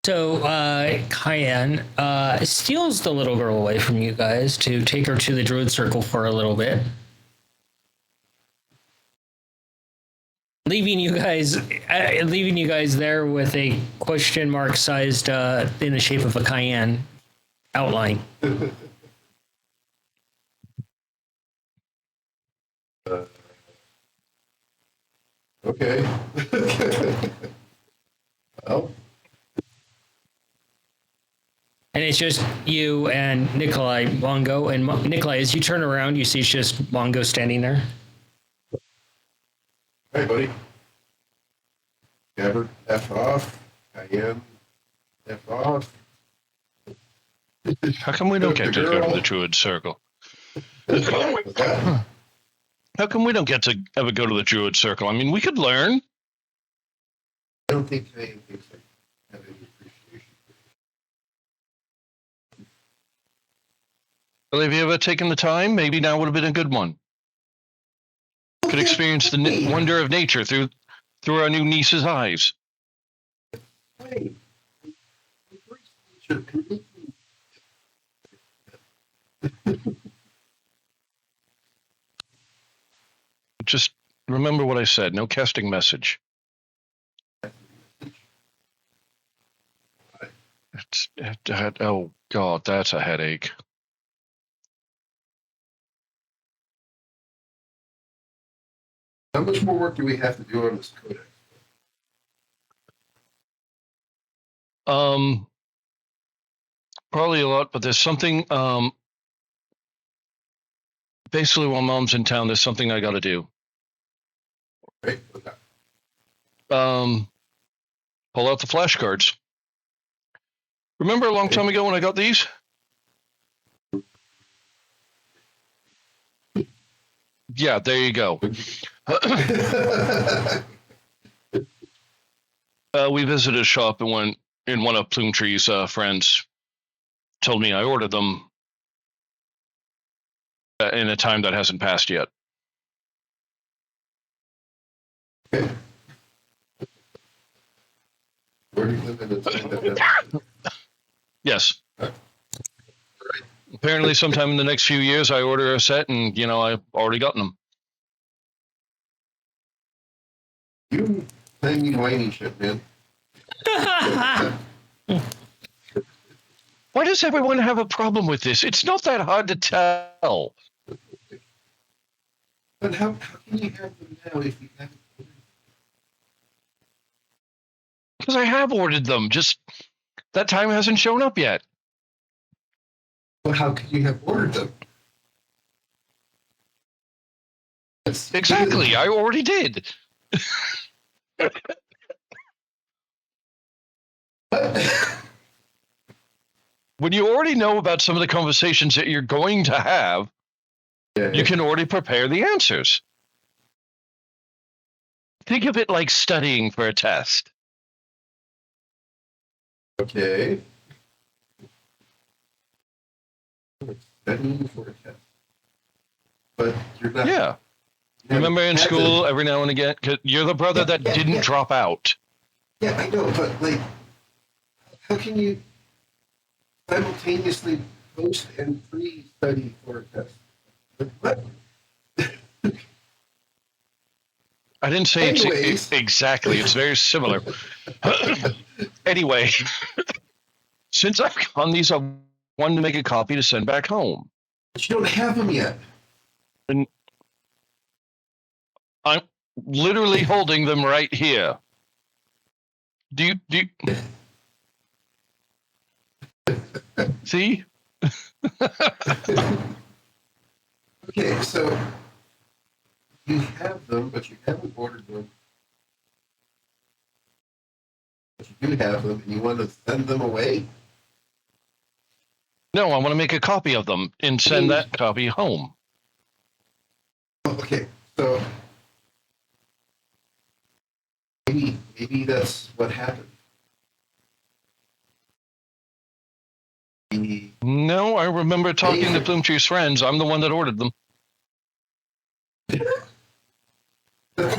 So, Cayenne steals the little girl away from you guys to take her to the druid circle for a little bit, leaving you guys there with a question mark sized in the shape of a cayenne outline. Okay. Well, And it's just you and Nikolai Mongo. And Nikolai, as you turn around, you see it's just Mongo standing there. hey, buddy. Gabbard, F off. Cayenne, F off. How come we don't get to go to the druid circle? What's that? How come we don't get to ever go to the druid circle? I mean, we could learn. I don't think Cayenne thinks I have any appreciation. Well, have you ever taken the time? Maybe now would have been a good one. Could experience the wonder of nature through our new niece's eyes. Hey, Just remember what I said. No casting message. Oh, God, that's a headache. How much more work do we have to do on this codex? Probably a lot, but there's something. Basically, while Mom's in town, there's something I got to do. Right? Okay. Pull out the flashcards. Remember a long time ago when I got these? Yeah, there you go. We visited a shop and went in one of Plumetree's friends told me I ordered them in a time that hasn't passed yet. Okay. Where do you live in the time that Yes. Right. Apparently, sometime in the next few years, I order a set, and I've already gotten them. You tiny whiny shit, man. Why does everyone have a problem with this? It's not that hard to tell. But how can you have them now if you haven't? Because I have ordered them, just that time hasn't shown up yet. Well, how could you have ordered them? Exactly, I already did. When you already know about some of the conversations that you're going to have, you can already prepare the answers. Think of it like studying for a test. Okay. Studying for a test. But you're not. Yeah. Remember in school, every now and again, 'cause you're the brother that didn't drop out. Yeah, I know, but like, how can you simultaneously post and pre-study for a test? Like, what? I didn't say Anyways. exactly. It's very similar. Anyway, since I've gotten these, I wanted to make a copy to send back home. But you don't have them yet. And I'm literally holding them right here. Do you see? Okay, so you have them, but you haven't ordered them. But you do have them, and you want to send them away? No, I want to make a copy of them and send that copy home. Okay, so maybe that's what happened. No, I remember talking to Plumetree's friends. I'm the one that ordered them.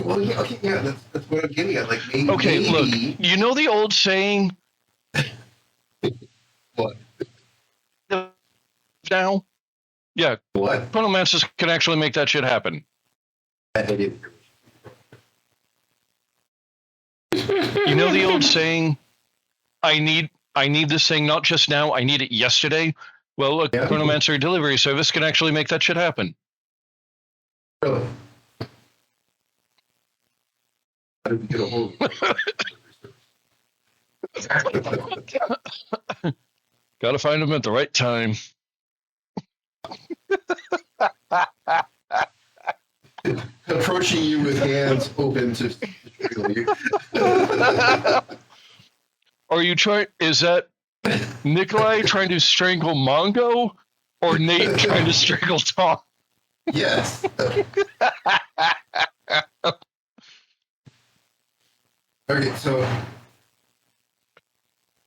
Well, yeah, okay, yeah, that's what I'm getting at. Like, maybe. Okay, look, you know the old saying, What? Now, yeah, What? chronomancers can actually make that shit happen. I didn't You know the old saying, I need this thing not just now, I need it yesterday. Well, a Yeah. chronomancer delivery service can actually make that shit happen. Really? How did we get a hold of it? Gotta find them at the right time. Approaching you with hands open to strangle you. Are you trying? Is that Nikolai trying to strangle Mongo, or Nate trying to strangle Tom? Yes. Okay, so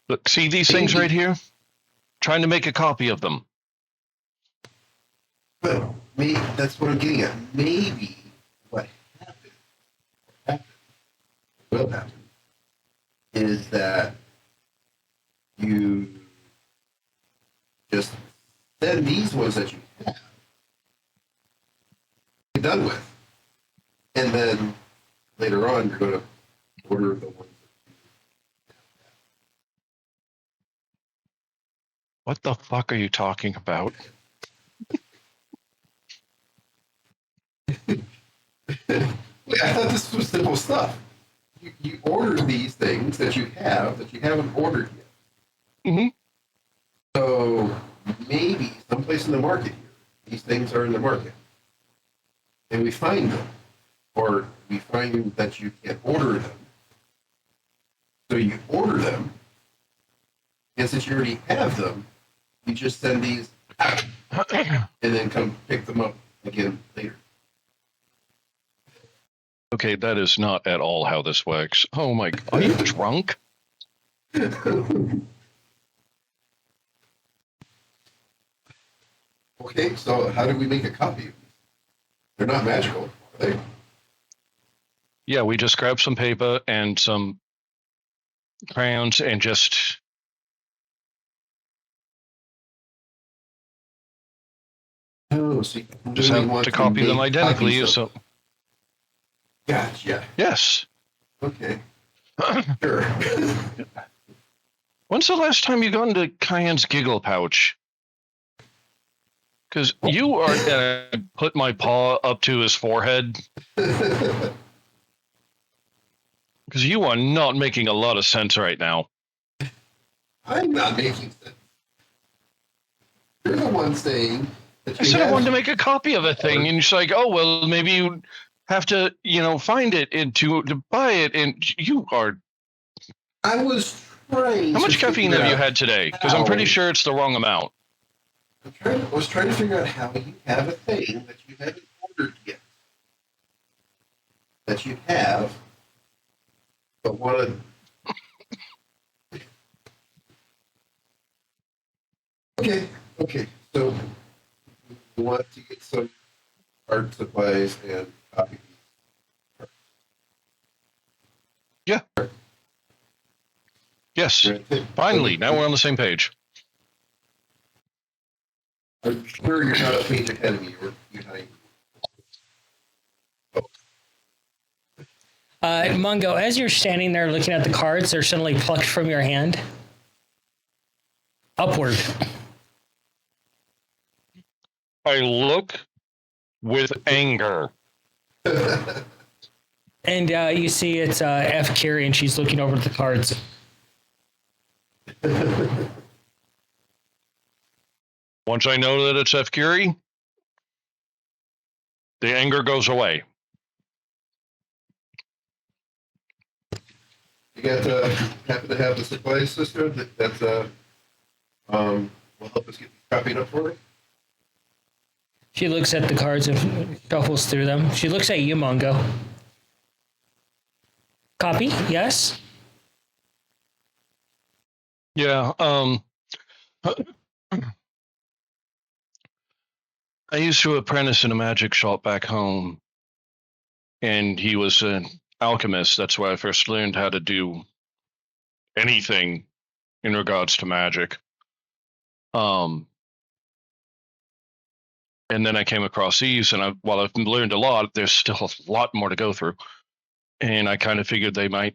Look, see these things right here? Trying to make a copy of them. but maybe that's what I'm getting at. Maybe what will happen, is that you just send these ones that you have, get done with, and then later on you're going to order the ones. What the fuck are you talking about? Wait, I thought this was simple stuff. You order these things that you haven't ordered yet. Mm-hmm. So maybe someplace in the market here, these things are in the market, and we find them, or we find that you can't order them. So you order them, and since you already have them, you just send these out, and then come pick them up again later. Okay, that is not at all how this works. Oh my, are you drunk? Okay, so how do we make a copy of these? They're not magical, are they? Yeah, we just grab some paper and some crayons and just Oh, so you just really have want to copy them make identically. copies of- So Gotcha. yes. Okay. Sure. When's the last time you got into Cayenne's giggle pouch? Because you are gonna put my paw up to his forehead. Because you are not making a lot of sense right now. I'm not making sense. You're the one saying that I you said I have- wanted to make a copy of a thing, and she's like, "Oh well, maybe you have to, find it and to buy it." And you are. I was trying. How much to caffeine figure have you out- had today? Because I'm pretty Ow. sure it's the wrong amount. I was trying to figure out how you have a thing that you haven't ordered yet. That you have, but want to. Okay. So you want to get some art supplies and copies. Yes. Finally, now we're on the same page. I'm sure you're not a page ahead of me or behind me. Mungo, as you're standing there looking at the cards, they're suddenly plucked from your hand. Upward. I look with anger. And you see it's F. Carey, and she's looking over the cards. Once I know that it's F. Curie, the anger goes away. You got happen to have the supplies, sister? That will help us get these copied up for me. She looks at the cards and shuffles through them. She looks at you, Mungo. Copy? Yes? Yeah, I used to apprentice in a magic shop back home, and he was an alchemist. That's where I first learned how to do anything in regards to magic. And then I came across these, and while I've learned a lot, there's still a lot more to go through. And I kind of figured they might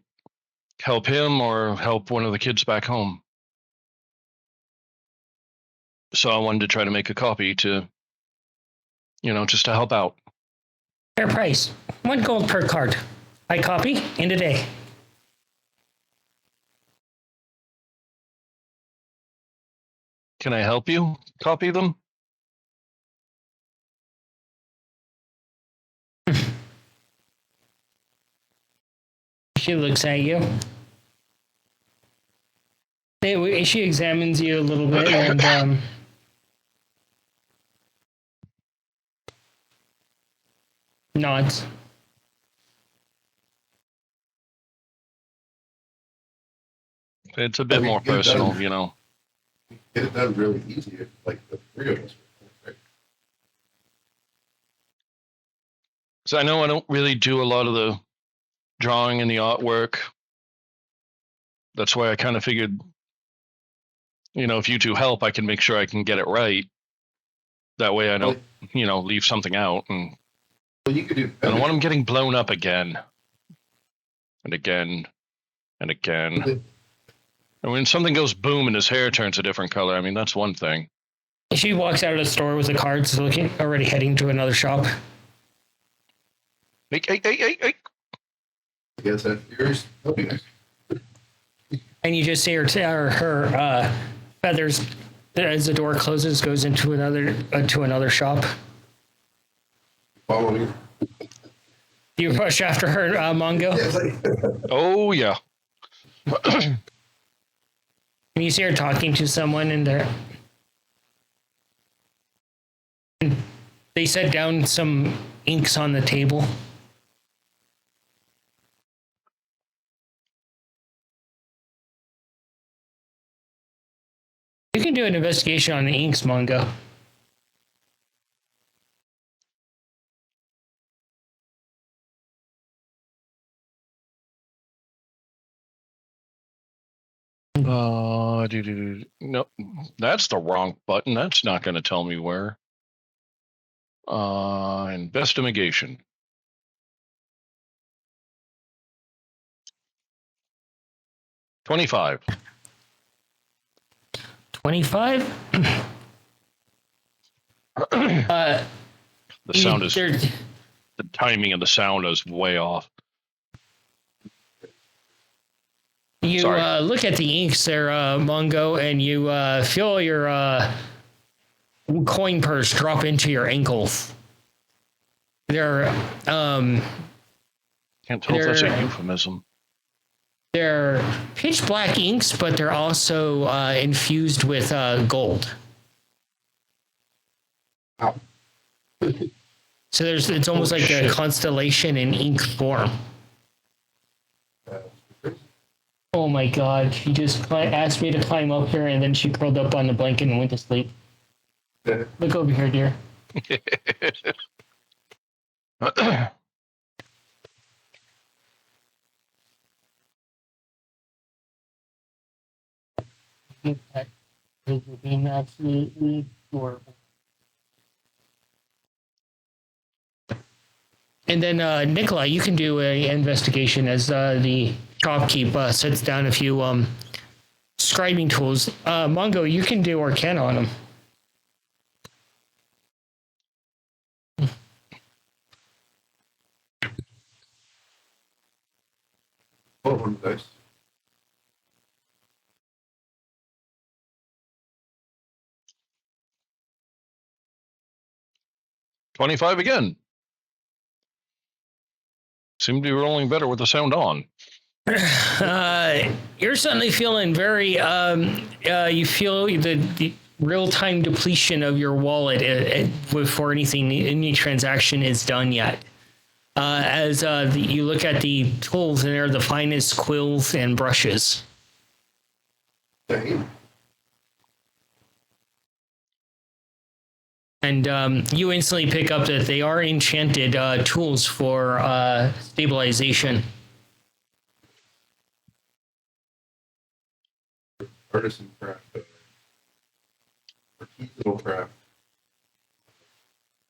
help him or help one of the kids back home. So I wanted to try to make a copy to, just to help out. Fair price. 1 gold per card. I copy in a day. Can I help you copy them? She looks at you. She examines you a little bit and nods. It's a bit more personal, you know. Get it done really easy if, like, the 3 of us. Right? So I know I don't really do a lot of the drawing and the artwork. That's why I kind of figured, if you two help, I can make sure I can get it right. That way I don't, leave something out. And Well, you could do. I don't want him getting blown up again. And again. And again. And when something goes boom and his hair turns a different color, I mean, that's one thing. She walks out of the store with the cards, already heading to another shop. Hey. I guess that's yours. That'll be nice. And you just see her feathers as the door closes, goes into another shop. Following. You push after her, Mongo. Yeah, it's like, Oh, yeah. And you see her talking to someone in there. They set down some inks on the table. You can do an investigation on the inks, Mongo. No, that's the wrong button. That's not going to tell me where. Investigation. $25. 25? The sound is They're- the timing of the sound is way off. You Sorry. look at the inks there, Mongo, and you feel your coin purse drop into your ankles. They're Can't tell if that's a They're- euphemism. they're pitch black inks, but they're also infused with gold. Ow. So it's almost Holy like a shit. constellation in ink form. Oh my god, she just asked me to climb up here and then she curled up on the blanket and went to sleep. Look over here, dear. You're being absolutely adorable. And then, Nikolai, you can do a investigation as the shopkeep sets down a few scribing tools. Mongo, you can do Arcana on them. Oh, one dice. $25 again. Seem to be rolling better with the sound on. You're suddenly feeling very, you feel the real-time depletion of your wallet before any transaction is done yet. As you look at the tools, and they're the finest quills and brushes. Dang. And you instantly pick up that they are enchanted tools for stabilization. artisan craft, artisanal craft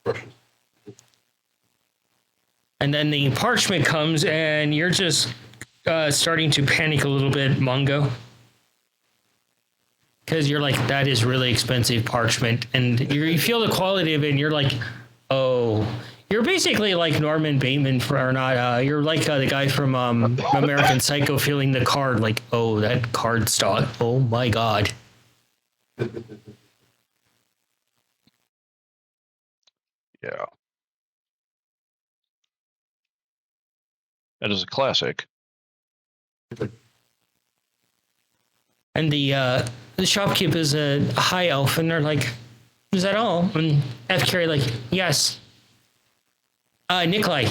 brushes. And then the parchment comes, and you're just starting to panic a little bit, Mongo. Because you're like, that is really expensive parchment. And you feel the quality of it, and you're like, oh. You're basically like Norman Bateman, or not. You're like the guy from American Psycho feeling the card, like, oh, that card stock. Oh, my God. Yeah. That is a classic. And the shopkeep is a high elf, and they're like, is that all? And F. Carey like, yes. Nikolai.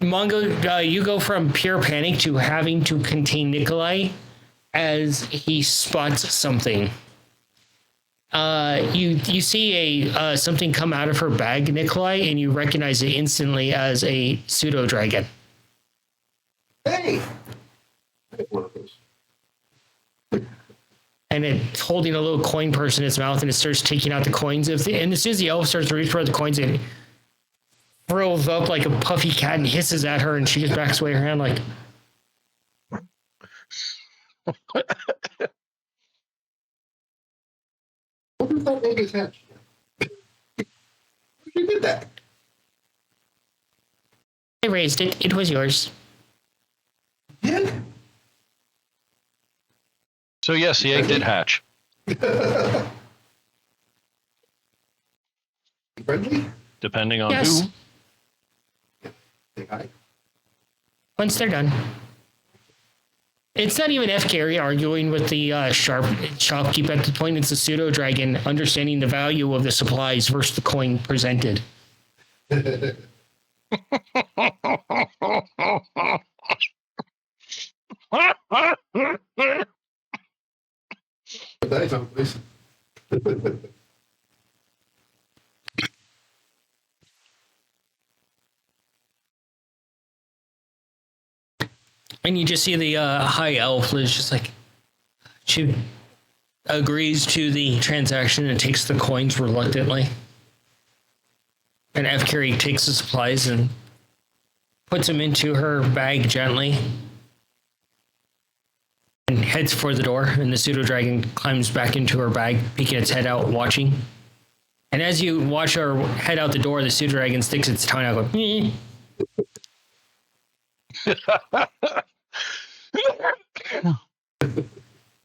Mongo, you go from pure panic to having to contain Nikolai as he spots something. You see a something come out of her bag, Nikolai, and you recognize it instantly as a pseudo dragon. Hey! I have one of those. And it's holding a little coin purse in its mouth, and it starts taking out the coins. And as soon as the elf starts to reach for the coins, it frills up like a puffy cat and hisses at her, and she just backs away her hand like, What if that egg is hatched? She did that. I raised it. It was yours. Yeah. So yes, the egg did hatch. Friendly? Depending on Yes. who. Say hi. Once they're done. It's not even F. Gary arguing with the shopkeep at the point. It's a pseudo dragon understanding the value of the supplies versus the coin presented. Nice, please. And you just see the high elf is just like, she agrees to the transaction and takes the coins reluctantly. And F. Carey takes the supplies and puts them into her bag gently and heads for the door. And the pseudo dragon climbs back into her bag, peeking its head out, watching. And as you watch her head out the door, the pseudo dragon sticks its tongue out, going,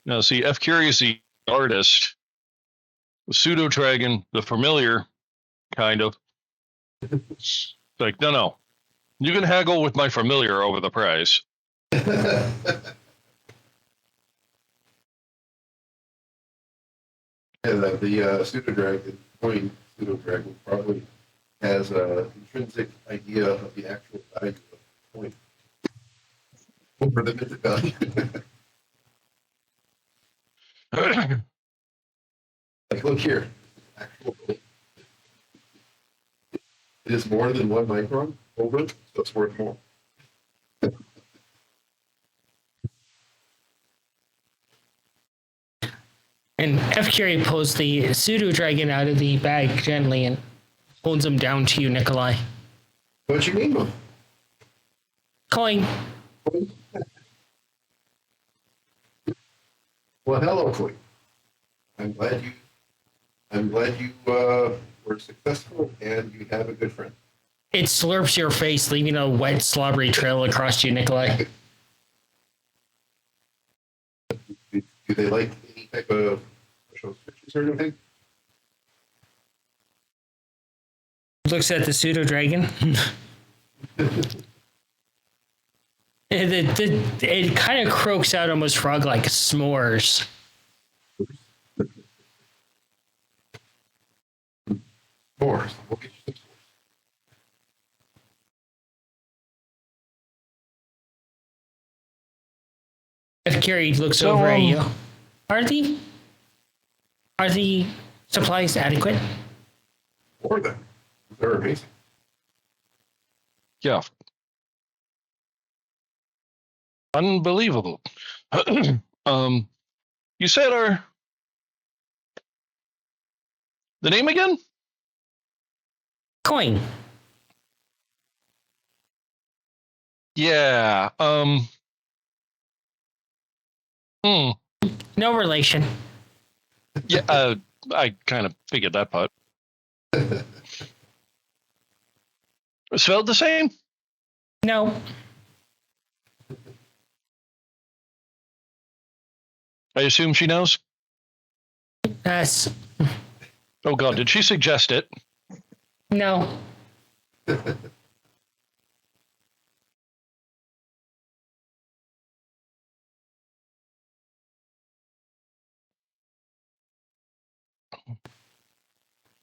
Now, see, F. Carey is the artist. The pseudo dragon, the familiar, kind of. Like, no. You can haggle with my familiar over the price. And the pseudo dragon, coin pseudo dragon, probably has an intrinsic idea of the actual value of the coin over the mythic value. Like, look here, actual gold. It is more than 1 micron over, so it's worth more. and F. Carey pulls the pseudo dragon out of the bag gently and holds him down to you, Nikolai. What's your name of? Coin. Well, hello, Coin. I'm glad you were successful and you have a good friend. It slurps your face, leaving a wet, slobbery trail across you, Nikolai. Do they like any type of special restrictions or anything? Looks at the pseudo dragon. It kind of croaks out almost frog-like s'mores. S'mores. We'll get you some s'mores. If Carrie looks So, over at you, are the supplies adequate? More than. They're amazing. Yeah. Unbelievable. You said the name again? Coin. Yeah. No relation. Yeah. I kind of figured that part. Spelled the same? No. I assume she knows. Yes. Oh God, did she suggest it? No.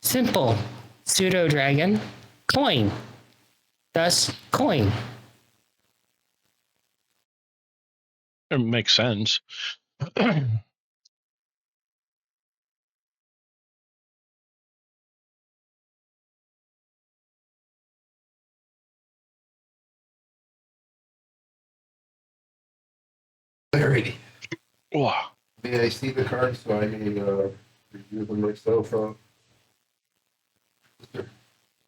Simple. Pseudo dragon. Coin. Thus, coin. It makes sense. Alrighty. Wow. May I see the cards so I may review them myself?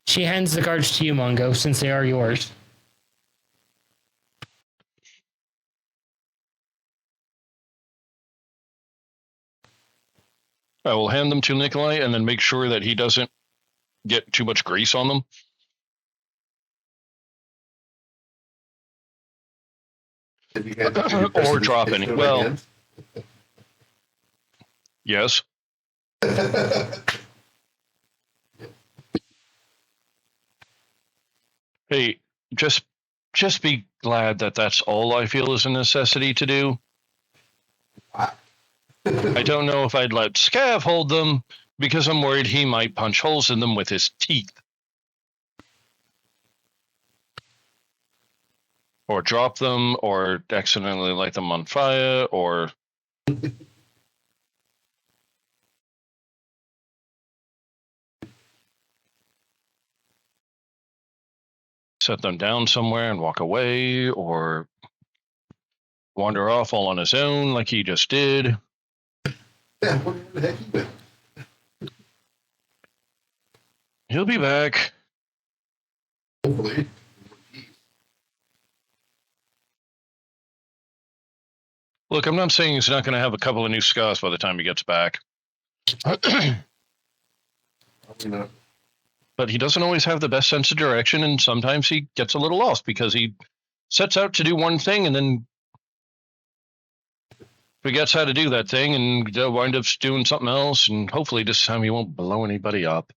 She hands the cards to you, Mongo, since they are yours. I will hand them to Nikolai and then make sure that he doesn't get too much grease on them. Or drop any. Well, yes. Hey, just be glad that that's all I feel is a necessity to do. I don't know if I'd let Scav hold them because I'm worried he might punch holes in them with his teeth. Or drop them, or accidentally light them on fire, or... set them down somewhere and walk away, or wander off all on his own like he just did. Yeah, where the heck he went? He'll be back. Hopefully. Look, I'm not saying he's not going to have a couple of new scars by the time he gets back. Probably not. But he doesn't always have the best sense of direction, and sometimes he gets a little lost because he sets out to do one thing and then forgets how to do that thing and wind up doing something else, and hopefully this time he won't blow anybody up.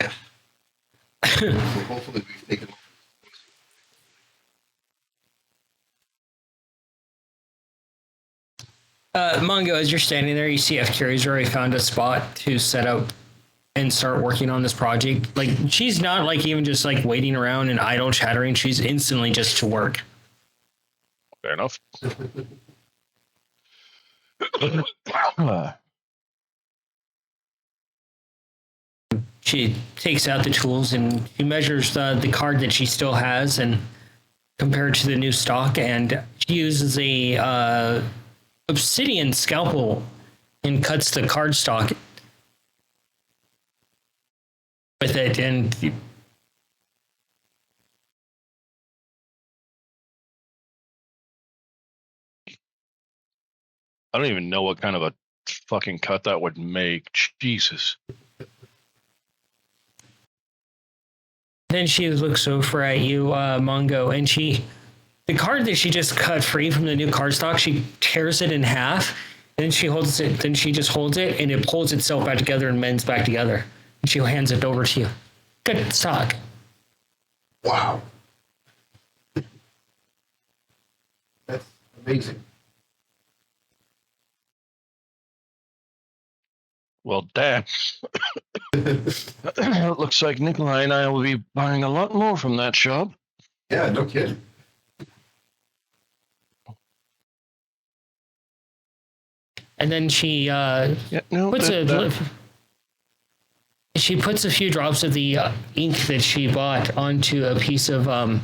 So hopefully we've taken. Mongo, as you're standing there, you see F. Carey's already found a spot to set up and start working on this project. Like, she's not like even just like waiting around and idle chattering. She's instantly just to work. Fair enough. She takes out the tools and she measures the card that she still has and compared to the new stock, and she uses a obsidian scalpel and cuts the card stock with it, and I don't even know what kind of a fucking cut that would make. Jesus. then she looks over at you, Mongo, and the card that she just cut free from the new card stock, she tears it in half, and then she holds it, then she just holds it, and it pulls itself back together and mends back together. And she hands it over to you. Good stock. Wow. That's amazing. Well, damn. Looks like Nikolai and I will be buying a lot more from that shop. Yeah, no kidding. And then she she puts a few drops of the ink that she bought onto a piece of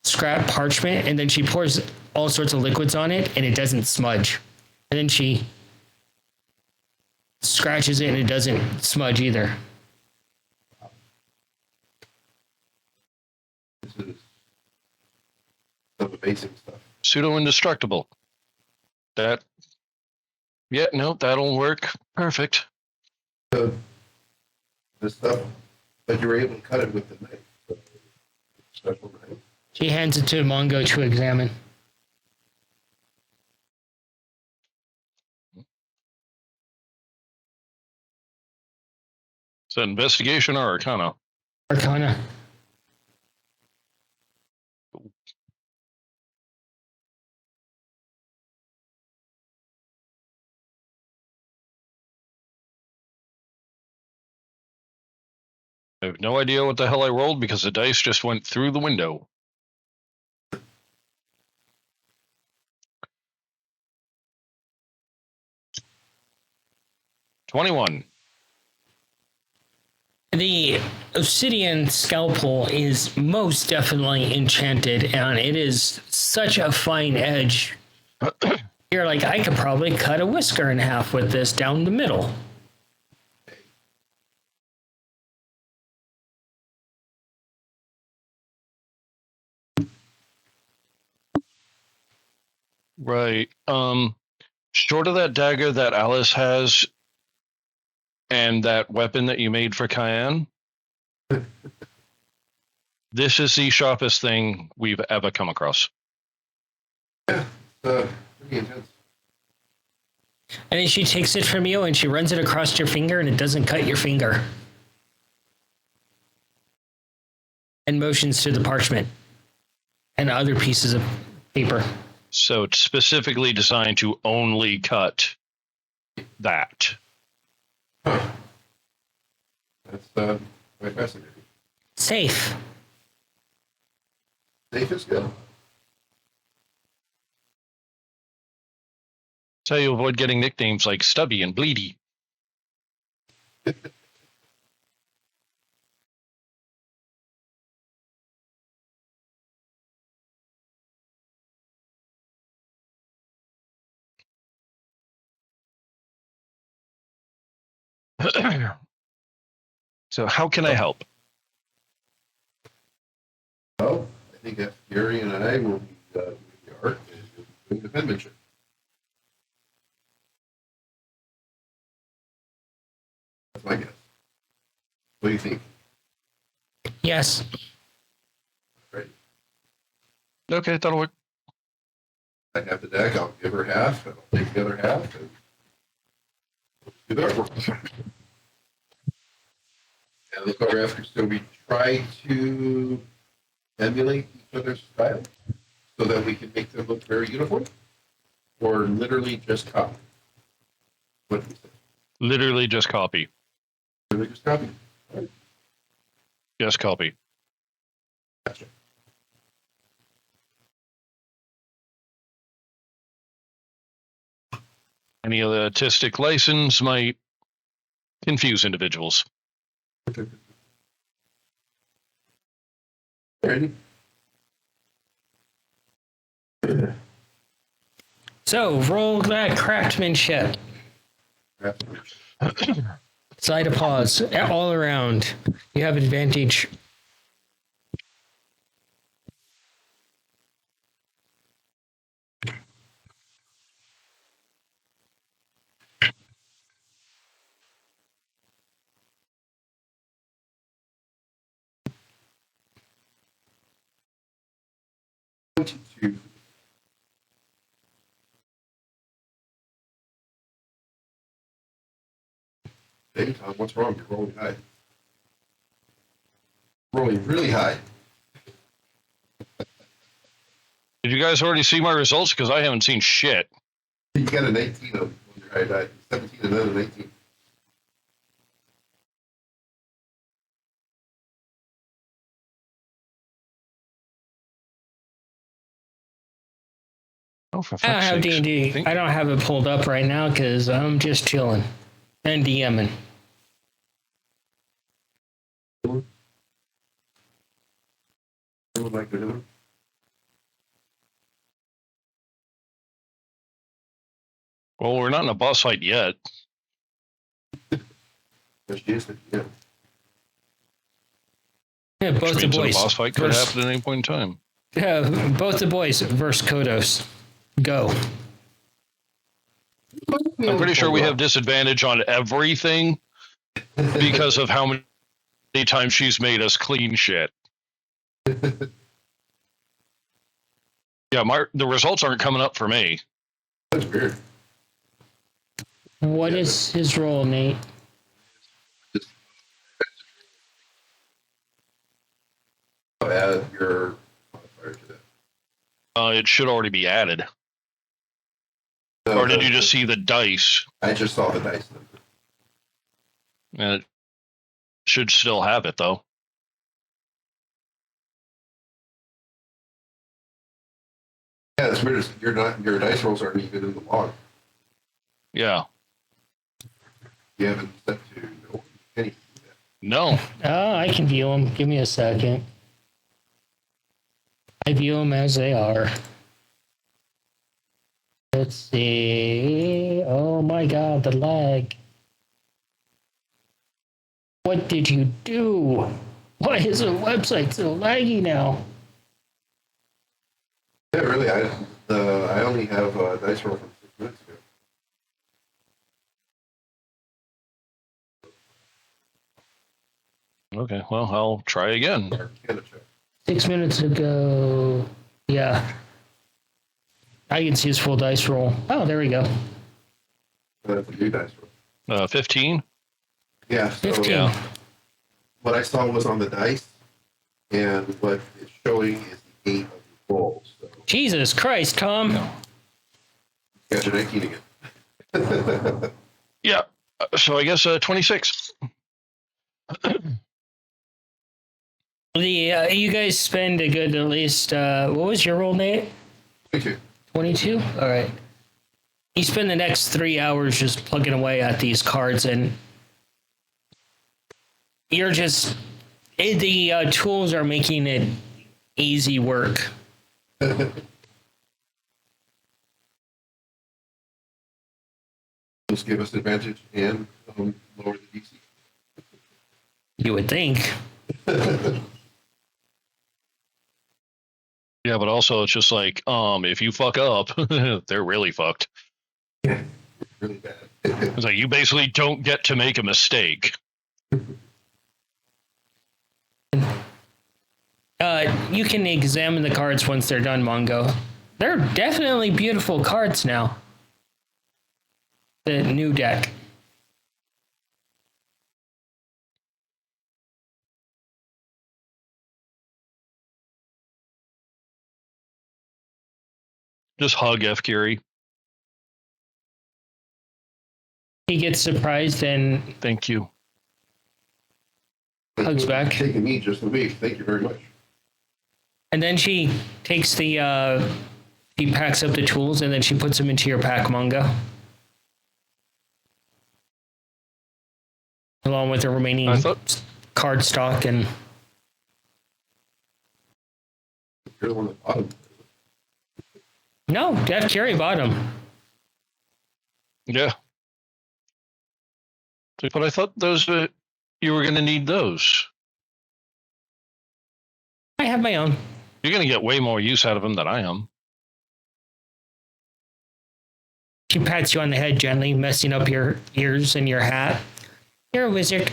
scrap parchment, and then she pours all sorts of liquids on it, and it doesn't smudge. And then she scratches it, and it doesn't smudge either. This is some of the basic stuff. Pseudo indestructible. That. Yeah, no, that'll work. Perfect. The stuff that you were able to cut it with the knife. So, special knife. She hands it to Mongo to examine. Is that investigation or arcana? Arcana. I have no idea what the hell I rolled because the dice just went through the window. $21. The obsidian scalpel is most definitely enchanted, and it is such a fine edge. You're like, I could probably cut a whisker in half with this down the middle. Right. Short of that dagger that Alice has and that weapon that you made for Cayenne, this is the sharpest thing we've ever come across. Pretty intense. And then she takes it from you and she runs it across your finger, and it doesn't cut your finger. And motions to the parchment and other pieces of paper. So it's specifically designed to only cut that. Huh. That's quite fascinating. Safe. Safe is good. That's how you avoid getting nicknames like Stubby and Bleedy. So how can I help? Well, I think that Gary and I will be doing the art and doing the penmanship. That's my guess. What do you think? Yes. Right. Okay, that'll work. I have the deck. I'll give her half, and I'll take the other half, and do the artwork. And the photographers, so we try to emulate each other's style so that we can make them look very uniform, or literally just copy. What do you say? Literally just copy. Literally just copy. All right. Just copy. Gotcha. Any other artistic license might confuse individuals. Ready? So roll that craftsmanship. Side of pause all around. You have advantage. Two. Hey, Tom, what's wrong? You're rolling high. Rolling really high. Did you guys already see my results? Because I haven't seen shit. You got a 19 on your high die. 17 and another 19. Oh, for I don't fuck's have sakes. D&D. I don't have it pulled up right now because I'm just chilling and DMing. Everyone like to do Well, we're not in a boss fight yet. But she is, yeah. Yeah, Which both the means that a boys. boss fight could versus- happen at any point in time. Yeah, both the boys versus Kodos. Go. I'm pretty sure we have disadvantage on everything because of how many times she's made us clean shit. Yeah, the results aren't coming up for me. That's weird. What is his role, Nate? Add your modifier to that. It should already be added. No, Or did you just see the dice? I just saw the dice number. And it should still have it, though. Yeah, that's weird. Your dice rolls aren't even in the log. Yeah. You haven't set to no. Any. No. I can view them. Give me a second. I view them as they are. Let's see. Oh my god, the lag. What did you do? Why is the website so laggy now? Yeah, really. I only have a dice roll from 6 minutes ago. Okay, well, I'll try again. Arcana check. 6 minutes ago. Yeah. I can see his full dice roll. Oh, there we go. That's a new dice roll. 15? Yeah. So 15. Yeah. what I saw was on the dice, and what it's showing is the 8 of the rolls. So Jesus Christ, Tom. got your 19 again. Yeah. So I guess 26. You guys spend a good at least, what was your roll, Nate? 22. 22? All right. You spend the next 3 hours just plugging away at these cards, and you're just, the tools are making it easy work. Those give us advantage and lower the DC. You would think. Yeah, but also it's just like, if you fuck up, they're really fucked. Yeah, really bad. It's like you basically don't get to make a mistake. You can examine the cards once they're done, Mongo. They're definitely beautiful cards now. The new deck. Just hug F. Curie. He gets surprised and Thank you. Hugs back. Taking me just a week. Thank you very much. And then she takes the, she packs up the tools and then she puts them into your pack, Mongo. Along with the remaining card stock and... You're the one that bought them. No, Jeff Cherry bought them. Yeah. But I thought those, you were going to need those. I have my own. You're going to get way more use out of them than I am. She pats you on the head gently, messing up your ears and your hat. You're a wizard.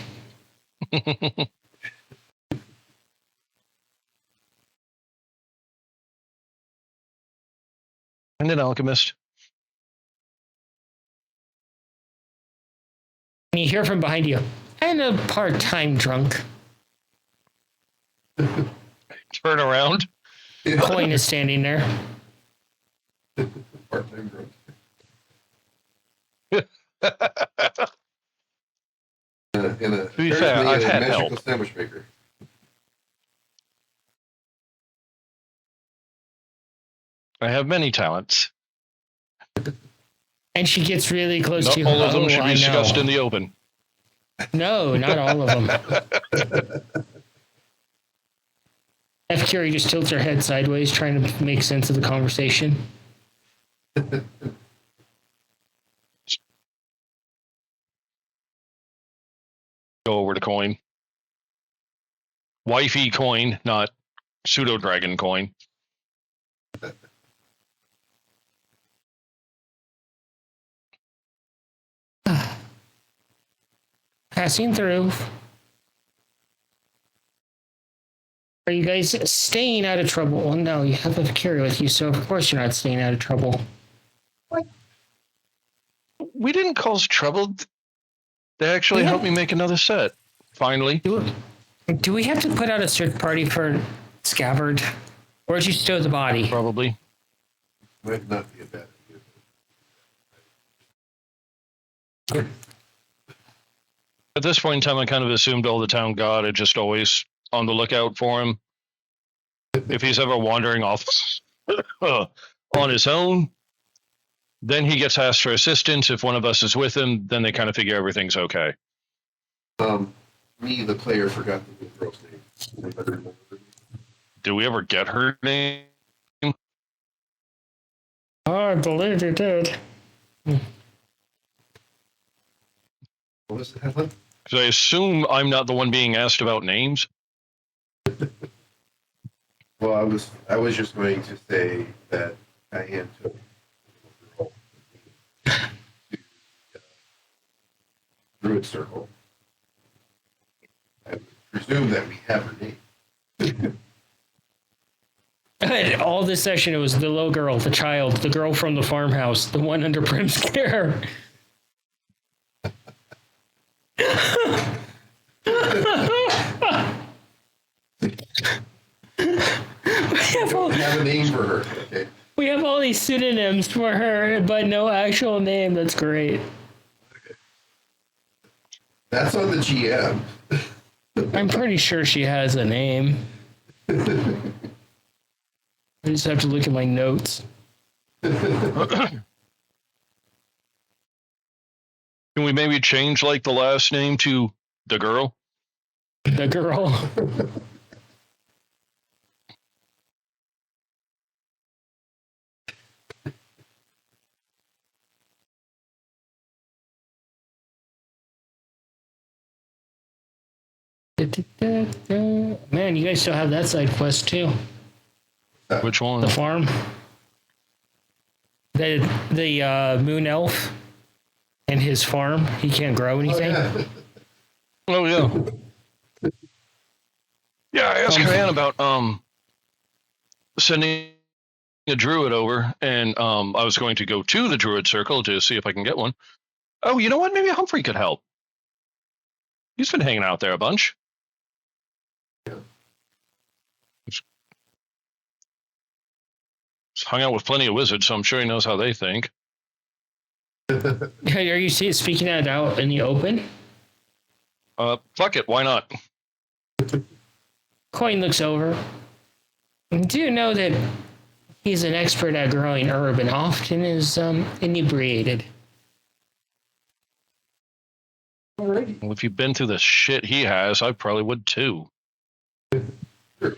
And an alchemist. And you hear from behind you, and a part-time drunk. Turn around. Coin is standing there. Part-time growth. And a, be fair, I've a had magical help. sandwich maker. I have many talents. And she gets really close Not to you. all of them Oh, should I be discussed know. in the open. No, not all of them. F. Curie just tilts her head sideways, trying to make sense of the conversation. Go over to coin. Wifey coin, not pseudo dragon coin. Passing through. Are you guys staying out of trouble? Well, no, you have a carry with you, so of course you're not staying out of trouble. We didn't cause trouble. They actually Yeah. helped me make another set. Finally. Do we have to put out a search party for Scabbard? Or did you stow the body? Probably. Might not be a bad idea. At this point in time, I kind of assumed all the town guard are just always on the lookout for him. If he's ever wandering off on his own, then he gets asked for assistance. If one of us is with him, then they kind of figure everything's okay. Me, the player, forgot the girl's name. Anybody remember? Do we ever get her name? Oh, I believe you did. What was it, Helen? Because I assume I'm not the one being asked about names. Well, I was just going to say that Diane took the girl to Druid Circle. I presume that we have her name. And all this session, it was the little girl, the child, the girl from the farmhouse, the one under Prim's care. We have a name for her, okay? We have all these pseudonyms for her, but no actual name. That's great. That's on the GM. I'm pretty sure she has a name. I just have to look at my notes. Can we maybe change like the last name to the girl? The girl. Man, you guys still have that side quest too. Which one? The farm. The moon elf and his farm. He can't grow anything. Oh yeah. Yeah, I asked Kyan about sending a druid over, and I was going to go to the druid circle to see if I can get one. Oh, you know what? Maybe Humphrey could help. He's been hanging out there a bunch. He's hung out with plenty of wizards, so I'm sure he knows how they think. Are you speaking that out in the open? Fuck it, why not? Coin looks over. Do you know that he's an expert at growing herb and often is inebriated? Alrighty. Well, if you've been through the shit he has, I probably would too. Sure.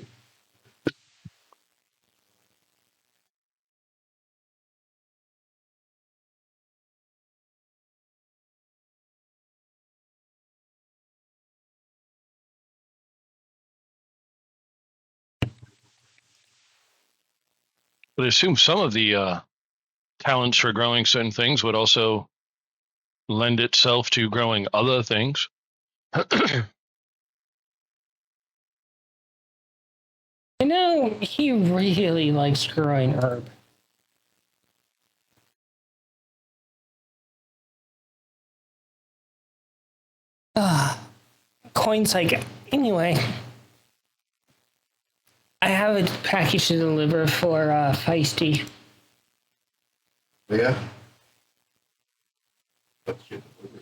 But I assume some of the talents for growing certain things would also lend itself to growing other things. I know he really likes growing herb. Coin's like, anyway, I have a package to deliver for Feisty. Yeah. What should deliver?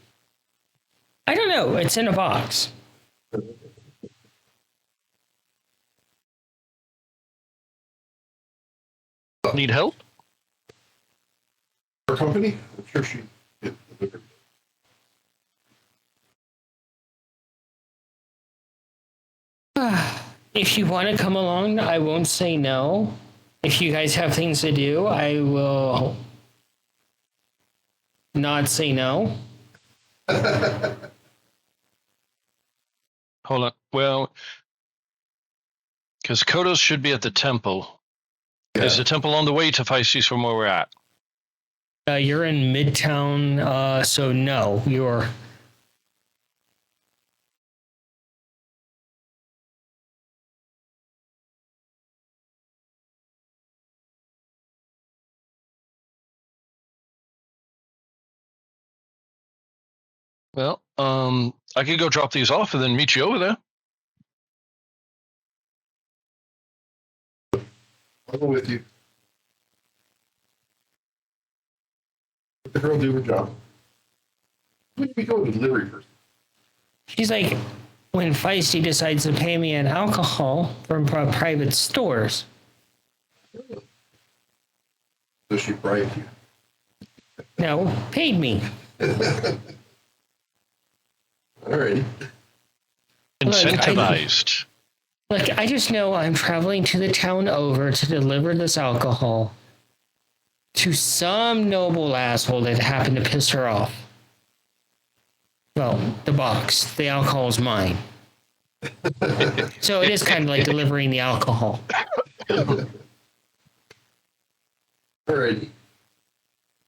I don't know. It's in a box. Need help? Her company? I'm sure she did deliver. If you want to come along, I won't say no. If you guys have things to do, I will not say no. Hold on. Well, because Kodos should be at the temple. Yeah. Is the temple on the way to Feisties from where we're at? You're in Midtown, so no, you're. Well, I could go drop these off and then meet you over there. I'll go with you. Let the girl do her job. When do we go to delivery person? She's like, when Feisty decides to pay me in alcohol from private stores. So she bribed you. No, paid me. Alrighty. Incentivized. Look, I just know I'm traveling to the town over to deliver this alcohol to some noble asshole that happened to piss her off. Well, the box, the alcohol is mine. So it is kind of like delivering the alcohol. Alrighty.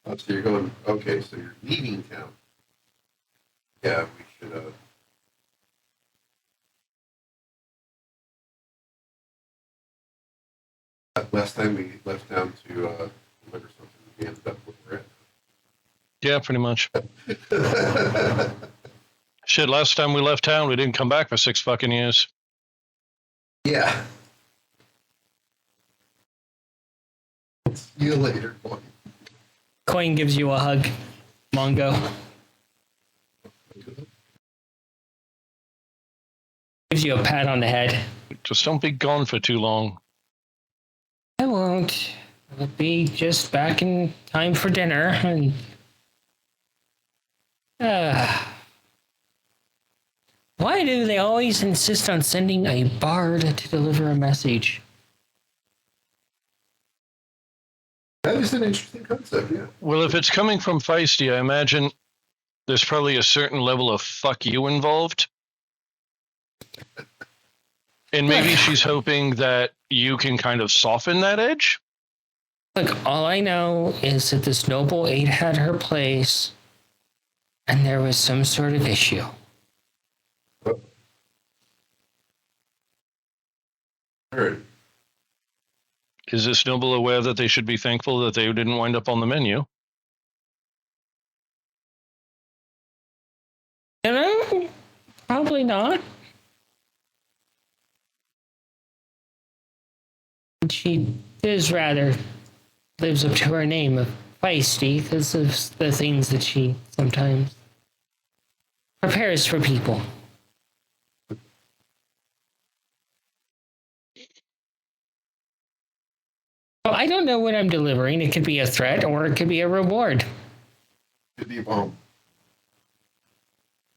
Oh, so you're going, okay, so you're leaving town. Yeah, we should, last time we left town to, deliver something, we ended up where we're Yeah, pretty much. at. Shit, last time we left town, we didn't come back for 6 fucking years. Yeah. See you later, boy. Coin gives you a hug. Mongo gives you a pat on the head. Just don't be gone for too long. I won't. I'll be just back in time for dinner. And why do they always insist on sending a bard to deliver a message? That is an interesting concept, yeah. Well, if it's coming from Feisty, I imagine there's probably a certain level of fuck you involved. And maybe she's hoping that you can kind of soften that edge. Look, all I know is that this noble aide had her place, and there was some sort of issue. All right. Is this noble aware that they should be thankful that they didn't wind up on the menu? You know, probably not. She is rather lives up to her name of feisty because of the things that she sometimes prepares for people. Well, I don't know what I'm delivering. It could be a threat or it could be a reward. Could be a bomb.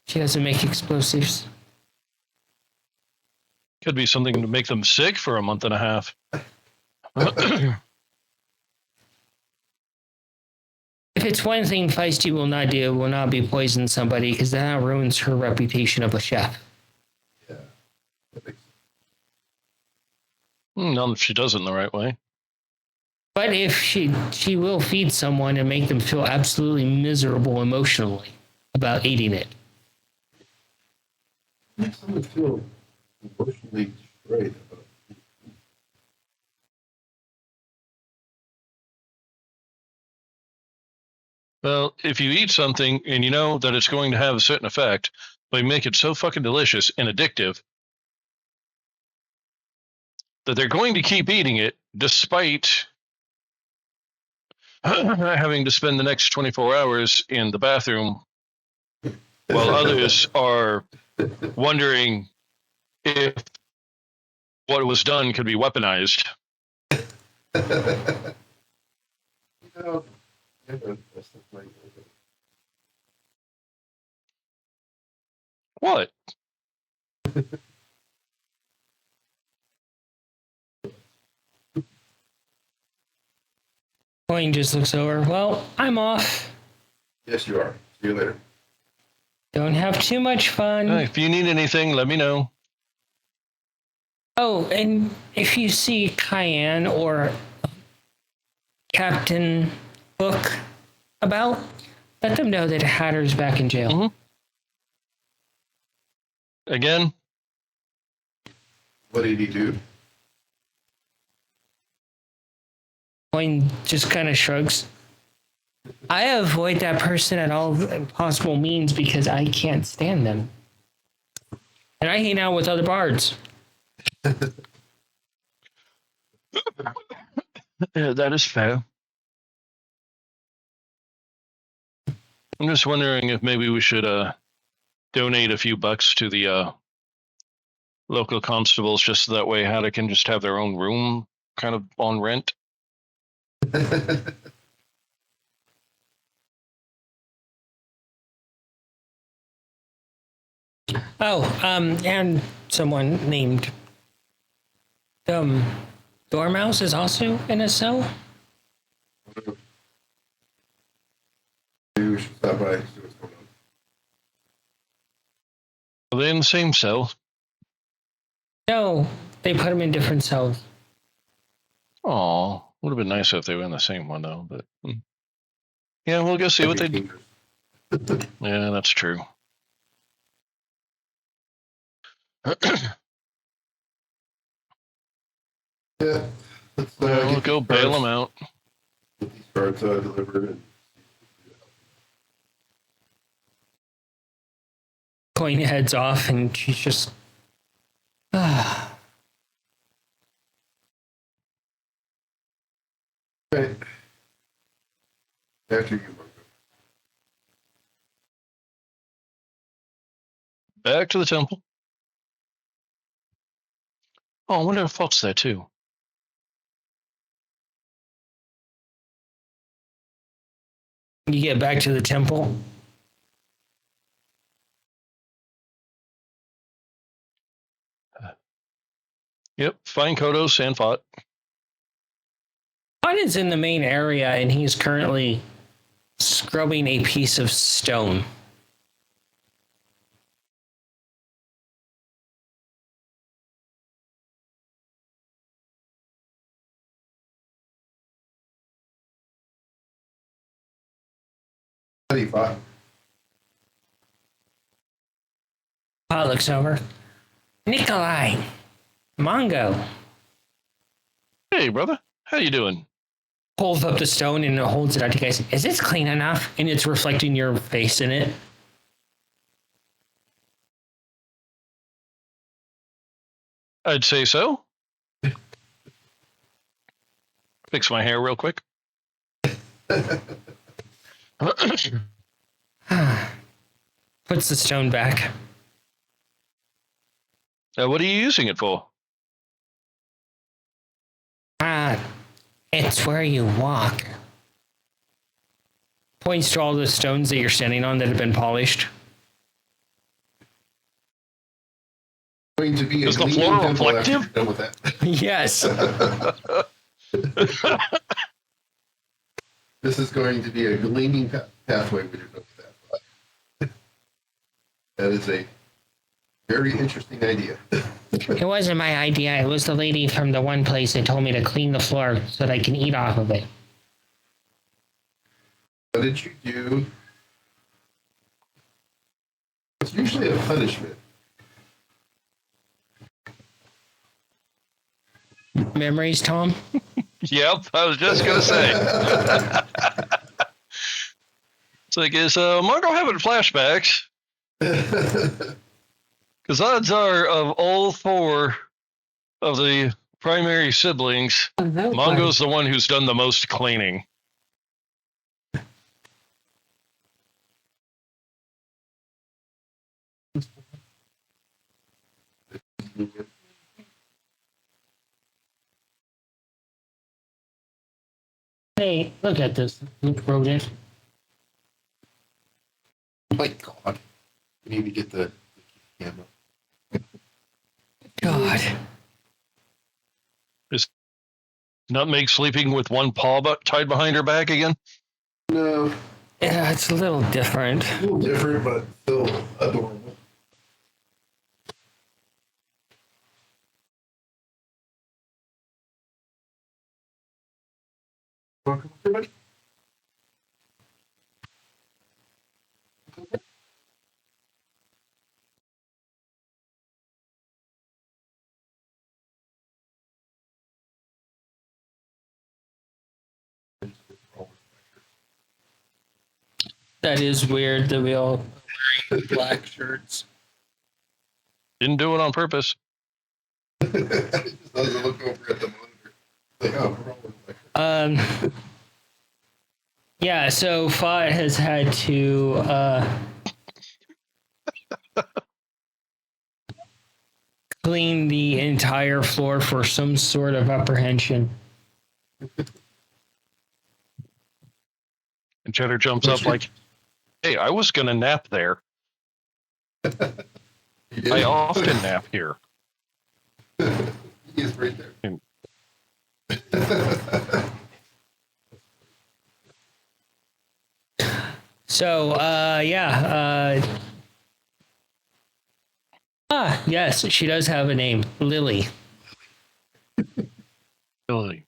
She doesn't make explosives. Could be something to make them sick for a month and a half. If it's one thing Feisty will not do, will not be poison somebody because that ruins her reputation of a chef. Yeah. That makes Not if she does it in the right way. But if she will feed someone and make them feel absolutely miserable emotionally about eating it. makes someone feel emotionally destroyed about it. Well, if you eat something and you know that it's going to have a certain effect, but you make it so fucking delicious and addictive that they're going to keep eating it despite having to spend the next 24 hours in the bathroom while others are wondering if what was done could be weaponized. You know, yeah, that's the point. What? Coin just looks over. Well, I'm off. Yes, you are. See you later. Don't have too much fun. If you need anything, let me know. Oh, and if you see Cayenne or Captain Book about, let them know that Hatter's back in jail. Mhm. Again, What did he do? Coin just kind of shrugs. I avoid that person at all possible means because I can't stand them. And I hang out with other bards. yeah, that is fair. I'm just wondering if maybe we should donate a few bucks to the local constables, just so that way Hatter can just have their own room kind of on rent. Oh, and someone named Dormouse is also in a cell. Maybe we should stop by and see what's going on. Are they in the same cell? No, they put him in different cells. Oh, would have been nice if they were in the same one though. But yeah, we'll go see what they do. Yeah, that's true. Yeah. Let's We'll get go these bail cards- them out. Get these cards delivered. And Coin heads off, and she's just. okay. After you, Marco. Back to the temple. Oh, I wonder if Fox there too. You get back to the temple. Yep, find Kodos and Fought. Pod is in the main area, and he's currently scrubbing a piece of stone. How do you fight? Pod looks over. Nikolai, Mongo. Hey, brother, how you doing? Pulls up the stone and holds it out to you guys. Is this clean enough? And it's reflecting your face in it. I'd say so. Fix my hair real quick. Puts the stone back. What are you using it for? It's where you walk. Points to all the stones that you're standing on that have been polished. Going to be Is the gleaming floor temple after reflective? you're done with that. Yes. This is going to be a gleaming pathway when you're done with that. That is a very interesting idea. It wasn't my idea. It was the lady from the one place that told me to clean the floor so that I can eat off of it. What did you do? It's usually a punishment. Memories, Tom? Yep, I was just gonna say. It's like, is Margot having flashbacks? Because odds are, of all four of the primary siblings, Mongo's the one who's done the most cleaning. Hey, look at this. Look, rodent. Oh my God. We need to get the camera. God. Is Nutmeg sleeping with one paw tied behind her back again? No, Yeah, it's a little different. A little different, but still adorable. Welcome, everybody. That is weird that we all wearing black shirts. Didn't do it on purpose. Just doesn't look over at the monitor. Like, oh, we're all with Yeah, so Fott has had to clean the entire floor for some sort of apprehension. And Cheddar jumps up like, hey, I was going to nap there. I often nap here. He is right there. So, yes, she does have a name, Lily. Really.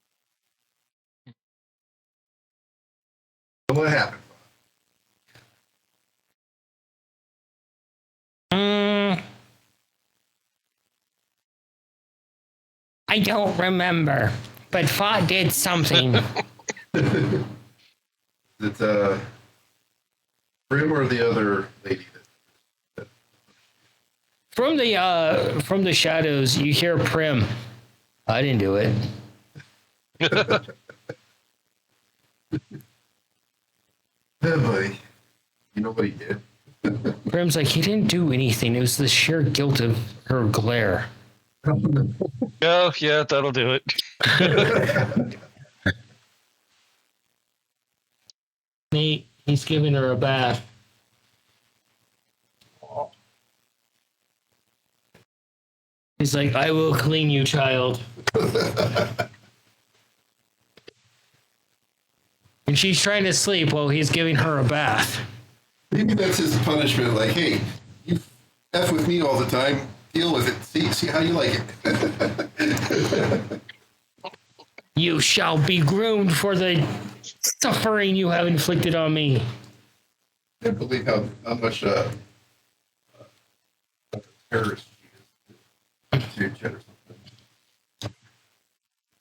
What happened? I don't remember, but Fott did something. It's Brim or the other lady that From the shadows, you hear Prim. I didn't do it. oh boy. You know what he did? Prim's like, he didn't do anything. It was the sheer guilt of her glare. Oh, yeah, that'll do it. He's giving her a bath. He's like, I will clean you, child. And she's trying to sleep while he's giving her a bath. Maybe that's his punishment. Like, hey, you F with me all the time. Deal with it. See how you like it. You shall be groomed for the suffering you have inflicted on me. I can't believe how much terrorist she is to Chet or something.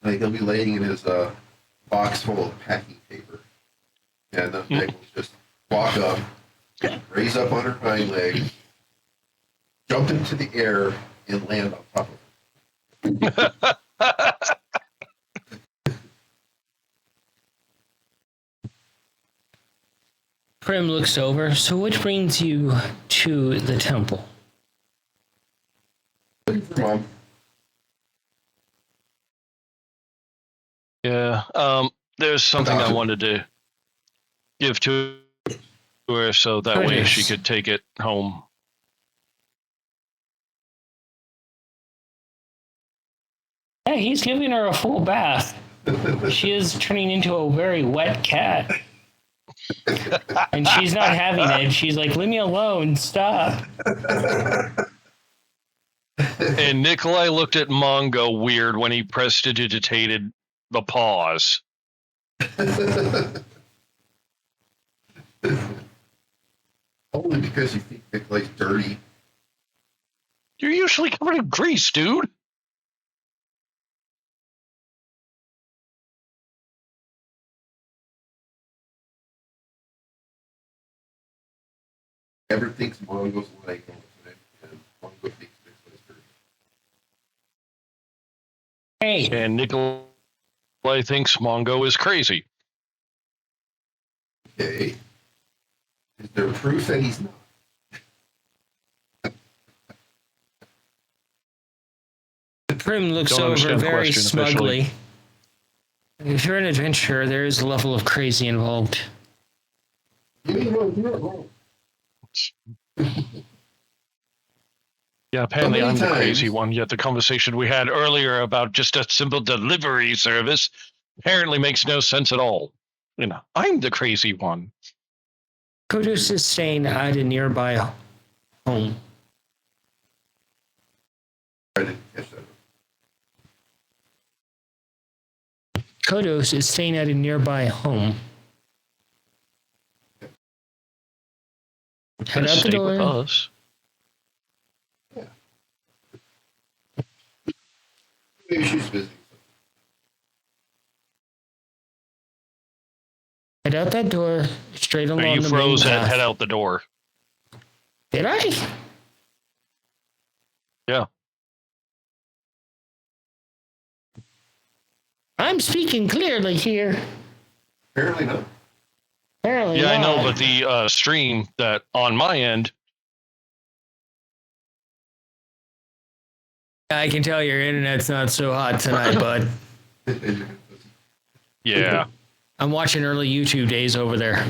Like he'll be laying in his box full of packing paper, and Meg will just walk up, raise up on her hind legs, jump into the air, and land on top of her. Prim looks over. So what brings you to the temple? Mom, Yeah. There's something I wanted to give to her so that way she could take it home. Yeah, he's giving her a full bath. She is turning into a very wet cat. And she's not having it. She's like, leave me alone. Stop. And Nikolai looked at Mongo weird when he prestidigitated the pause. only because you think Nikolai's dirty. You're usually covered in grease, dude. Ever thinks Mongo's like all the time, and Mongo thinks Nikolai's dirty. Hey, And Nikolai thinks Mongo is crazy. Okay. Is there proof that he's not? Prim looks Don't over understand the very question smugly. officially. If you're an adventurer, there is a level of crazy involved. You're not wrong. Yeah, apparently I'm the times- crazy one, yet the conversation we had earlier about just a simple delivery service apparently makes no sense at all. You know, I'm the crazy one. Kodos is staying at a nearby home. I didn't catch that. Kodos is staying at a nearby home. Head out the Stay with door. us. Maybe she's busy. Head out that door, straight along Or you the froze main and path. head out the door. Did I? Yeah. I'm speaking clearly here. Apparently not. Apparently Yeah, I know, not. but the stream that on my end, I can tell your internet's not so hot tonight, bud. yeah. I'm watching early YouTube days over there.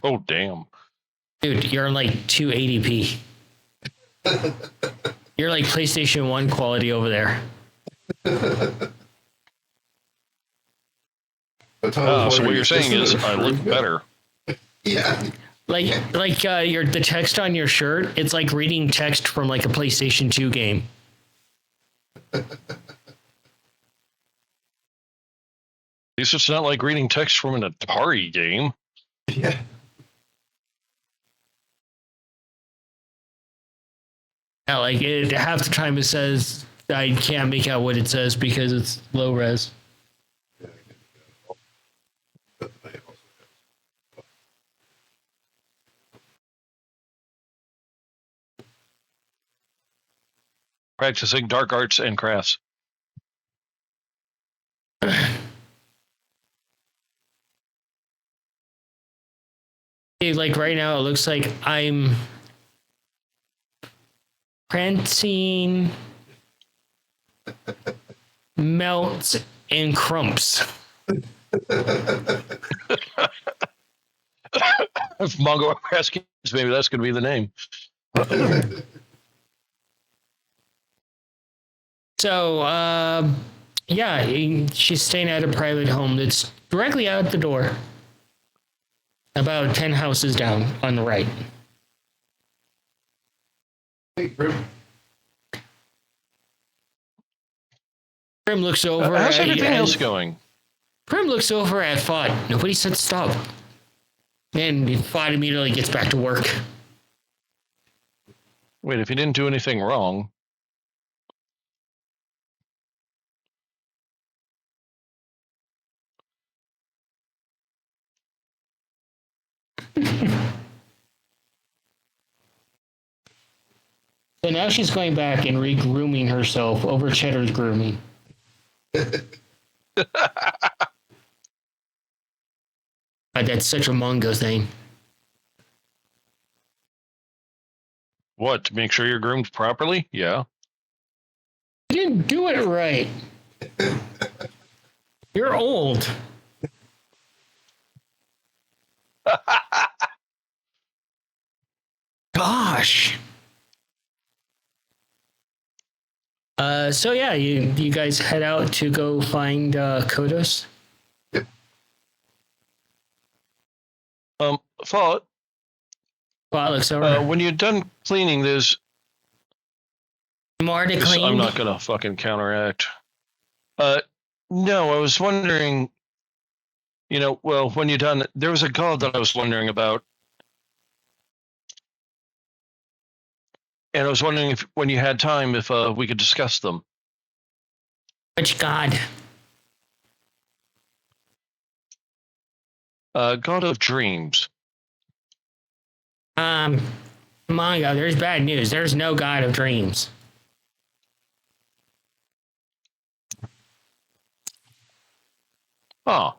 Oh, damn. Dude, you're in like 280p. You're like PlayStation 1 quality over there. But Tom was So what wondering, you're is this saying is an I look improvement? better. Yeah. Like your the text on your shirt, it's like reading text from like a PlayStation 2 game. At least it's not like reading text from an Atari game. Yeah. Yeah, like half the time it says I can't make out what it says because it's low res. Practicing dark arts and crafts. Like right now, it looks like I'm prancing, melts, and crumps. If Mongo Rescues, maybe that's going to be the name. So, yeah, she's staying at a private home that's directly out the door, about 10 houses down on the right. Hey, Grim. Prim looks over. How's everything at, else going? Prim looks over at Fod. Nobody said stop. And Fod immediately gets back to work. Wait, if you didn't do anything wrong, So now she's going back and re-grooming herself over Cheddar's grooming. That's such a Mongo thing. what, to make sure you're groomed properly? Yeah. You didn't do it right. You're old. Gosh. So yeah, you guys head out to go find Kodos. Thought, Well, looks over. when you're done cleaning, there's More to this- clean. I'm not gonna fucking counteract. No, I was wondering. Well, when you're done, there was a god that I was wondering about, and I was wondering if, when you had time, if we could discuss them. Which god? God of Dreams. Mongo, there's bad news. There's no god of dreams. Oh.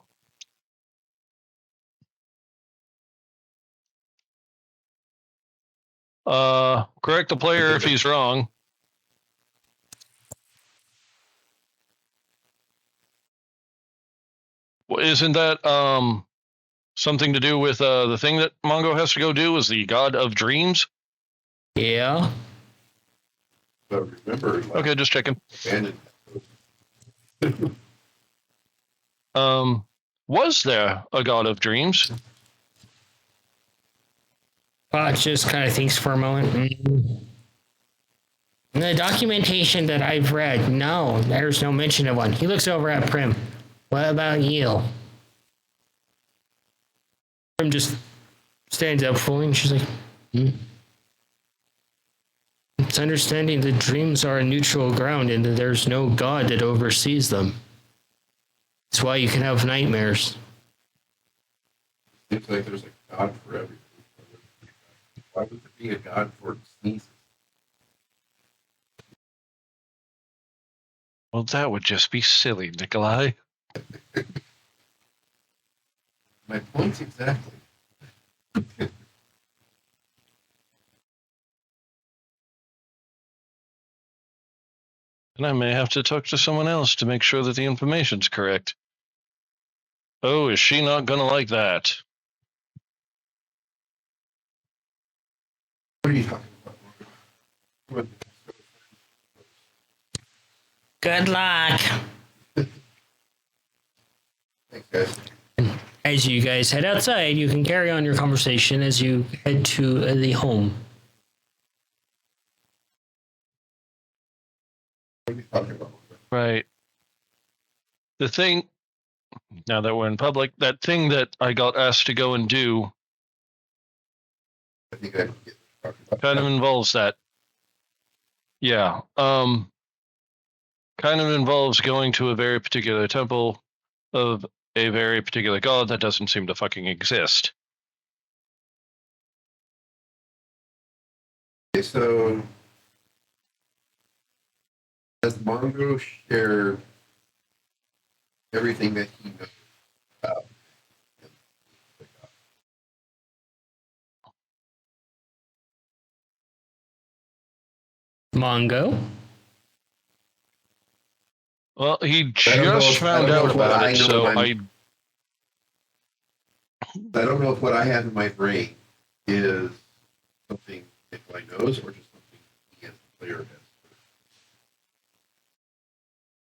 Correct the player if he's wrong. Well, isn't that something to do with the thing that Mongo has to go do? Is the God of Dreams? Yeah. But remember, like, Okay, just checking. abandoned. Was there a God of Dreams? Bot just kind of thinks for a moment. In the documentation that I've read, no, there's no mention of one. He looks over at Prim. What about you? Prim just stands up fully and she's like, It's understanding that dreams are a neutral ground and that there's no god that oversees them. That's why you can have nightmares. Seems like there's a god for everything. Why would there be a god for sneezes? Well, that would just be silly, Nikolai. My point's exactly. And I may have to talk to someone else to make sure that the information's correct. Oh, is she not gonna like that? What are you talking about? What? Good luck. Thanks, guys. As you guys head outside, you can carry on your conversation as you head to the home. What are you talking about? Right. The thing, now that we're in public, that thing that I got asked to go and do I think I can get talking about kind of involves that. Yeah. Kind of involves going to a very particular temple of a very particular god that doesn't seem to fucking exist. Okay, so does Mongo share everything that he knows about him? Mongo? Well, he I don't know just if- I found don't know out if what about I it, know so in I don't know if what I have in my brain is something Nikolai knows or just something he as a player has.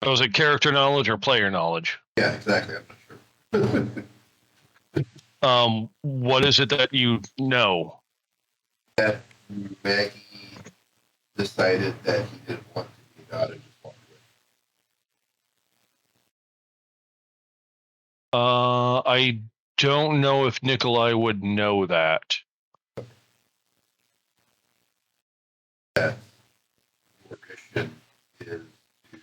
was it character knowledge or player knowledge? Yeah, exactly. I'm not sure. What is it that you know? That Maggie decided that he didn't want to be a god and just walked away. I don't know if Nikolai would know that. That your mission is to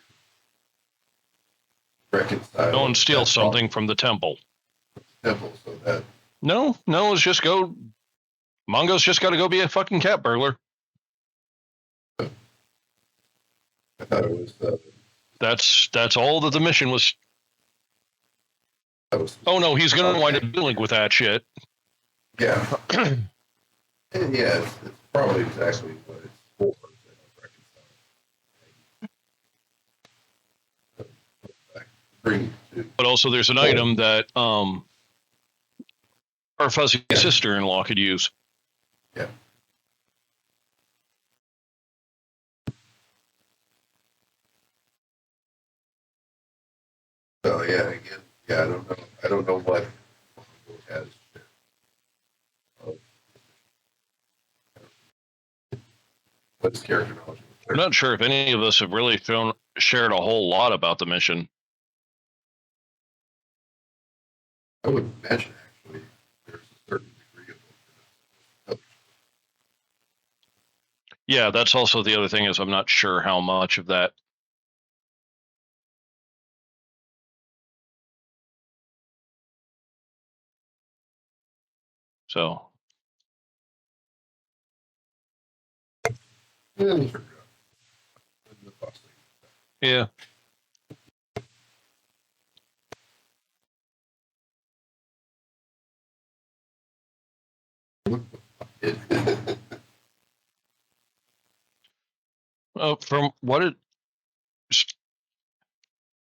reconcile. Go and steal that something from the temple. temple so that No, it's just go. Mongo's just got to go be a fucking cat burglar. I thought it was That's all that the mission was. that was Oh no, he's gonna wind up dealing with that shit. yeah. And yeah, it's probably exactly what it's for. Bring to But also, there's an item that our fuzzy Yeah. sister-in-law could use. yeah. So yeah, again, yeah, I don't know what Mongo has. What's character knowledge? I'm not sure if any of us have really shared a whole lot about the mission. I would imagine actually there's a certain degree of Yeah, that's also the other thing is I'm not sure how much of that. So yeah, from what it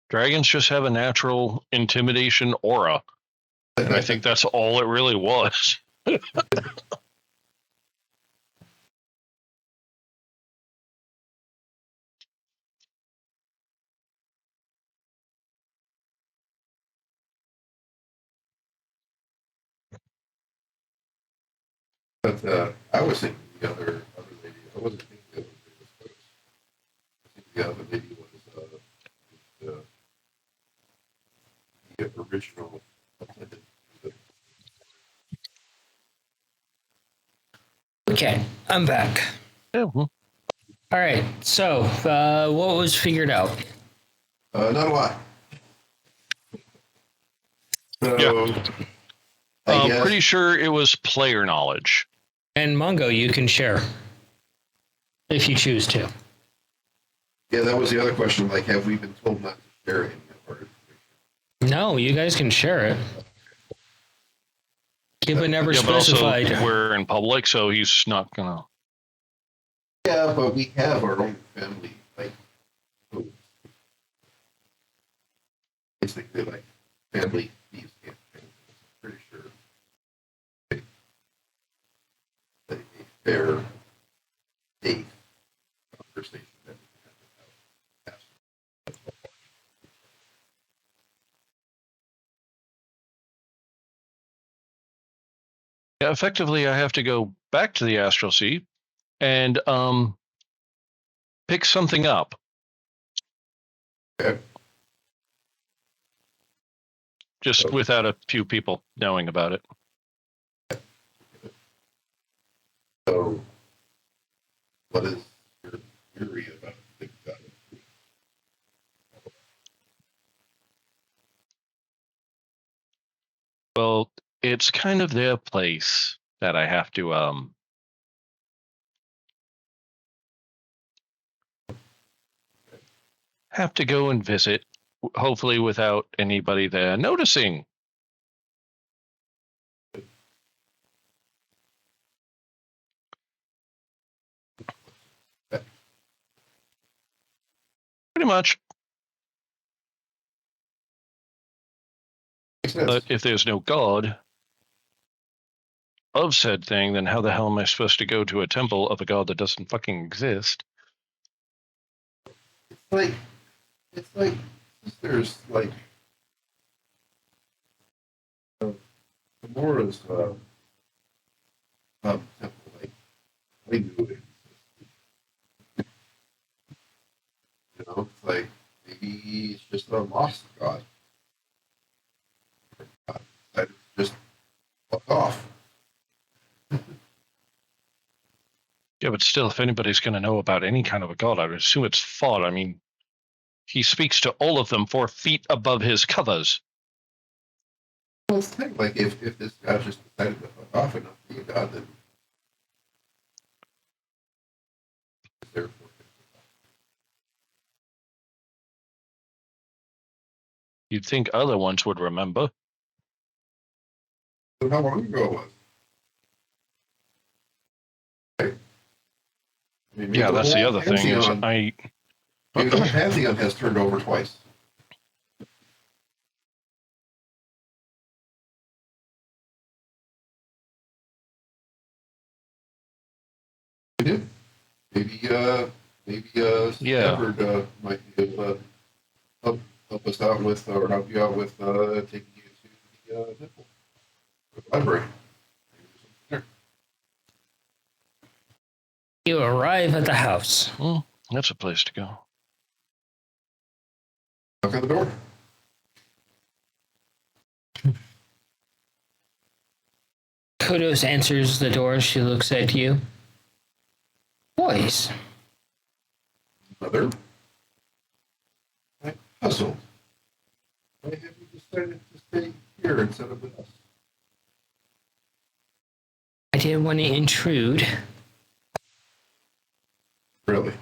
dragons just have a natural intimidation aura. And I think that's all it really was. But I was thinking the other lady. I wasn't thinking the other lady was close. I think the other lady was the original attendant. Okay, I'm back. Yeah. Well, All right. So, what was figured out? Not a lot. So, Yeah. I guess, pretty sure it was player knowledge. And Mongo, you can share if you choose to. yeah, that was the other question. Like, have we been told not to share any of our information? No, you guys can share it. Given never Yeah, but also specified. we're in public, so he's not gonna. Yeah, but we have our own family, like, codes. Basically, like, family thieves can't change. I'm pretty sure that a fair, safe conversation that we can have without. Yeah, effectively, I have to go back to the astral sea and pick something up. Okay. Just Okay. without a few people knowing about it. So, what is your theory about it? Well, it's kind of their place that I have to go and visit, hopefully without anybody there noticing. Pretty much. Makes sense. But if there's no god of said thing, then how the hell am I supposed to go to a temple of a god that doesn't fucking exist? It's like there's like Gamora's temple, like I knew it. You know, it's like maybe it's just a lost god. God decided to just fuck off. Yeah, but still, if anybody's going to know about any kind of a god, I would assume it's Thought. I mean, he speaks to all of them 4 feet above his covers. Well, it's kind of like if this guy just decided to fuck off and not be a god, then therefore. You'd think other ones would remember. So how long ago it was? Right? I mean, maybe Yeah, that's the whole other thing. Is Pantheon- I maybe the whole Pantheon has turned over twice. Maybe Yeah. Stafford might be able to help us out with, or help you out with taking you to the temple, the library. You arrive at the house. well, that's a place to go. Knock on the door. Kudos answers the door. She looks at you. Boys, Mother, I'm puzzled. Why have you decided to stay here instead of with us? I didn't want to intrude. Really?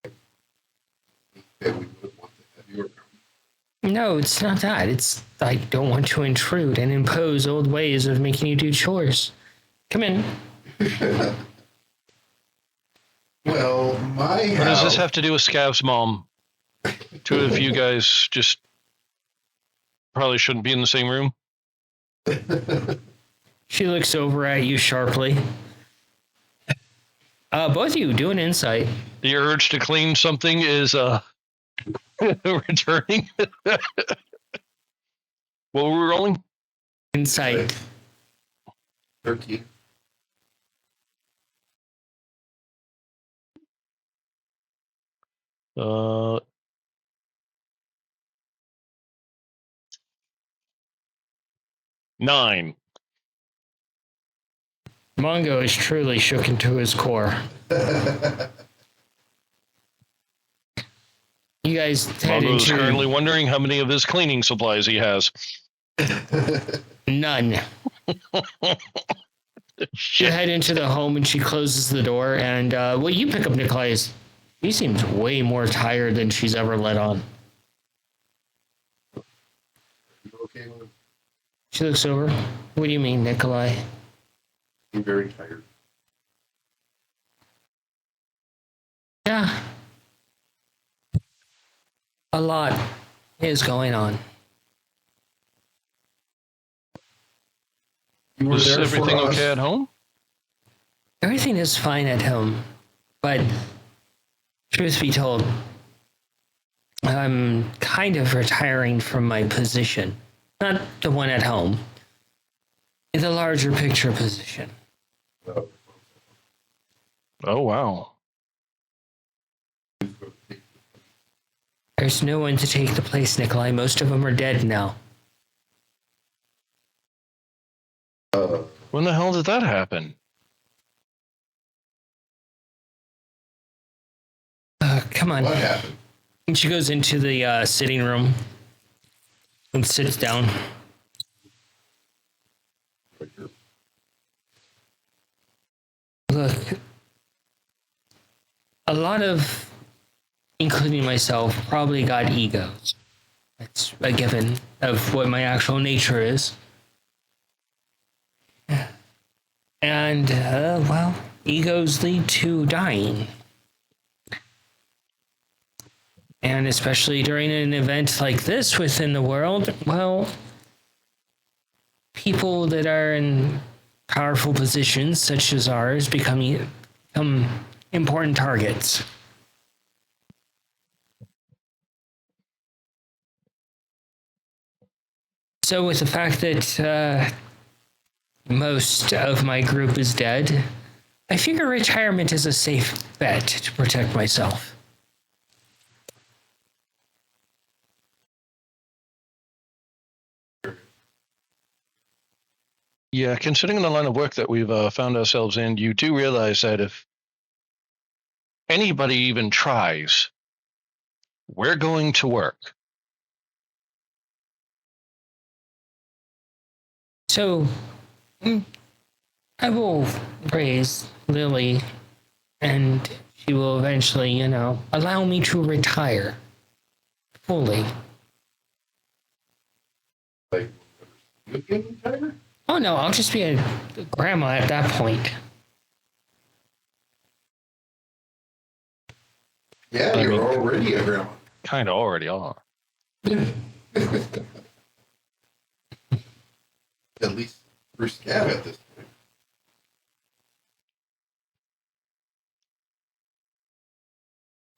And we would want to have you around. No, it's not that. It's I don't want to intrude and impose old ways of making you do chores. Come in. Well, my What does house. this have to do with Scav's mom? 2 of you guys just probably shouldn't be in the same room. She looks over at you sharply. Both of you do an insight. The urge to clean something is returning. What were we rolling? Insight. 13. Uh, nine. Mongo is truly shook into his core. You guys head Mongo is into currently wondering how many of his cleaning supplies he has. none. You Shit. head into the home and she closes the door. And what you pick up, Nikolai, is she seems way more tired than she's ever let on. You okay with him? She looks over. What do you mean, Nikolai? I'm very tired. Yeah. A lot is going on. You were Is there everything for us. okay at home? Everything is fine at home, but truth be told, I'm kind of retiring from my position. Not the one at home, the larger picture position. Oh, wow. There's no one to take the place, Nikolai. Most of them are dead now. When the hell did that happen? Come on. What happened? And she goes into the sitting room and sits down. Right here. Look, a lot of, including myself, probably got egos. It's a given of what my actual nature is. And, well, egos lead to dying. And especially during an event like this within the world, well, people that are in powerful positions such as ours become important targets. So with the fact that most of my group is dead, I figure retirement is a safe bet to protect myself. Yeah, considering the line of work that we've found ourselves in, you do realize that if anybody even tries, we're going to work. So I will raise Lily, and she will eventually, allow me to retire fully. Like, you getting tired? Oh no, I'll just be a grandma at that point. Yeah, I you're mean- already a grandma. Kind of already are. At least for Scav at this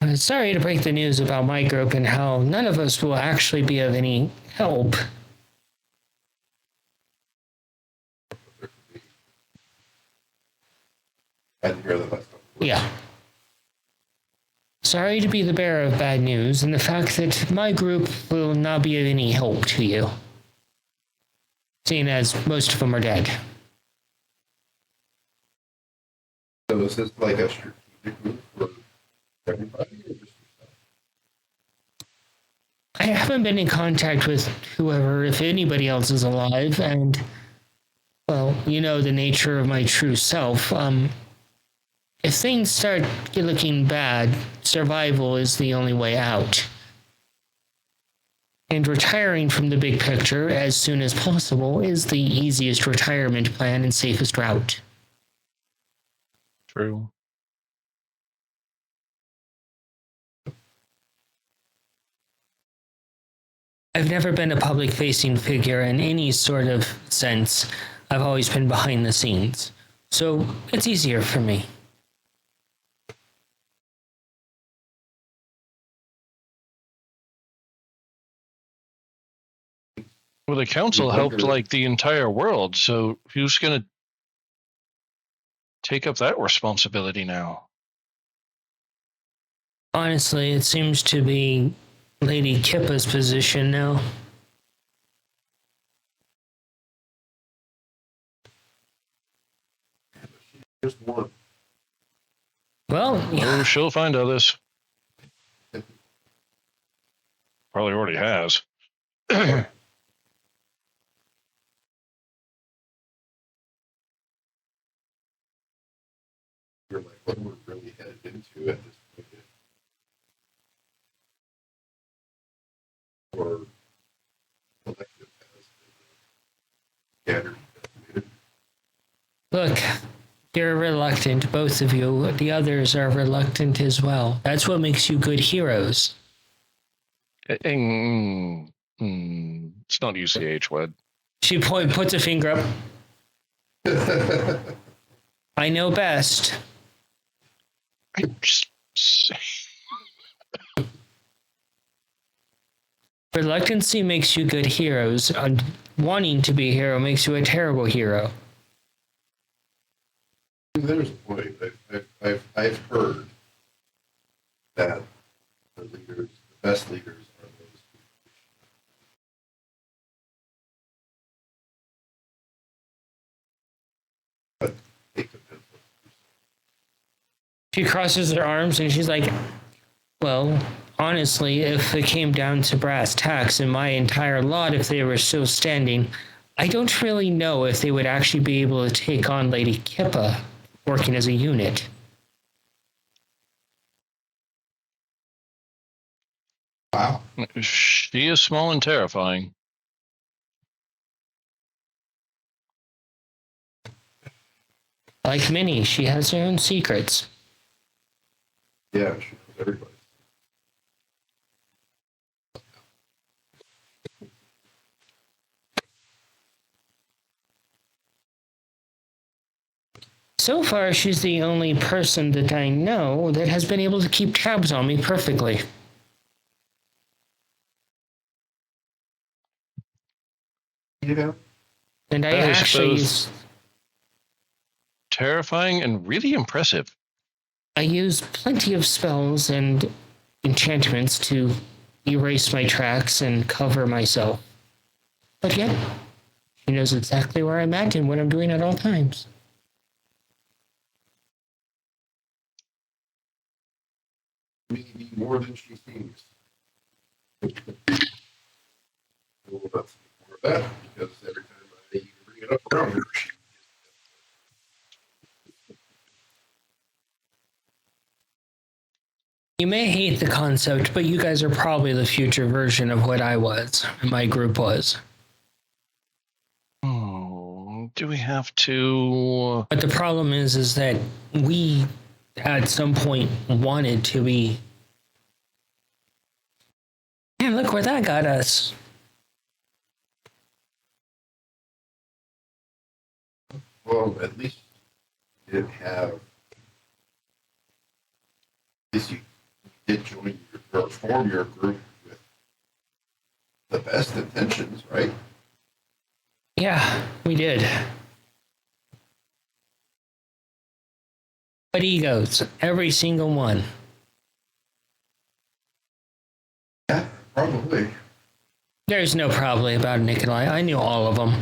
point. Sorry to break the news about my group and how none of us will actually be of any help. I didn't hear that last time. Yeah. Sorry to be the bearer of bad news and the fact that my group will not be of any help to you, seeing as most of them are dead. So is this like a strategic move for everybody or just yourself? I haven't been in contact with whoever, if anybody else is alive, and, well, you know the nature of my true self. If things start looking bad, survival is the only way out. And retiring from the big picture as soon as possible is the easiest retirement plan and safest route. True. I've never been a public-facing figure in any sort of sense. I've always been behind the scenes. So it's easier for me. Well, the council You helped wonder- like the entire world, so who's gonna take up that responsibility now? Honestly, it seems to be Lady Kippa's position now. Just one. Well, Oh, she'll find others. Probably already has. You're like, what we're really headed into at this point. Or collective has scattered. look, you're reluctant, both of you. The others are reluctant as well. That's what makes you good heroes. It's not UCH, Wed. She puts a finger up. I know best. I just Reluctancy makes you good heroes. Wanting to be a hero makes you a terrible hero. There's a point. I've heard that the leaders, the best leaders, are those who but take the pencil. She crosses her arms and she's like, well, honestly, if it came down to brass tacks and my entire lot, if they were still standing, I don't really know if they would actually be able to take on Lady Kippa working as a unit. Wow. She is small and terrifying. Like Minnie, she has her own secrets. Yeah, she knows everybody. So far, she's the only person that I know that has been able to keep tabs on me perfectly. Yeah. And I That is actually both use, terrifying and really impressive. I use plenty of spells and enchantments to erase my tracks and cover myself. But yet, she knows exactly where I'm at and what I'm doing at all times. Maybe more than she seems. We'll not speak more of that because every time I even bring it up around her, she You may hate the concept, but you guys are probably the future version of what I was, and my group was. Oh, do we have to? But the problem is that we, at some point, wanted to be. Man, look where that got us. well, at least you didn't have. At least you did join or form your group with the best intentions, right? Yeah, we did. But egos, every single one. Yeah, probably. There's no probably about Nikolai. I knew all of them.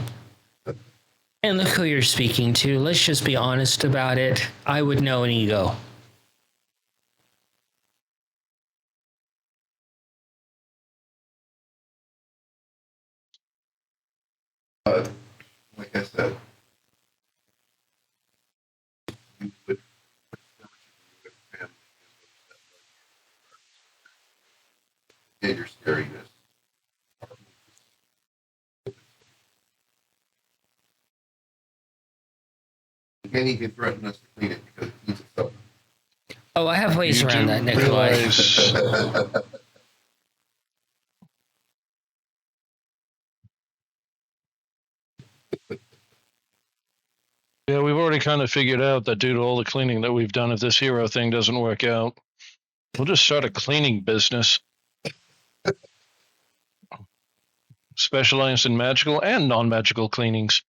And look who you're speaking to. Let's just be honest about it. I would know an ego. But like I said, you would prefer to be with family and your scariness. Again, he can threaten us to clean it because it cleans itself. Oh, I have ways You around do that, Nikolai. realize- Yeah, we've already kind of figured out that due to all the cleaning that we've done, if this hero thing doesn't work out, we'll just start a cleaning business. Specialized in magical and non-magical cleanings.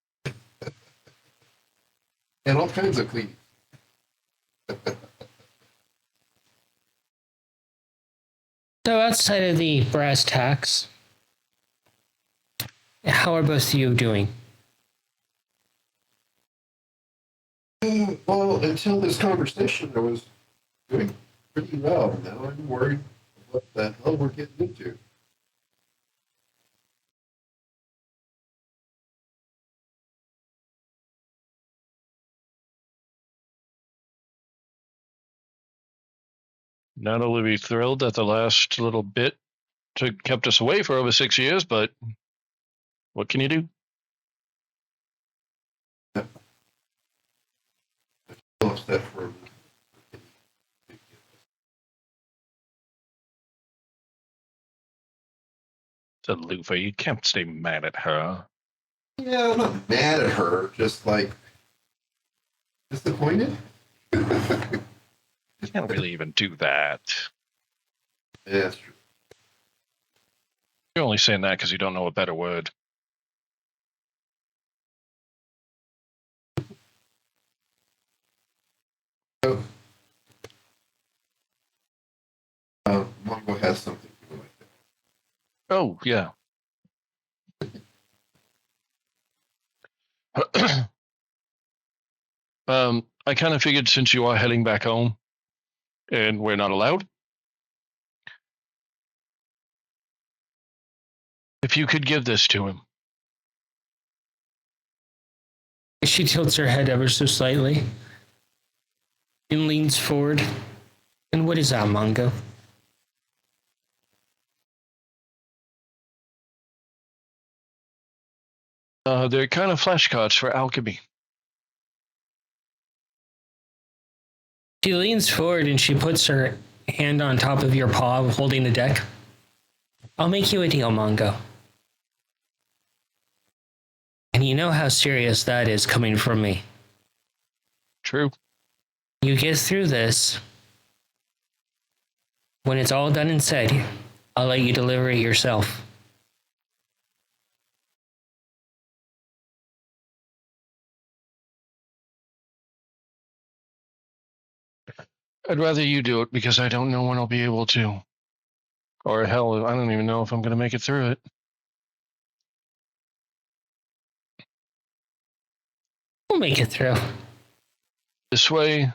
And all kinds of cleaning. So outside of the brass tacks, how are both of you doing? Well, until this conversation, I was doing pretty well. Now I'm worried what the hell we're getting into. Not only be thrilled that the last little bit kept us away for over 6 years, but what can you do? I'm upset for Said Lufa, you can't stay mad at her. Yeah, I'm not mad at her, just like disappointed. You can't really even do that. Yeah, that's true. You're only saying that because you don't know a better word. So, Mongo has something to do like that. Oh, yeah. I kind of figured since you are heading back home and we're not allowed, if you could give this to him. She tilts her head ever so slightly and leans forward. And what is that, Mongo? They're kind of flashcards for alchemy. She leans forward and she puts her hand on top of your paw, holding the deck. I'll make you a deal, Mongo. And you know how serious that is coming from me. True. You get through this. When it's all done and said, I'll let you deliver it yourself. I'd rather you do it because I don't know when I'll be able to. Or hell, I don't even know if I'm going to make it through it. We'll make it through. This way,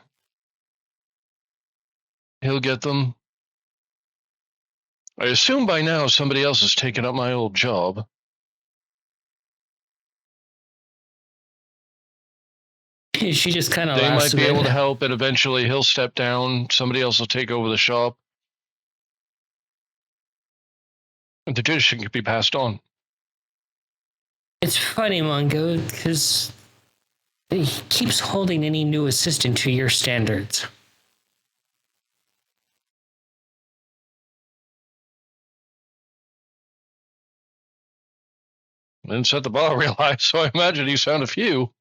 he'll get them. I assume by now somebody else has taken up my old job. She just kind of They laughs might be a bit. able to help, and eventually he'll step down. Somebody else will take over the shop. And the tradition can be passed on. It's funny, Mongo, because he keeps holding any new assistant to your standards. Didn't set the bar real high, so I imagine he's found a few.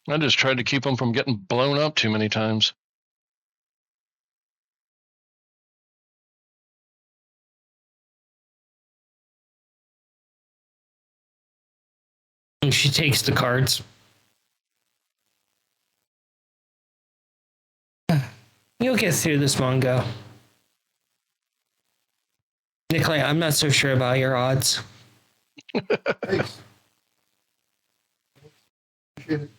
I just tried to keep him from getting blown up too many times. And she takes the cards. You'll get through this, Mongo. Nikolai, I'm not so sure about your odds. Thanks. Appreciate it.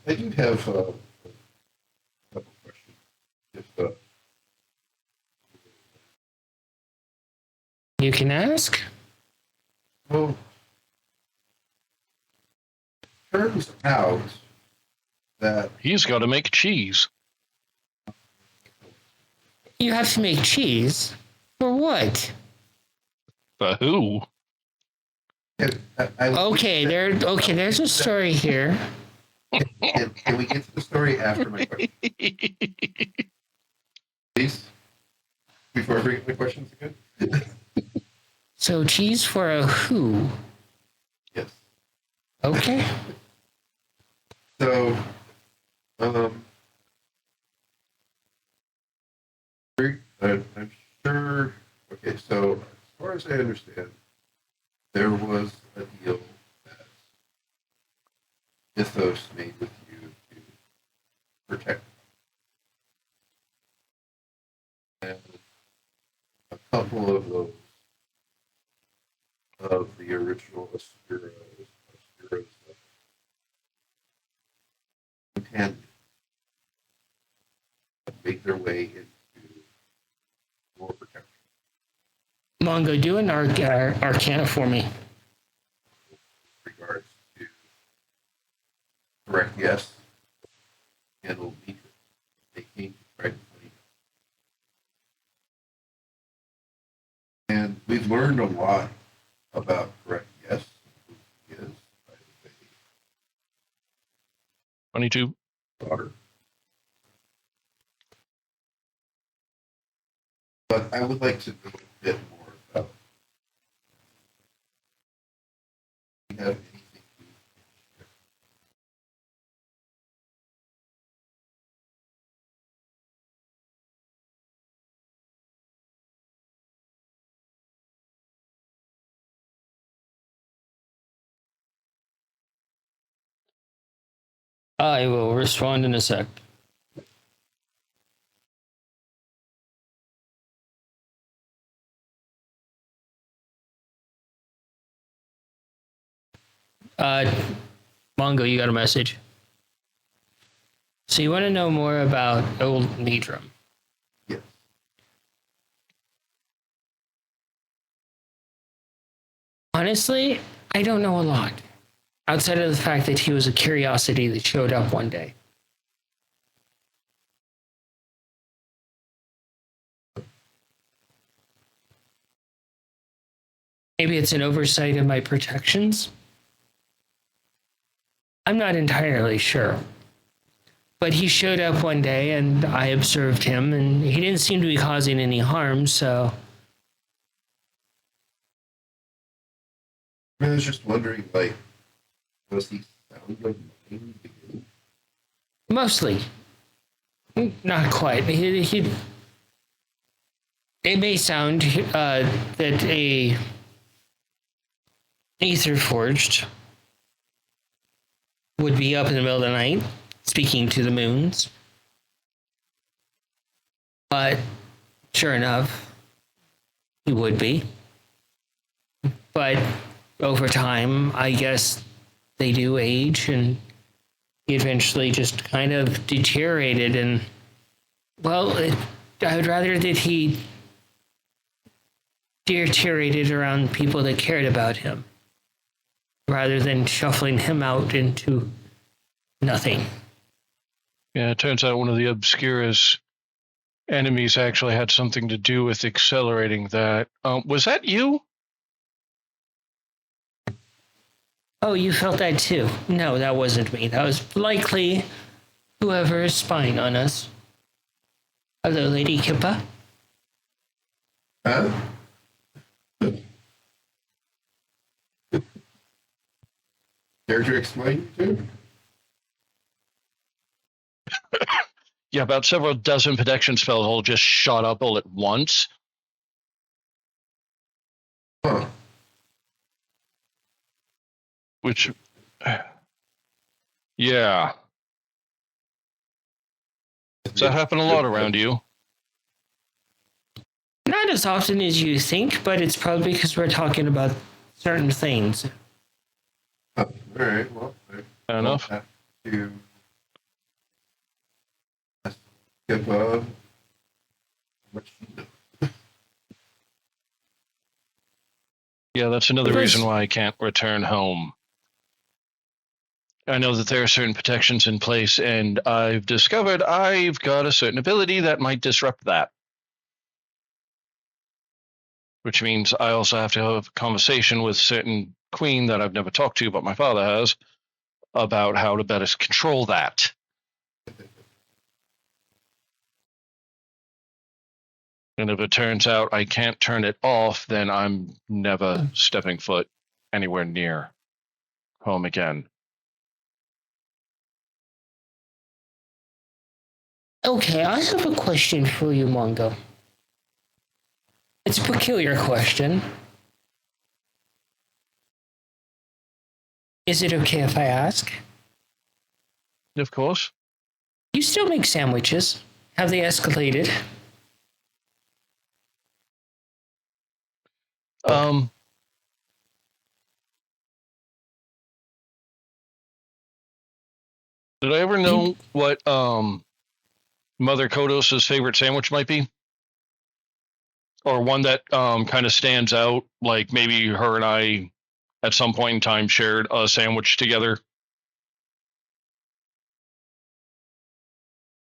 I do have a couple questions. Just, You can ask. well, turns out that He's got to make cheese. You have to make cheese. For what? But who? Okay, there's a story here. Can we get to the story after my question, please? Before I bring up my questions again? So cheese for a who? Yes. Okay. So, I'm sure. Okay, so far as I understand, there was a deal that Mythos made with you to protect them. And a couple of those of the original Aspiros intended to make their way into your protection. Mongo, do an arcana for me. Regards to correct yes and old Mitra. They came to try to find it. And we've learned a lot about correct yes, who he is, by the way, 22. daughter. But I would like to know a bit more about do you have anything you can share? I will respond in a sec. Mongo, you got a message. So you want to know more about old Midram? Yes. Honestly, I don't know a lot. Outside of the fact that he was a curiosity that showed up one day. Maybe it's an oversight of my protections? I'm not entirely sure. But he showed up one day and I observed him and he didn't seem to be causing any harm, so I was just wondering, like, was he sound of mind beginning? mostly. Not quite. It may sound that a Aether Forged would be up in the middle of the night speaking to the moons. But sure enough, he would be. But over time, I guess they do age and he eventually just kind of deteriorated. And, well, I would rather that he deteriorated around people that cared about him rather than shuffling him out into nothing. Yeah, it turns out one of the Obscura's enemies actually had something to do with accelerating that. Was that you? Oh, you felt that too? No, that wasn't me. That was likely whoever is spying on us. Hello, Lady Kippa. Huh? Care to explain too? Yeah, about several dozen protection spells all just shot up all at once. Huh. Which, yeah. Does that happen a lot around you? Not as often as you think, but it's probably because we're talking about certain things. All right. Well, Fair enough. Have to give what she knows. Yeah, that's another Because- reason why I can't return home. I know that there are certain protections in place, and I've discovered I've got a certain ability that might disrupt that. Which means I also have to have a conversation with certain queen that I've never talked to, but my father has, about how to better control that. And if it turns out I can't turn it off, then I'm never stepping foot anywhere near home again. Okay, I have a question for you, Mongo. It's a peculiar question. Is it okay if I ask? Of course. You still make sandwiches. Have they escalated? Did I ever know what Mother Kodos's favorite sandwich might be? Or one that kind of stands out, like maybe her and I at some point in time shared a sandwich together?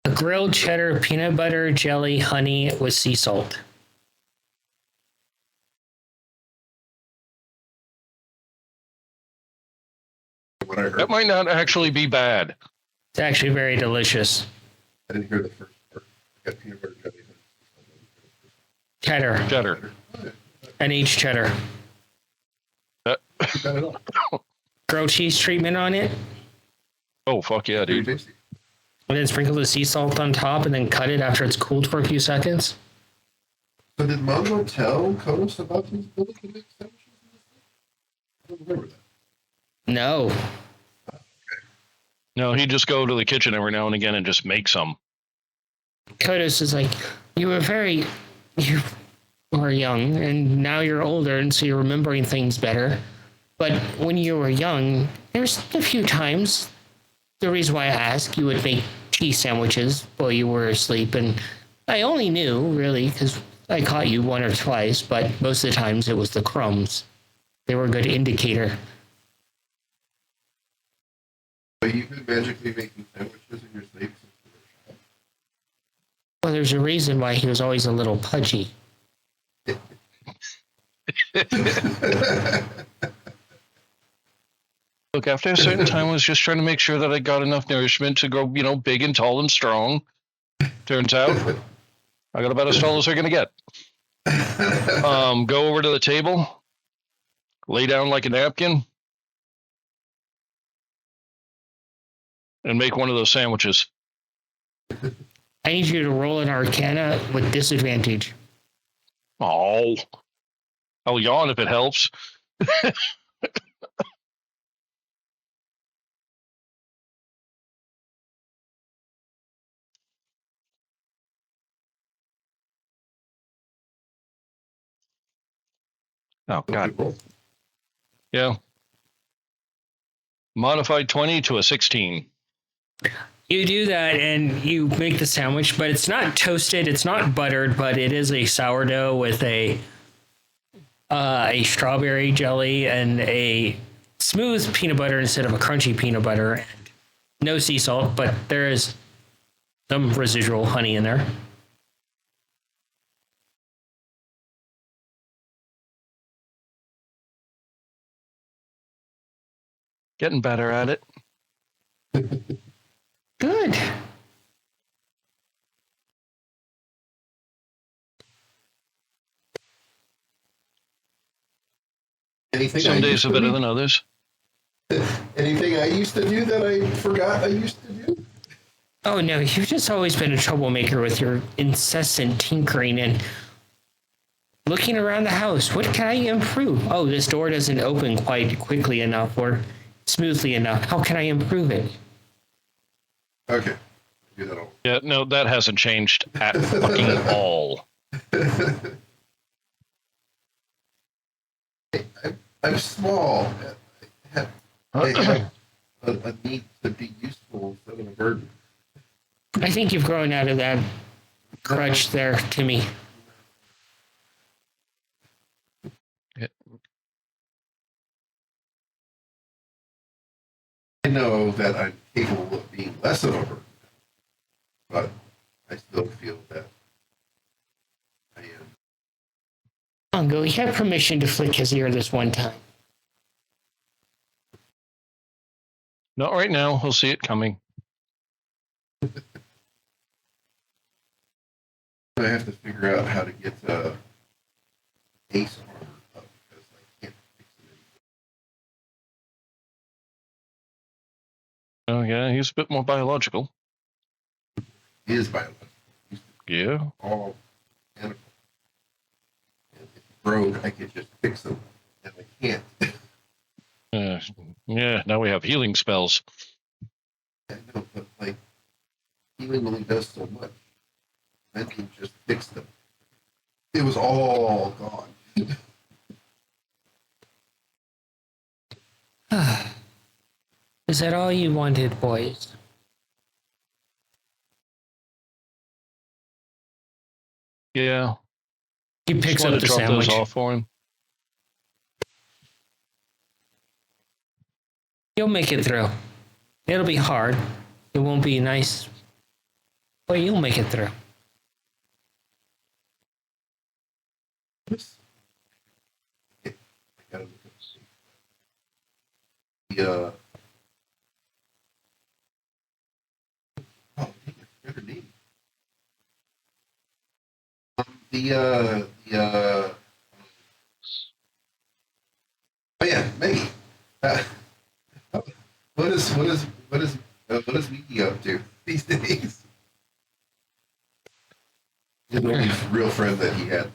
A grilled cheddar, peanut butter, jelly, honey with sea salt. What I heard. That might not actually be bad. It's actually very delicious. I didn't hear the first part. I got peanut butter jelly. Cheddar. Cheddar. An aged cheddar. Not bad at all. Grilled cheese treatment on it. Oh, fuck yeah, Very dude. tasty. And then sprinkle the sea salt on top and then cut it after it's cooled for a few seconds. So did Mongo tell Kodos about his ability to make sandwiches? I don't remember that. No. No, he'd just go to the kitchen every now and again and just make some. Kodos is like, you were young and now you're older and so you're remembering things better. But when you were young, there's a few times, the reason why I ask, you would make cheese sandwiches while you were asleep. And I only knew, really, because I caught you one or twice, but most of the times it was the crumbs. They were a good indicator. But you've been magically making sandwiches in your sleep since you Well, there's a reason why he was always a little pudgy. were a Look, after a certain time, I was just trying to make sure that I got enough nourishment to grow, big and tall and strong. Turns out, I got about as tall as they're going to get. Go over to the table, lay down like a napkin, and make one of those sandwiches. I need you to roll an arcana with disadvantage. Oh, I'll yawn if it helps. Oh, God. Yeah. Modified 20 to a 16. You do that and you make the sandwich, but it's not toasted, it's not buttered, but it is a sourdough with a strawberry jelly and a smooth peanut butter instead of a crunchy peanut butter. And no sea salt, but there is some residual honey in there. Getting better at it. Good. Anything Some I days used are to better do- than others. Anything I used to do that I forgot I used to do? Oh no, you've just always been a troublemaker with your incessant tinkering and looking around the house. What can I improve? Oh, this door doesn't open quite quickly enough or smoothly enough. How can I improve it? Okay. Do that all. Yeah, no, that hasn't changed at fucking all. I'm small. I have a need to be useful instead of a burden. I think you've grown out of that crutch there, Timmy. I know that I'm capable of being less of a burden, but I still feel that I am. Mongo, you have permission to flick his ear this one time. Not right now. He'll see it coming. I have to figure out how to get Ace armor up because I can't fix it. Oh, yeah, he's a bit more biological. He is biological. He's Yeah. all animal. broke, I could just fix them, and I can't. Yeah, now we have healing spells. I know, but like healing only does so much. I can just fix them. It was all gone. Is that all you wanted, boys? Yeah. He Just picks wanted up to the drop those sandwich. off for him. You'll make it through. It'll be hard. It won't be nice, but you'll make it through. Oops. I gotta look up the oh, I forgot her name. Oh yeah, Maggie. Uh, what is Mickey up to these days? The only real friend that he had.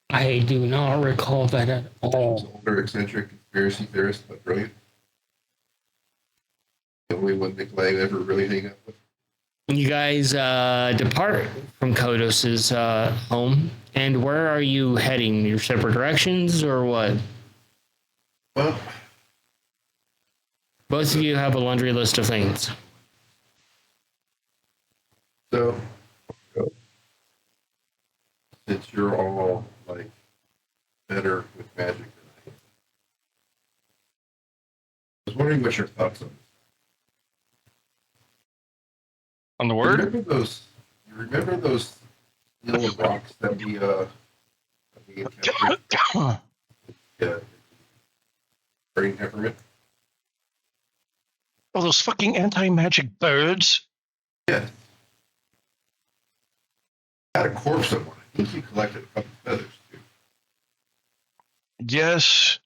I do not recall that at all. Older, eccentric, conspiracy theorist, but brilliant. The only one Nikolai ever really hang out with. You guys depart from Kodos's home, and where are you heading? Your separate directions, or what? Well, Both of you have a laundry list of things. so since you're all like better with magic than I am, I was wondering what your thoughts on this. On the You word? remember those little rocks that we encountered? Burning peppermint. Oh, those fucking anti-magic birds. Yes. Got a corpse of one. I think you collected a couple feathers too. Yes.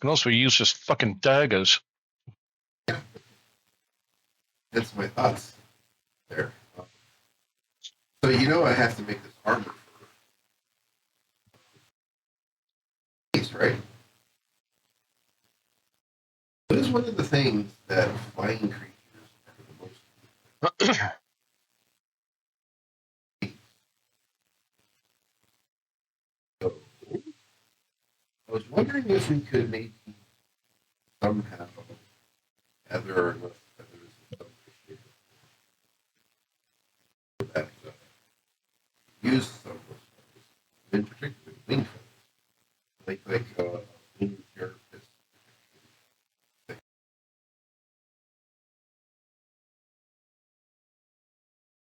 Can also be used as fucking daggers. That's my thoughts there. So I have to make this armor for Ace, right? What is one of the things that flying creatures are the most? So, I was wondering if we could maybe somehow gather enough feathers and some shape so that use some of those feathers, in particular wing feathers, like wing carapace.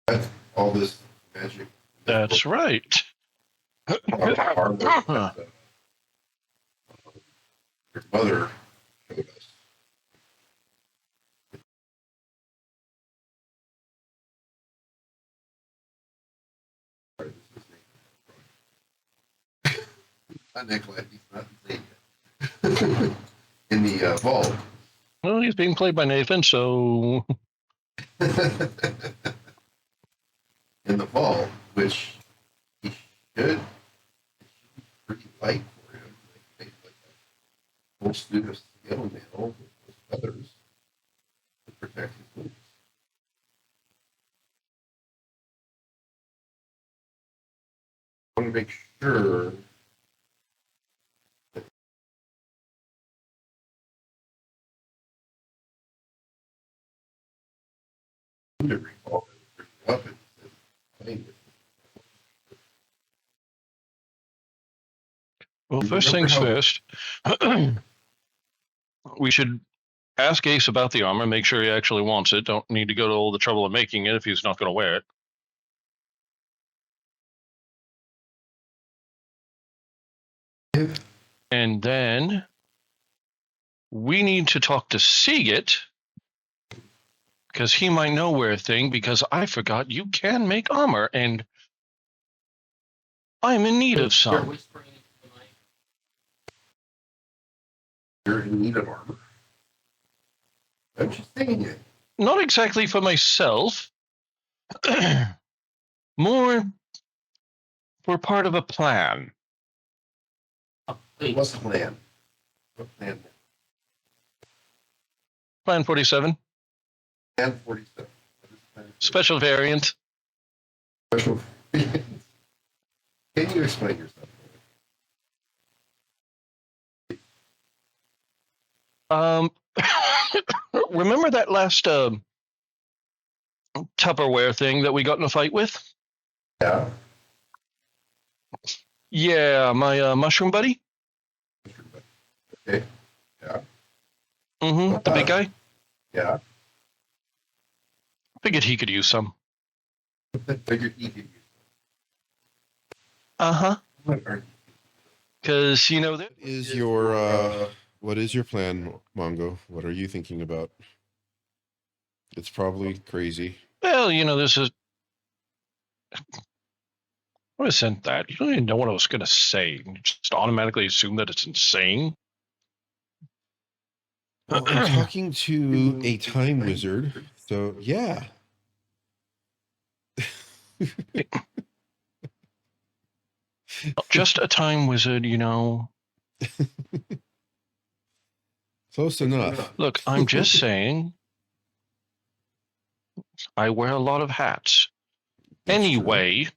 That's all this magic. That's right. Armor that, your mother showed us. Sorry, this is not Nikolai, he's not the same. In the vault. Well, he's being played by Nathan, so In the vault, which he should be pretty light for him. Like a full suit of scale mail with those feathers to protect his wings. I want to make sure that to recall that up and playing with. well, You first remember things how- first. We should ask Ace about the armor, make sure he actually wants it. Don't need to go to all the trouble of making it if he's not going to wear it. And then we need to talk to Seagit because he might know where a thing, because I forgot you can make armor and I'm in need of some. You're in need of armor. I'm just saying it. Not exactly for myself. More We're part of a plan. What's the plan? What plan? Plan 47. Plan 47. What is plan Special variant. 47? Can you explain yourself? Remember that last Tupperware thing that we got in a fight with? Yeah. Yeah, my mushroom buddy. Okay. Yeah. The big guy. Yeah. Figured he could use some. Figured he could use. Uh-huh. What are you? Because, you know, What is your plan, Mongo? What are you thinking about? It's probably crazy. well, you know, this is... What isn't that? You don't even know what I was going to say. You just automatically assume that it's insane. Well, I'm talking to a time wizard, so yeah. Just a time wizard, you know. Close enough. Look, I'm just saying. I wear a lot of hats. That's true. Anyway.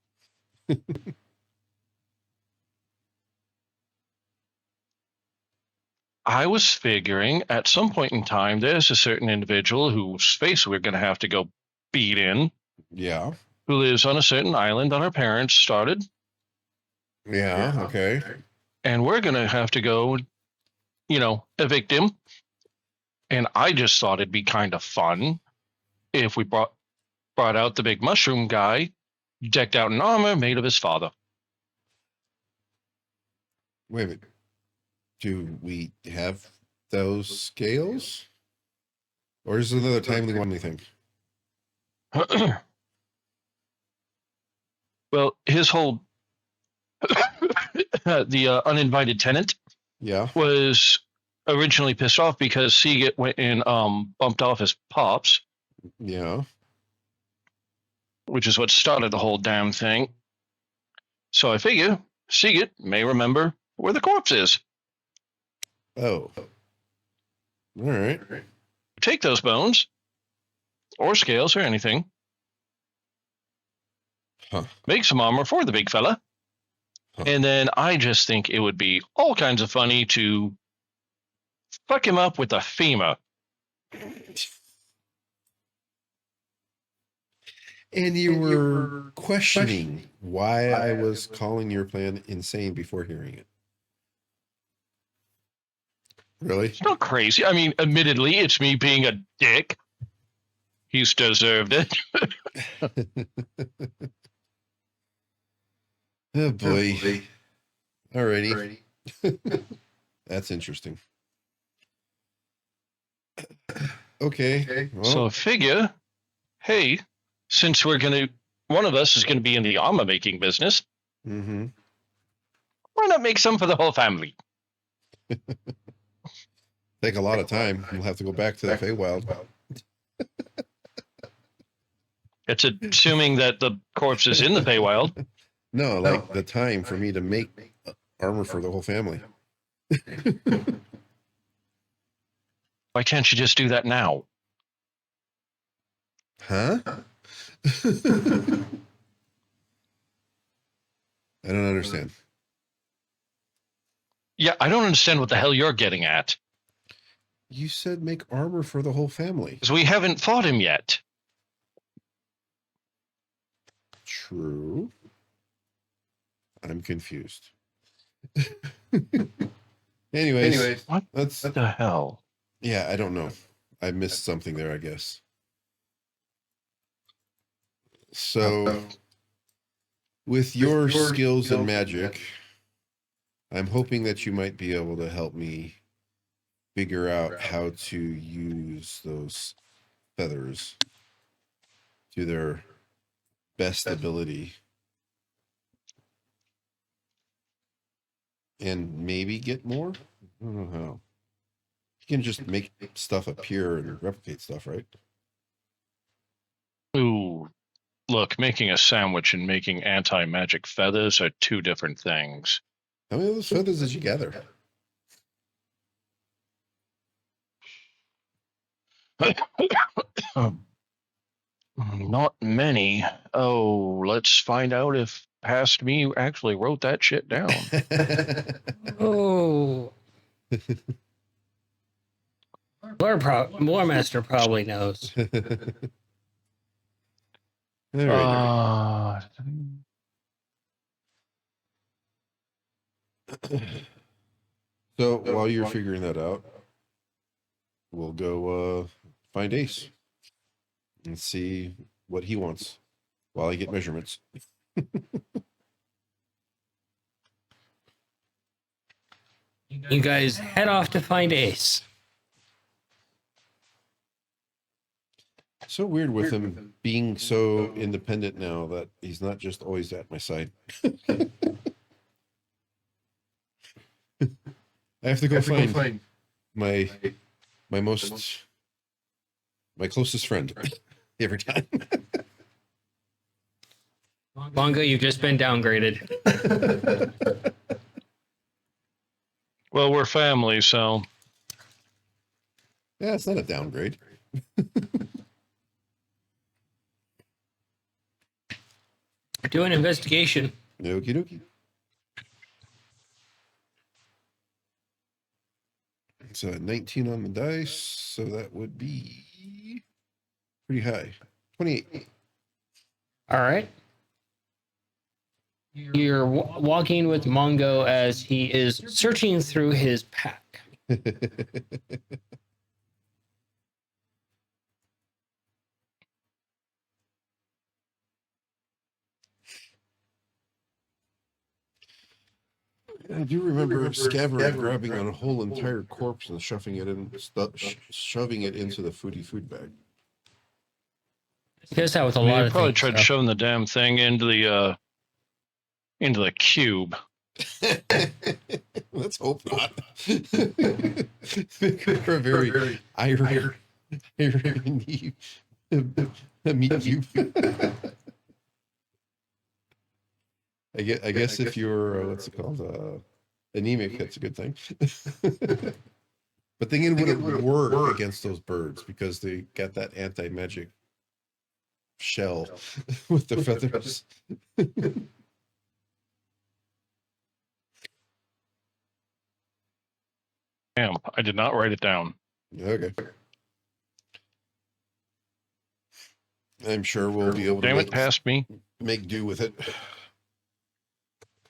I was figuring at some point in time, there's a certain individual whose face we're going to have to go beat in, Yeah. who lives on a certain island that our parents started, Yeah. Okay. and we're going to have to go, you know, evict him. And I just thought it'd be kind of fun if we brought out the big mushroom guy, decked out in armor made of his father. Wait a minute. Do we have those scales? Or is it another timely one, you think? Well, his whole the uninvited tenant Yeah. was originally pissed off because Seagate went and bumped off his pops, Yeah. which is what started the whole damn thing. So I figure Seagate may remember where the corpse is. Oh. All right. Take those bones, or scales, or anything. Huh. Make some armor for the big fella. Huh. And then I just think it would be all kinds of funny to fuck him up with a FEMA. And you were questioning why I was calling your plan insane before hearing it. Really? It's not crazy. I mean, admittedly, it's me being a dick. He's deserved it. Oh boy. Alrighty. That's interesting. Okay. Well, So I figure, hey, since one of us is gonna be in the armor making business, mm-hmm. why not make some for the whole family? Take a lot of time. We'll have to go back to the Feywild. It's assuming that the corpse is in the Feywild. No, like the time for me to make armor for the whole family. Why can't you just do that now? Huh? I don't understand. Yeah, I don't understand what the hell you're getting at. You said make armor for the whole family. Because we haven't fought him yet. True. I'm confused. Anyways, What that's the hell? yeah, I don't know. I missed something there, I guess. So, with your skills and magic, I'm hoping that you might be able to help me figure out how to use those feathers to their best ability. And maybe get more? I don't know how. You can just make stuff appear and replicate stuff, right? Ooh, Look, making a sandwich and making anti-magic feathers are two different things. How many of those feathers did you gather? Not many. Oh, let's find out if past me actually wrote that shit down. Oh. Lore Master probably knows. All right. So while you're figuring that out, we'll go find Ace and see what he wants while I get measurements. You guys head off to find Ace. So weird with him being so independent now that he's not just always at my side. I have to go find my closest friend every time. Mongo, you've just been downgraded. Well, we're family, so Yeah, it's not a downgrade. Do an investigation. Okie dokie. It's a 19 on the dice, so that would be pretty high. 28. All right. You're walking with Mongo as he is searching through his pack. I do remember Scabbard grabbing on a whole entire corpse and shoving it into the food bag. He does that with a I mean, lot you of probably things. tried shoving the damn thing into the cube. Let's hope not. We're a very irony meat cube. I guess if you're what's it called, anemic, that's a good thing. But thinking it would work against those birds because they got that anti-magic shell with the feathers. Damn, I did not write it down. Okay. I'm sure we'll be able to Damn it, past me. make do with it.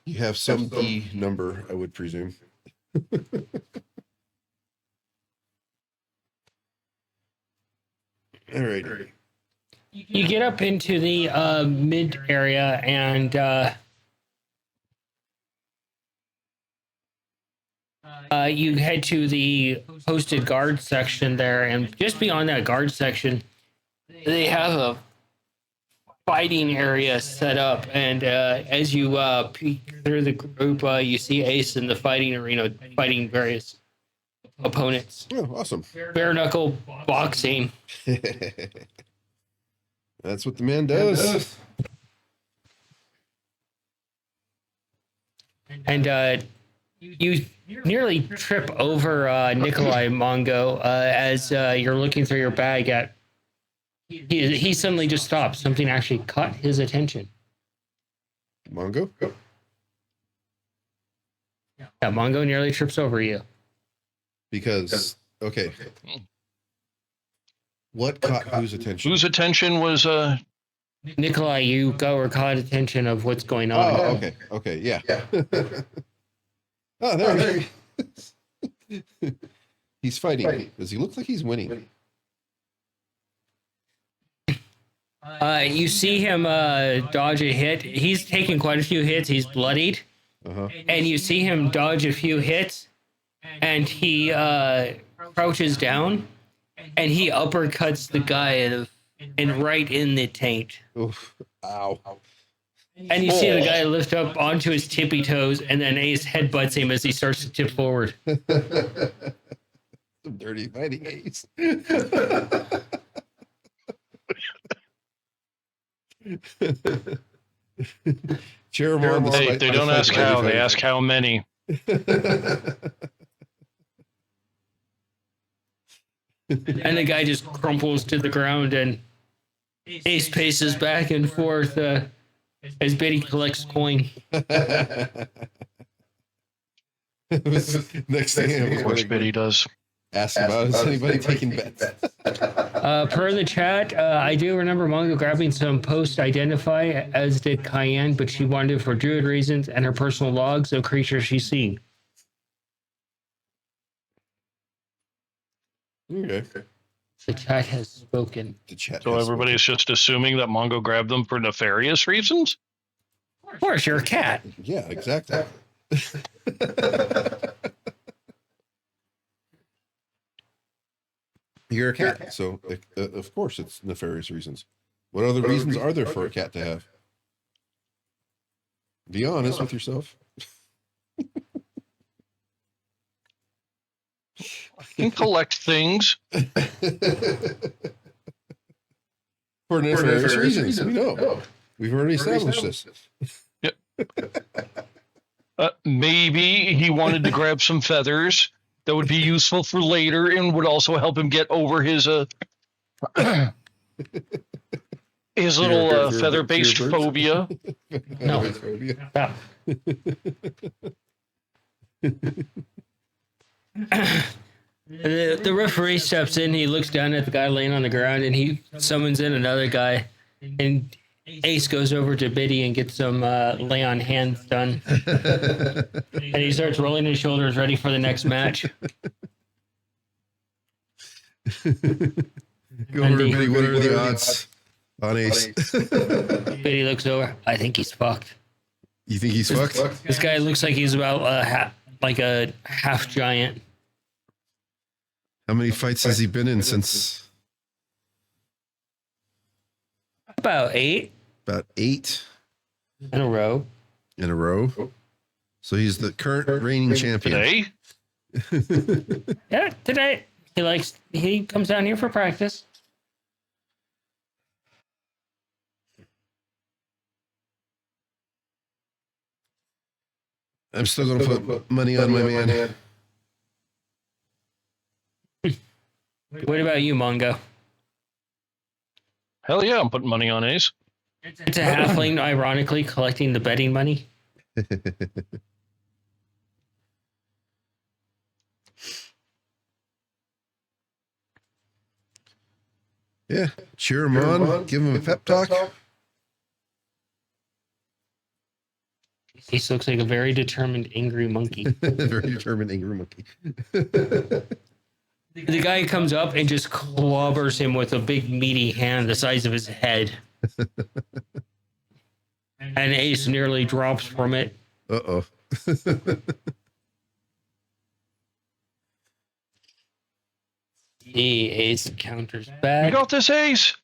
You have some D number, I would presume. All right. You get up into the mid area and you head to the posted guard section there, and just beyond that guard section, they have a fighting area set up. And as you peek through the group, you see Ace in the fighting arena fighting various opponents. Oh, awesome. Bare knuckle boxing. That's what the man does. And you nearly trip over Nikolai Mongo as you're looking through your bag at. He suddenly just stops. Something actually caught his attention. Mongo? Yeah, Mongo nearly trips over you. Because, okay. What caught whose attention? Whose attention was Nikolai, you caught attention of what's going on. Oh, okay. Okay, yeah. Oh, there he is. He's fighting. Does he look like he's winning? You see him dodge a hit. He's taken quite a few hits. He's bloodied. Uh-huh. And you see him dodge a few hits. And he crouches down. And he uppercuts the guy and right in the taint. Oof. Ow. And you see the guy lift up onto his tippy toes, and then Ace headbutts him as he starts to tip forward. Some dirty fighting, Ace. Cheramon, Hey, they don't ask how, they ask how many. And the guy just crumples to the ground, and Ace paces back and forth as Biddy collects coin. Next thing I Of course, Biddy does. ask about is anybody taking bets? Per the chat, I do remember Mongo grabbing some post-identify, as did Cayenne, but she wanted it for druid reasons and her personal logs of creatures she's seen. Okay. The chat has spoken. The chat. So has everybody's just assuming that Mongo grabbed them for nefarious reasons? Of course, you're a cat. spoken. Yeah, exactly. You're a cat, so of course it's nefarious reasons. What other reasons are there for a cat to have? Be honest with yourself. Can collect things. For nefarious reasons. We know. We've already established this. Maybe he wanted to grab some feathers that would be useful for later and would also help him get over his his little feather-based fear birds? phobia. No. Stop. The referee steps in. He looks down at the guy laying on the ground, and he summons in another guy. And Ace goes over to Biddy and gets some lay on hands done. And he starts rolling his shoulders, ready for the next match. Go over, Biddy. What are the odds on Ace? Biddy looks over. I think he's fucked. You think he's fucked? This guy looks like he's about like a half giant. How many fights has he been in since? About 8 About 8 in a row. in a row. So he's the current reigning champion. Today? Yeah, today he comes down here for practice. I'm still going to put money on my man. What about you, Mongo? Hell yeah, I'm putting money on Ace. It's a halfling, ironically, collecting the betting money. Yeah, cheer him on, give him a pep talk. He looks like a very determined, angry monkey. Very determined, angry monkey. The guy comes up and just clobbers him with a big, meaty hand the size of his head. And Ace nearly drops from it. Uh-oh. Ace counters You back. got this, Ace?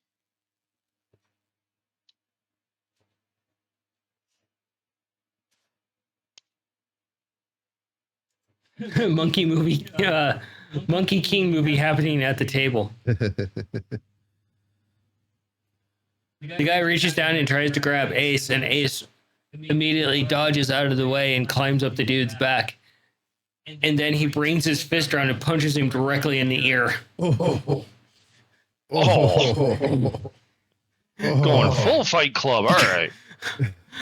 Monkey movie, Monkey King movie happening at the table. The guy reaches down and tries to grab Ace, and Ace immediately dodges out of the way and climbs up the dude's back. And then he brings his fist around and punches him directly in the ear. Oh. Going full Fight Club. All right.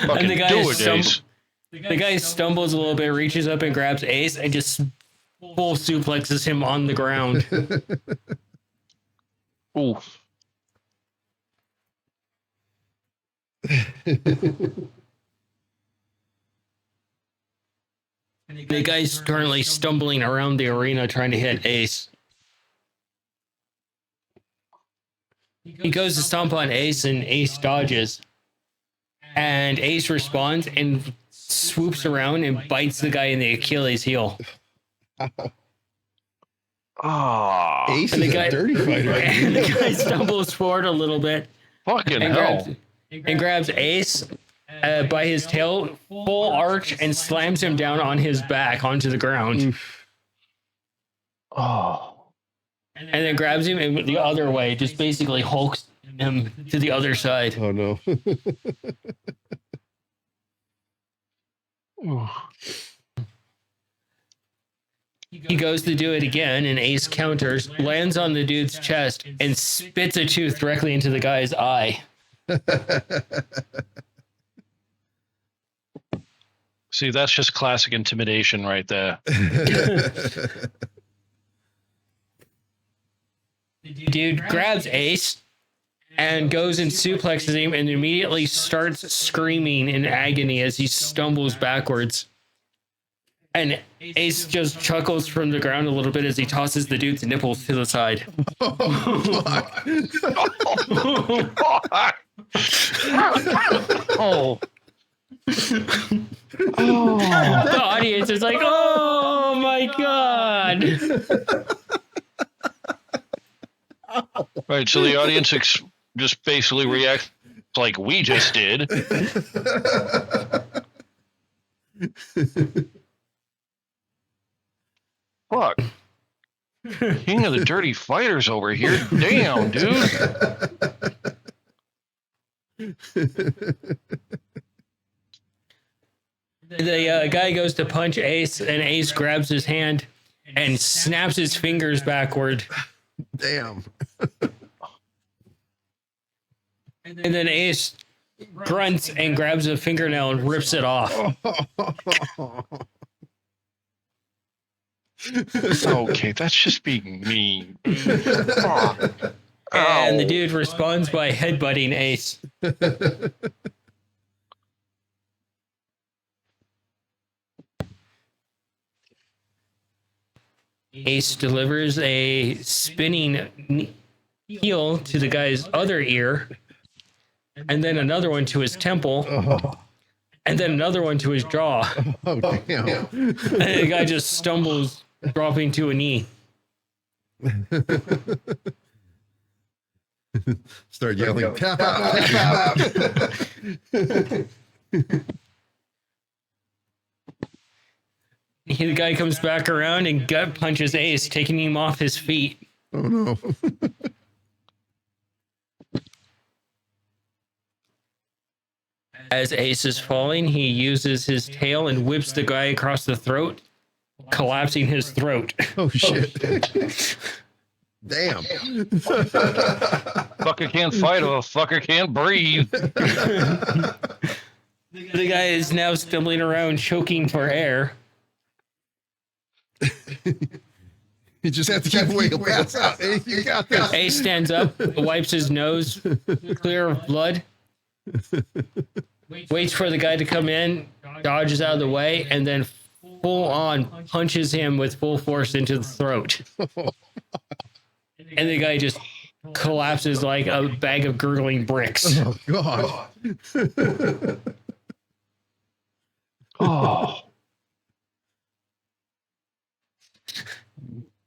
Fucking the guy do is it, Ace. The guy stumbles a little bit, reaches up and grabs Ace, and just full suplexes him on the ground. Ooh. The guy's currently stumbling around the arena trying to hit Ace. He goes to stomp on Ace, and Ace dodges. And Ace responds and swoops around and bites the guy in the Achilles heel. Ah. Ace And the is guy- a dirty fighter. And the guy stumbles forward a little bit Fucking and hell. grabs Ace by his tail, full arch, and slams him down on his back onto the ground. Oh. And then grabs him and the other way, just basically hulks to the other side. Oh no. He goes to do it again, and Ace counters, lands on the dude's chest, and spits a tooth directly into the guy's eye. See, that's just classic intimidation right there. The dude grabs Ace and goes and suplexes him and immediately starts screaming in agony as he stumbles backwards. And Ace just chuckles from the ground a little bit as he tosses the dude's nipples to the side. Oh. The audience is like, oh my God. Right, so the audience just basically reacts like we just did. Fuck. King of the dirty fighters over here. Damn, dude. The guy goes to punch Ace, and Ace grabs his hand and snaps his fingers backward. Damn. And then Ace grunts and grabs a fingernail and rips it off. Okay, that's just being mean. And the dude responds by headbutting Ace. Ace delivers a spinning heel to the guy's other ear, and then another one to his temple, and then another one to his jaw. Oh, damn. And the guy just stumbles, dropping to a knee. Start yelling, tap out, tap out. The guy comes back around and gut punches Ace, taking him off his feet. Oh, no. As Ace is falling, he uses his tail and whips the guy across the throat, collapsing his throat. Oh, shit. Damn. Fucker can't fight, or a fucker can't breathe. The guy is now stumbling around, choking for air. You just have to keep away. You'll pass out. Hey, you got this. Ace stands up, wipes his nose, clear of blood, waits for the guy to come in, dodges out of the way, and then full on punches him with full force into the throat. And the guy just collapses like a bag of gurgling bricks. Oh, God. Oh.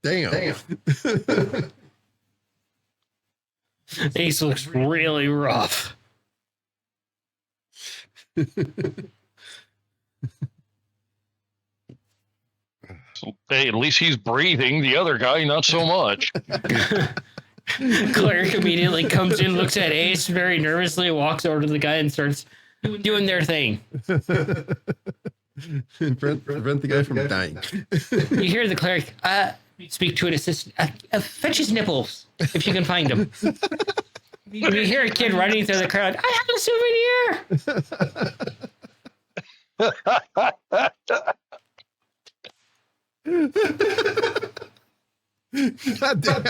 Damn. Ace looks really rough. So, hey, at least he's breathing. The other guy, not so much. Cleric immediately comes in, looks at Ace very nervously, walks over to the guy and starts doing their thing. Prevent the guy from dying. You hear the cleric, speak to an assistant, fetch his nipples, if you can find them. You hear a kid running through the crowd, I have a souvenir! God damn.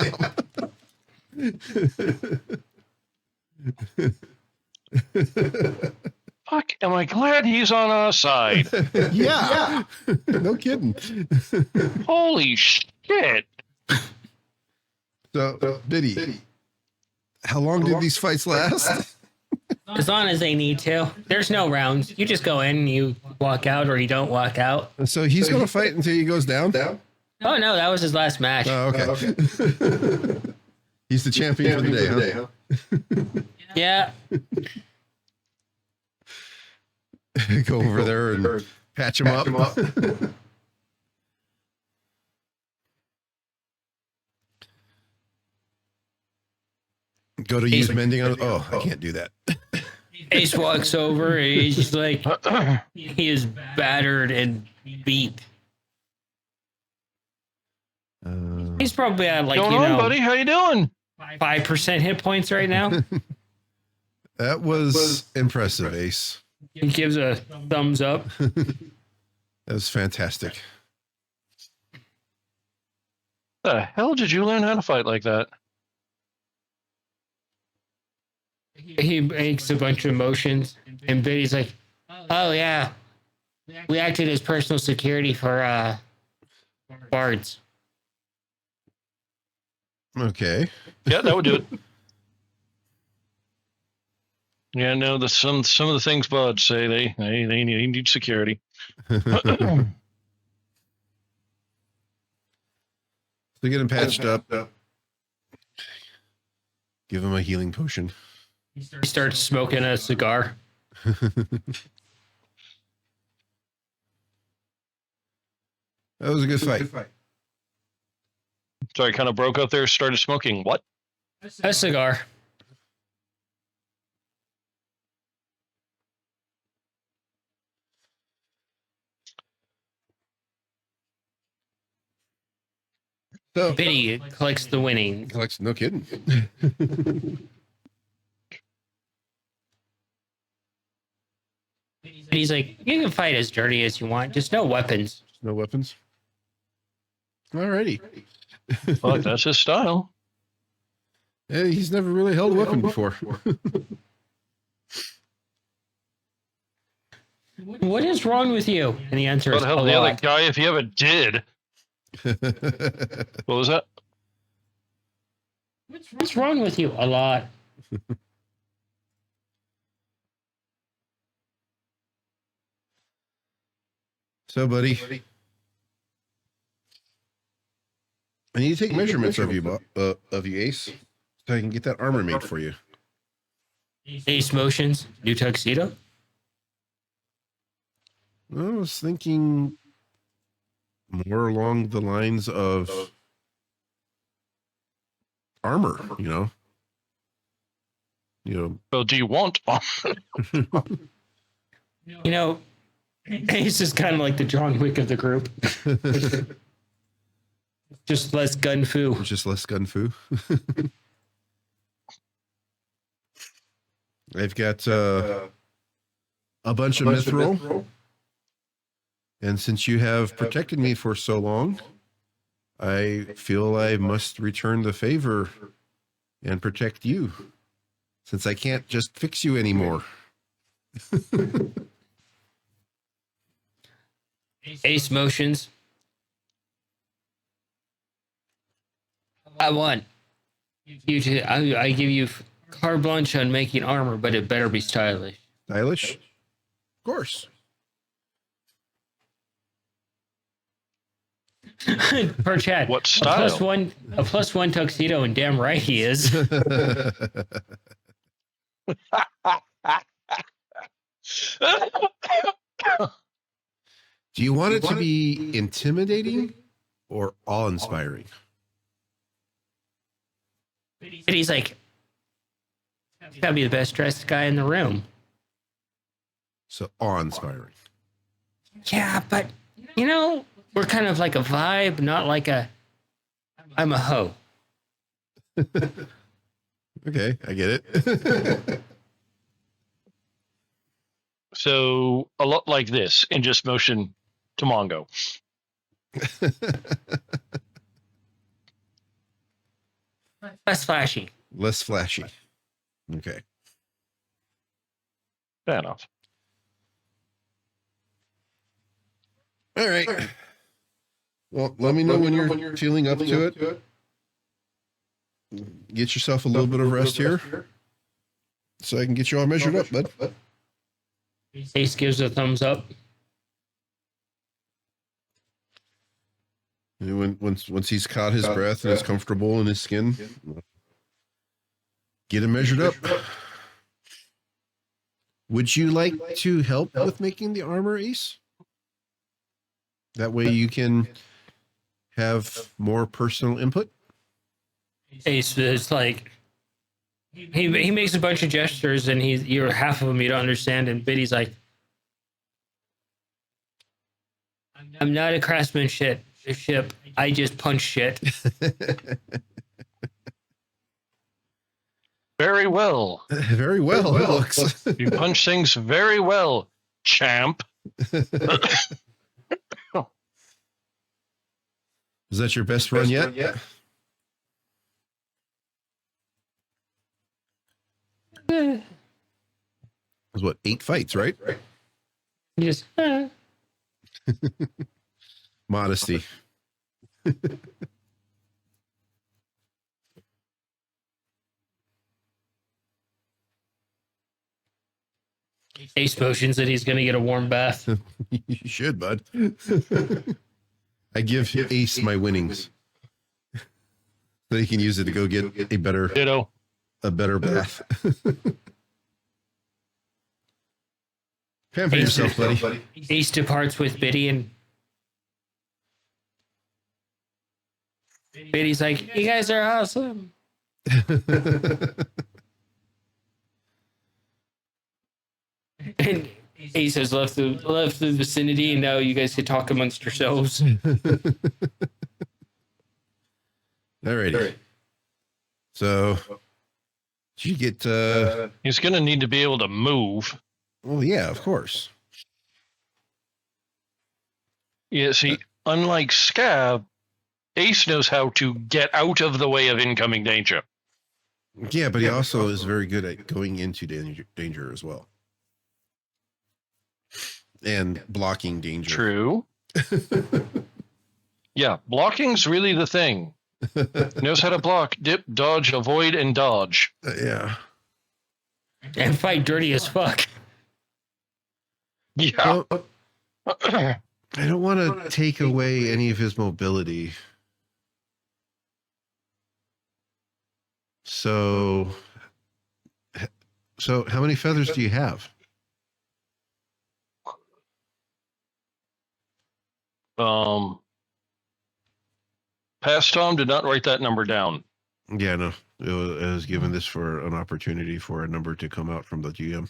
Fuck, am I glad he's on our side? Yeah. No kidding. Holy shit. So, Biddy, how long did these fights last? As long as they need to. There's no rounds. You just go in and you walk out or you don't walk out. So he's going to fight until he goes down? Oh, no, that was his last match. Oh, okay. He's the champion for the day, huh? Yeah. Go over there and patch him up. Go to use mending on. Oh, I can't do that. Ace walks over. And he's just like, he is battered and beat. He's probably at like, Going on, buddy? How you doing? 5% hit points right now. That was impressive, Ace. He gives a thumbs up. That was fantastic. The hell did you learn how to fight like that? He makes a bunch of motions, and Biddy's like, "Oh yeah, we acted as personal security for bards." Okay. Yeah, that would do it. Yeah, no, some of the things buds say they need security. So get him patched up. Give him a healing potion. He starts smoking a cigar. That was a good fight. So I kind of broke up there, started smoking. What? A cigar. So Biddy collects the winnings. Alex, no kidding. He's like, "You can fight as dirty as you want, just no weapons." No weapons. Alrighty. Fuck, that's his style. Hey, he's never really held a weapon before. What is wrong with you? And the answer What is the hell, a the other lot. guy, if he ever did. What was that? What's wrong with you? A lot. So, buddy, I need to take measurements of you, Ace, so I can get that armor made for you. Ace motions, new tuxedo. I was thinking more along the lines of armor, you know. Well, do you want? You know, Ace is kind of like the John Wick of the group. Just less gun fu. Just less gun fu. I've got a bunch of mithril. And since you have protected me for so long, I feel I must return the favor and protect you, since I can't just fix you anymore. Ace motions. I want you to. I give you carte blanche on making armor, but it better be stylish. Stylish? Of course. Per chat. What style? A plus one tuxedo, and damn right he is. Do you want it to be intimidating or awe-inspiring? And he's like, gotta be the best dressed guy in the room. So awe-inspiring. Yeah, but you know, we're kind of like a vibe, not like a. I'm a hoe. Okay, I get it. So a lot like this, in just motion to Mongo. Less flashy. Less flashy. Okay. Fair enough. All right. Well, let me know when you're feeling up to it. Get yourself a little bit of rest here, so I can get you all measured up, bud. Ace gives a thumbs up. And once he's caught his breath and is comfortable in his skin, get him measured up. Would you like to help with making the armor, Ace? That way you can have more personal input. Ace is like, He makes a bunch of gestures, and you're half of them you don't understand. And Biddy's like, "I'm not a craftsmanship. I just punch shit." Very well. Very well, it looks. You punch things very well, champ. Is that your best run yet? It was what, 8 fights, right? You just Modesty. Ace motions that he's gonna get a warm bath. You should, bud. I give Ace my winnings. So he can use it to go get a better Ditto. bath. Pamper yourself, buddy. Ace departs with Biddy, and Biddy's like, "You guys are awesome." And Ace has left the vicinity, and now you guys can talk amongst yourselves. Alrighty. So, did you get? He's going to need to be able to move. Well, yeah, of course. Yeah, see, unlike Scab, Ace knows how to get out of the way of incoming danger. Yeah, but he also is very good at going into danger as well, and blocking danger. True. Yeah, blocking's really the thing. Knows how to block, dip, dodge, avoid, and dodge. Yeah. And fight dirty as fuck. Yeah. Well, I don't want to take away any of his mobility. So how many feathers do you have? Past Tom did not write that number down. Yeah, no. It was given this for an opportunity for a number to come out from the GM.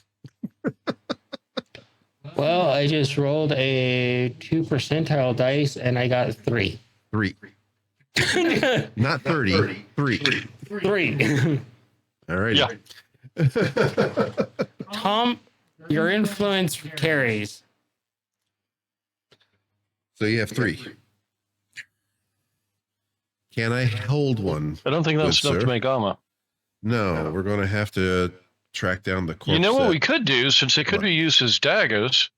Well, I just rolled a 2 percentile dice, and I got 3. 3. Not 30. 3. 3. All right. Yeah. Tom, your influence carries. So you have 3. Can I hold one? I don't think that's Good enough sir. to make armor. No, we're going to have to track down the corpse. You know what we could do, since it could What? be used as daggers?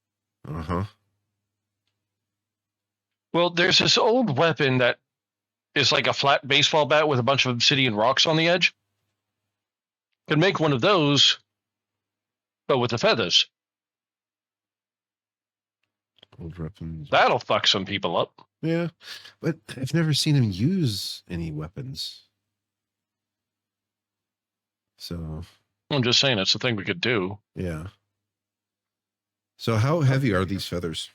Uh-huh. Well, there's this old weapon that is like a flat baseball bat with a bunch of obsidian rocks on the edge. Could make one of those, but with the feathers. Old weapons. That'll fuck some people up. Yeah, but I've never seen him use any weapons. So, I'm just saying, it's a thing we could do. yeah. So how heavy are these feathers?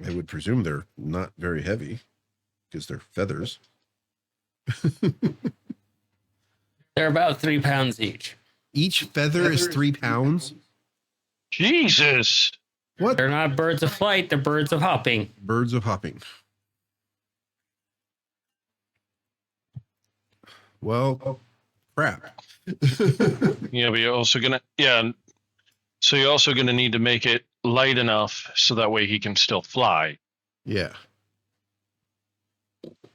I would presume they're not very heavy because they're feathers. They're about 3 pounds each. Each feather is 3 pounds? Jesus! What? They're not birds of flight, they're birds of hopping. Birds of hopping. Well, crap. Yeah, but you're also gonna so you're also gonna need to make it light enough so that way he can still fly. Yeah.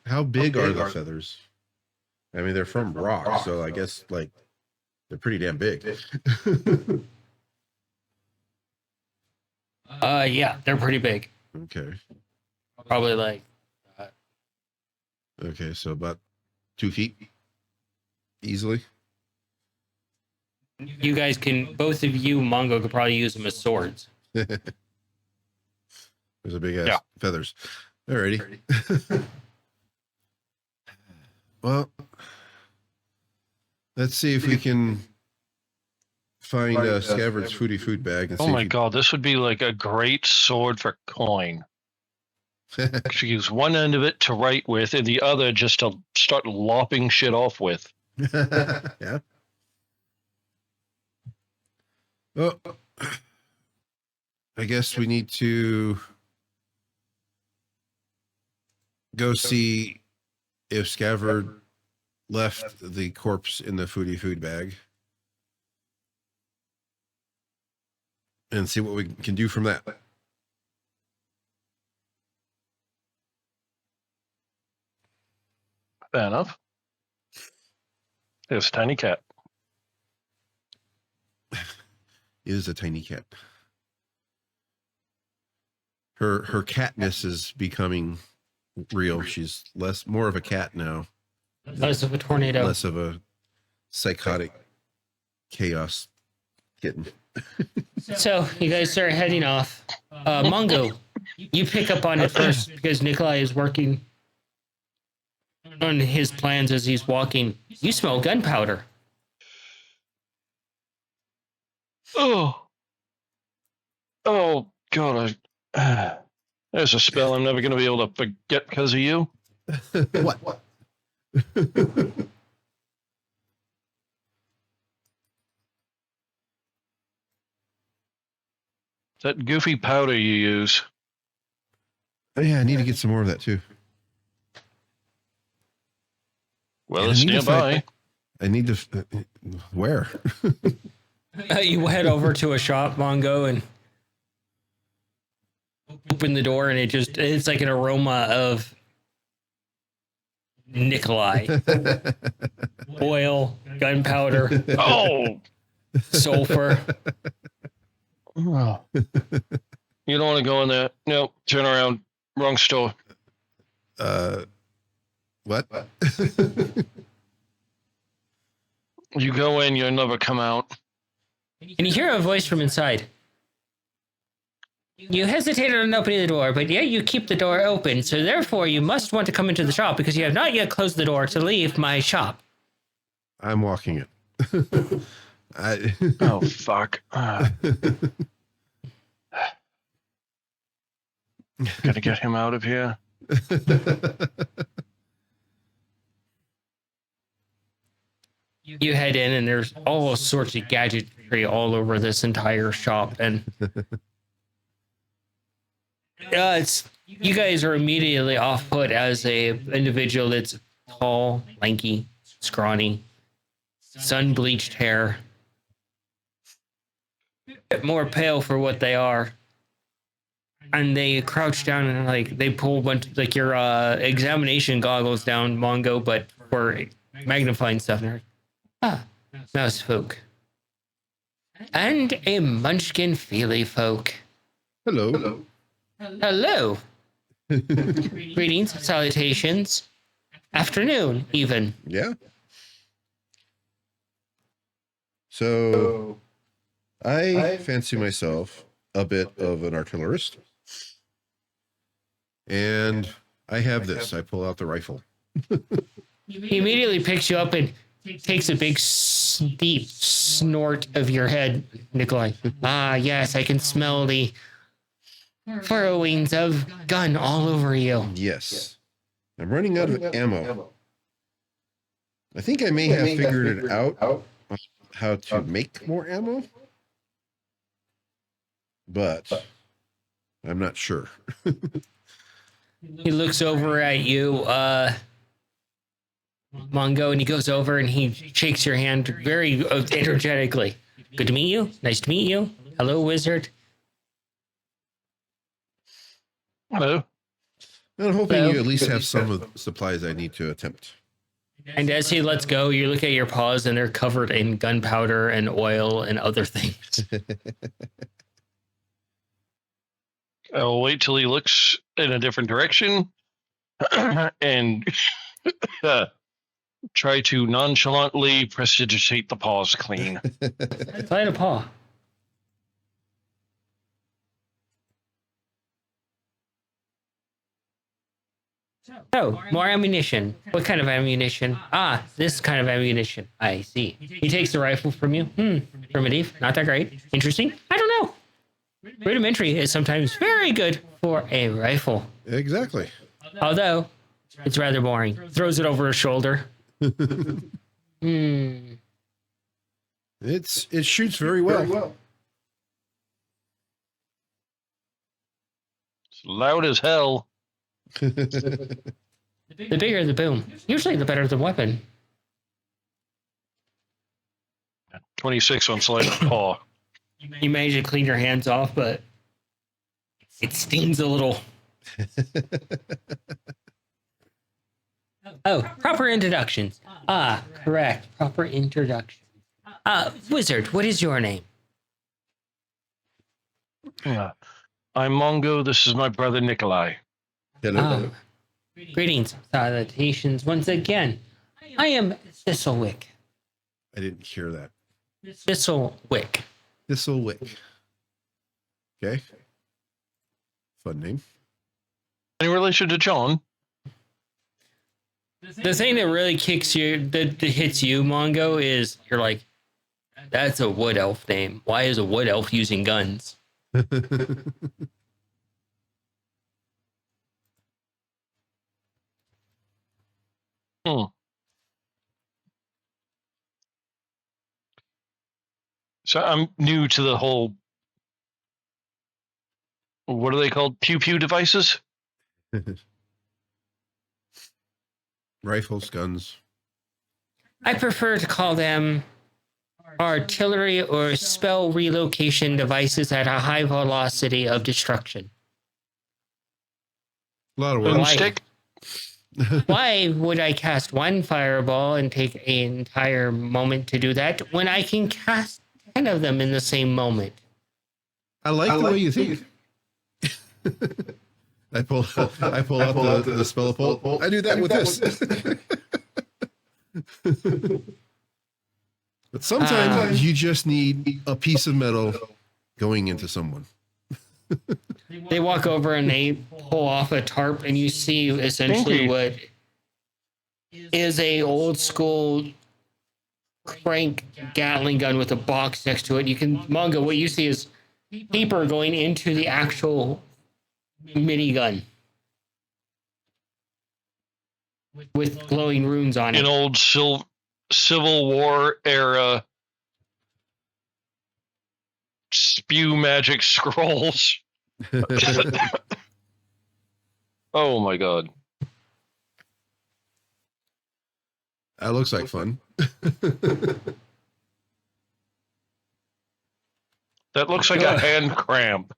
How big are the feathers? I mean, they're from rock, so I guess like they're pretty damn big. Yeah, they're pretty big. Okay. Probably like Okay, so about 2 feet easily. you guys can, both of you, Mongo, could probably use them as swords. There's a big ass Yeah. feathers. Alrighty. Well, let's see if we can find Scabbard's food bag. And Oh see my if god, this would be like a great sword for coin. Actually use one end of it to write with and the other just to start lopping shit off with. Yeah. Oh, I guess we need to go see if Scavard left the corpse in the food bag and see what we can do from that. Fair enough. There's a tiny cat. It is a tiny cat. Her catness is becoming real. She's more of a cat now, Less of a tornado. less of a psychotic chaos kitten. So you guys start heading off. Mongo, you pick up on it first because Nikolai is working on his plans as he's walking. You smell gunpowder. Oh God! There's a spell I'm never going to be able to forget because of you. What? That goofy powder you use. Oh, yeah, I need to get some more of that too. Well, And it's I need to nearby. I need to. Where? You head over to a shop, Mongo, and open the door, and it's like an aroma of Nikolai. Oil, gunpowder, Oh! sulfur. Oh. You don't want to go in there. No, turn around. Wrong store. What? You go in, you'll never come out. And you hear a voice from inside. You hesitated on opening the door, but yet you keep the door open, so therefore you must want to come into the shop because you have not yet closed the door to leave my shop. I'm walking it. Oh, fuck. Gotta get him out of here. You head in, and there's all sorts of gadgetry all over this entire shop, and it's you guys are immediately off put as a individual that's tall, lanky, scrawny, sun bleached hair, bit more pale for what they are. And they crouch down and they pull a bunch your examination goggles down, Mongo, but for magnifying stuff. And they're like, mouse folk. And a munchkin feely folk. Hello. Hello. Greetings, salutations. Afternoon, even. Yeah. So, I fancy myself a bit of an artillerist. And I have this. I pull out the rifle. He immediately picks you up and takes a big, deep snort of your head, Nikolai. Ah, yes, I can smell the furrowings of gun all over you. Yes. I'm running out of ammo. I think I may have figured it out how to make more ammo. But I'm not sure. He looks over at you, Mongo, and he goes over and he shakes your hand very energetically. Good to meet you. Nice to meet you. Hello, wizard. Hello. I'm hoping Hello. you at least have some of the supplies I need to attempt. And as he lets go, you look at your paws and they're covered in gunpowder and oil and other things. I'll wait till he looks in a different direction and try to nonchalantly prestidigitate the paws clean. Slide a paw. Oh, more ammunition. What kind of ammunition? Ah, this kind of ammunition. I see. He takes the rifle from you. Primitive. Not that great. Interesting. I don't know. Rudimentary is sometimes very good for a rifle. Exactly. Although, it's rather boring. Throws it over his shoulder. It shoots very well. It's loud as hell. The bigger the boom, usually the better the weapon. 26 on sleight of paw. You manage to clean your hands off, but it stings a little. Oh, proper introductions. Ah, correct. Proper introduction. Wizard, what is your name? Yeah. I'm Mongo. This is my brother Nikolai. Hello. Greetings, salutations once again. I am Thistlewick. I didn't hear that. Thistlewick. Thistlewick. Okay. Fun name. Any relation to John? The thing that really kicks you, that hits you, Mongo, is you're like, that's a wood elf name. Why is a wood elf using guns? Hmm. So I'm new to the whole. What are they called? Pew pew devices? Rifles, guns. I prefer to call them artillery or spell relocation devices at a high velocity of destruction. A lot of work. Why? Why would I cast one fireball and take an entire moment to do that when I can cast 10 of them in the same moment? I like the way you think. I pull out the spell pole. I do that with this. But sometimes you just need a piece of metal going into someone. They walk over and they pull off a tarp, and you see essentially what is a old school crank Gatling gun with a box next to it. You can, Mongo, what you see is paper going into the actual minigun with glowing runes on it. An old Civil War era spew magic scrolls. Oh my god. That looks like fun. That looks like a hand cramp.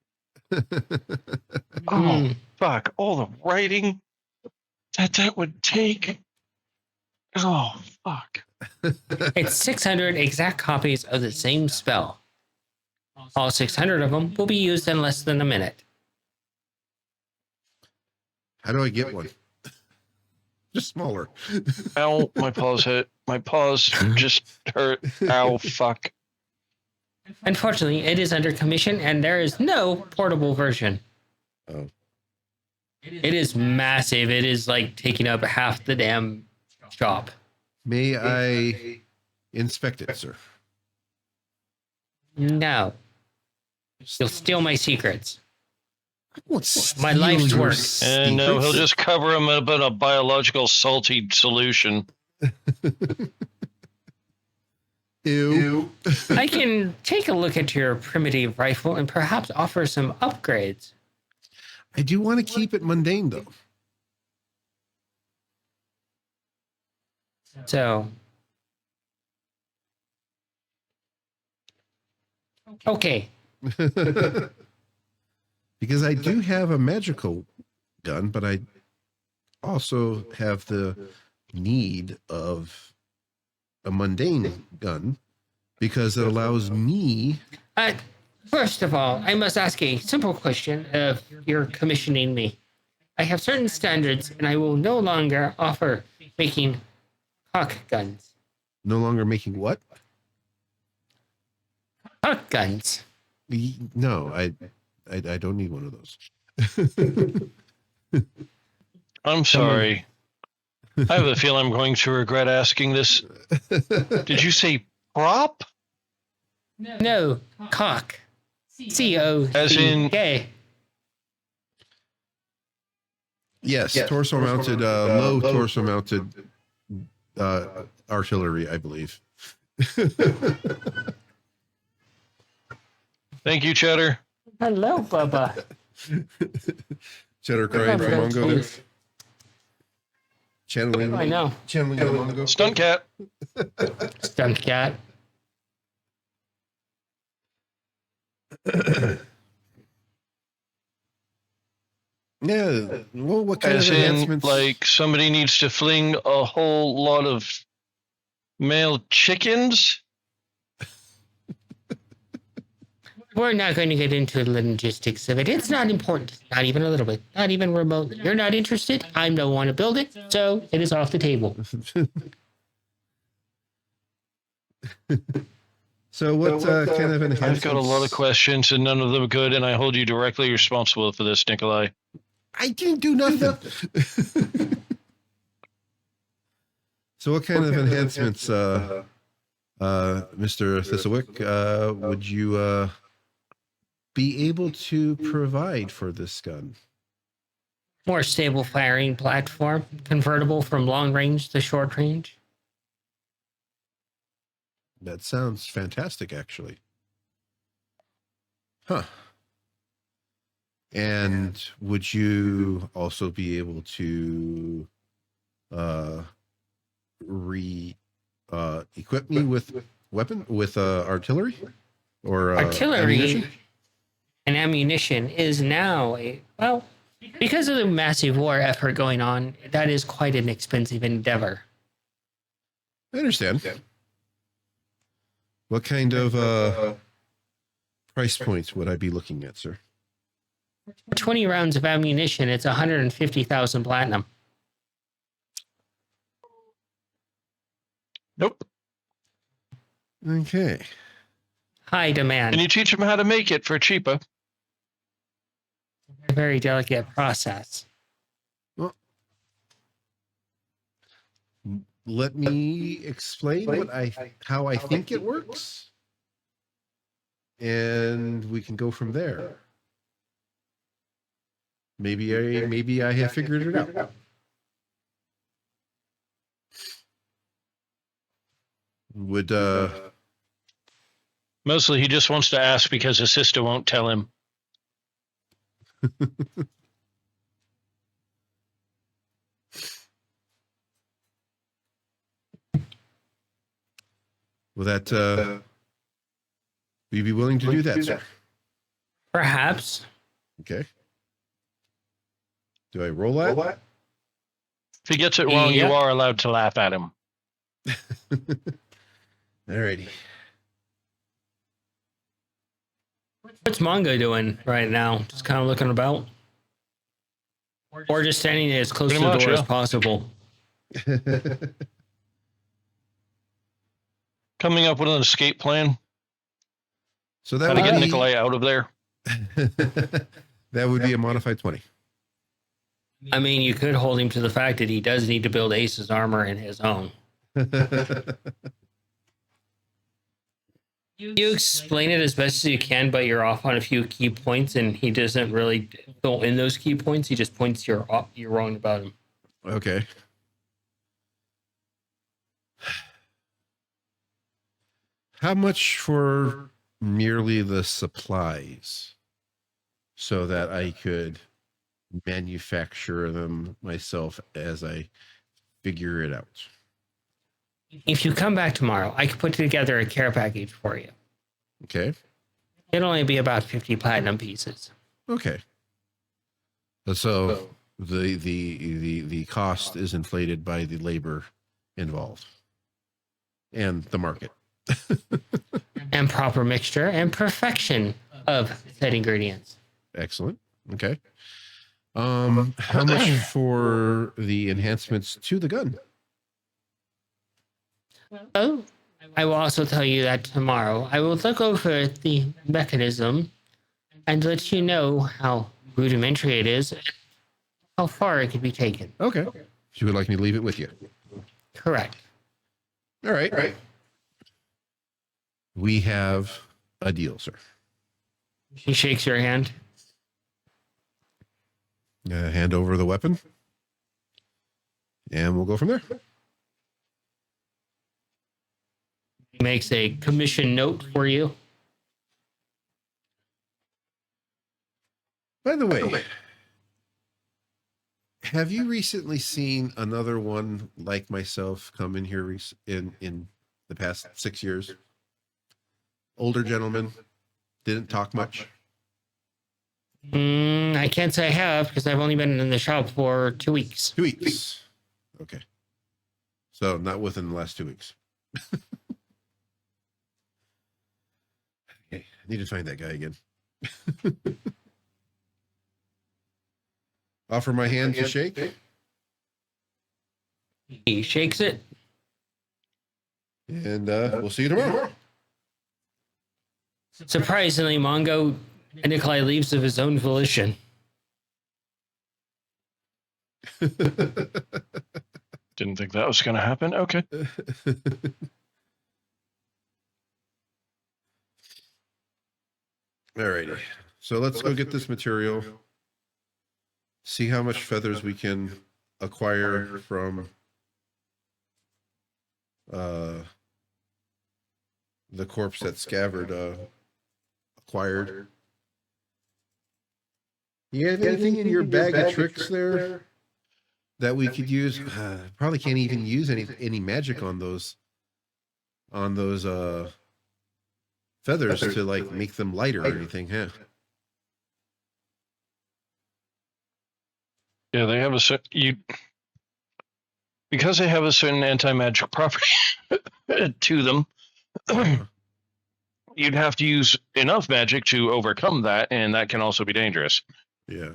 Oh, fuck. All the writing that would take. Oh, fuck. It's 600 exact copies of the same spell. All 600 of them will be used in less than a minute. How do I get one? Just smaller. Ow, my paws hit. My paws just hurt. Ow, fuck. Unfortunately, it is under commission and there is no portable version. Oh. It is massive. It is like taking up half the damn shop. May I inspect it, sir? No. You'll steal my secrets. My Steal life's your work. And no, he'll secrets? just cover him up in a biological salty solution. Ew. I can take a look at your primitive rifle and perhaps offer some upgrades. I do want to keep it mundane, though. So. Okay. Because I do have a magical gun, but I also have the need of a mundane gun because it allows me. First of all, I must ask a simple question if you're commissioning me. I have certain standards, and I will no longer offer making cock guns. No longer making what? Cock guns. No, I don't need one of those. I'm sorry. I have a feeling I'm going to regret asking this. Did you say prop? No, cock. C-O-C-K. As in- Yes, torso mounted, low torso mounted artillery, I believe. Thank you, Cheddar. Hello, Bubba. Cheddar crying for Mongo there. Channeling. I know. Channeling the Mongo. Stunt cat. Stunt cat. Yeah. Well, what kind As of in, enhancements? like, somebody needs to fling a whole lot of male chickens? We're not going to get into the logistics of it. It's not important. Not even a little bit. Not even remotely. You're not interested. I don't want to build it. So it is off the table. So what kind of enhancements? I've got a lot of questions, and none of them are good, and I hold you directly responsible for this, Nikolai. I didn't do nothing. So what kind of enhancements, Mr. Thistlewick, would you be able to provide for this gun? More stable firing platform. Convertible from long range to short range. That sounds fantastic, actually. Huh. And would you also be able to equip me with artillery or Artillery ammunition? and ammunition is now because of the massive war effort going on, that is quite an expensive endeavor. I understand. What kind of price points would I be looking at, sir? For 20 rounds of ammunition, it's 150,000 platinum. Nope. Okay. High demand. Can you teach them how to make it for cheaper? A very delicate process. Well, let me explain how I think it works, and we can go from there. Maybe I have figured it out. Would Mostly he just wants to ask because his sister won't tell him. will you be willing to do that, sir? Perhaps. Okay. Do I roll that? If he gets it wrong, Yep. you are allowed to laugh at him. Alrighty. What's Mongo doing right now? Just kind of looking about? Or just standing as close Pretty to the much, door as yeah. possible? Coming up with an escape plan. So How that to would get be, Nikolai out of there. that would be a modified 20. I mean, you could hold him to the fact that he does need to build Ace's armor in his own. You explain it as best as you can, but you're off on a few key points, and he doesn't really go in those key points. He just points you're wrong about him. Okay. How much for merely the supplies so that I could manufacture them myself as I figure it out? If you come back tomorrow, I can put together a care package for you. Okay. It'll only be about 50 platinum pieces. Okay. So the cost is inflated by the labor involved and the market. And proper mixture and perfection of said ingredients. Excellent. Okay. How much for the enhancements to the gun? Oh, I will also tell you that tomorrow I will look over the mechanism and let you know how rudimentary it is, how far it could be taken. Okay. You would like me to leave it with you? Correct. All right. We have a deal, sir. He shakes your hand. Hand over the weapon, and we'll go from there. He makes a commission note for you. By the way, have you recently seen another one like myself come in here in the past 6 years? Older gentleman, didn't talk much. I can't say I have because I've only been in the shop for 2 weeks. 2 weeks. Okay. So not within the last 2 weeks. Okay, I need to find that guy again. Offer my hand to shake. He shakes it. And we'll see you tomorrow. Surprisingly, Mongo Nikolai leaves of his own volition. Didn't think that was going to happen. Okay. Alrighty. So let's go get this material. See how much feathers we can acquire from the corpse that Scavard acquired. You have anything in your bag of tricks there that we could use? Probably can't even use any magic on those feathers to like make them lighter or anything, huh? Yeah, they have a certain because they have a certain anti-magic property to them. You'd have to use enough magic to overcome that, and that can also be dangerous. Yeah.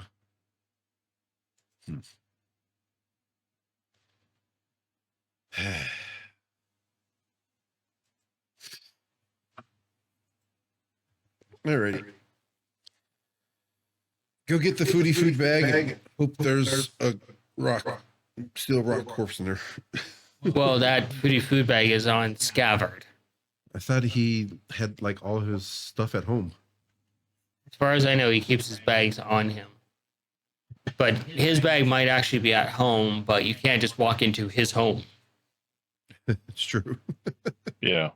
Alrighty. Go get the foodie food bag. Hope there's a steel rock corpse in there. Well, that food bag is on Scavard. I thought he had like all his stuff at home. As far as I know, he keeps his bags on him. But his bag might actually be at home, but you can't just walk into his home. It's true. Yeah.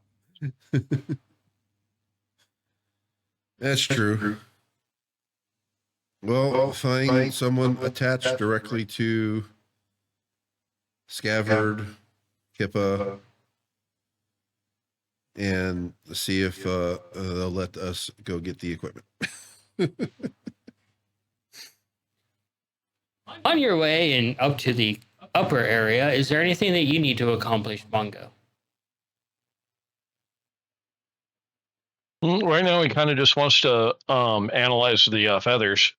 That's true. Well, find someone attached directly to Scavard, Kippa, and see if they'll let us go get the equipment. On your way and up to the upper area, is there anything that you need to accomplish, Mongo? Right now, he kind of just wants to analyze the feathers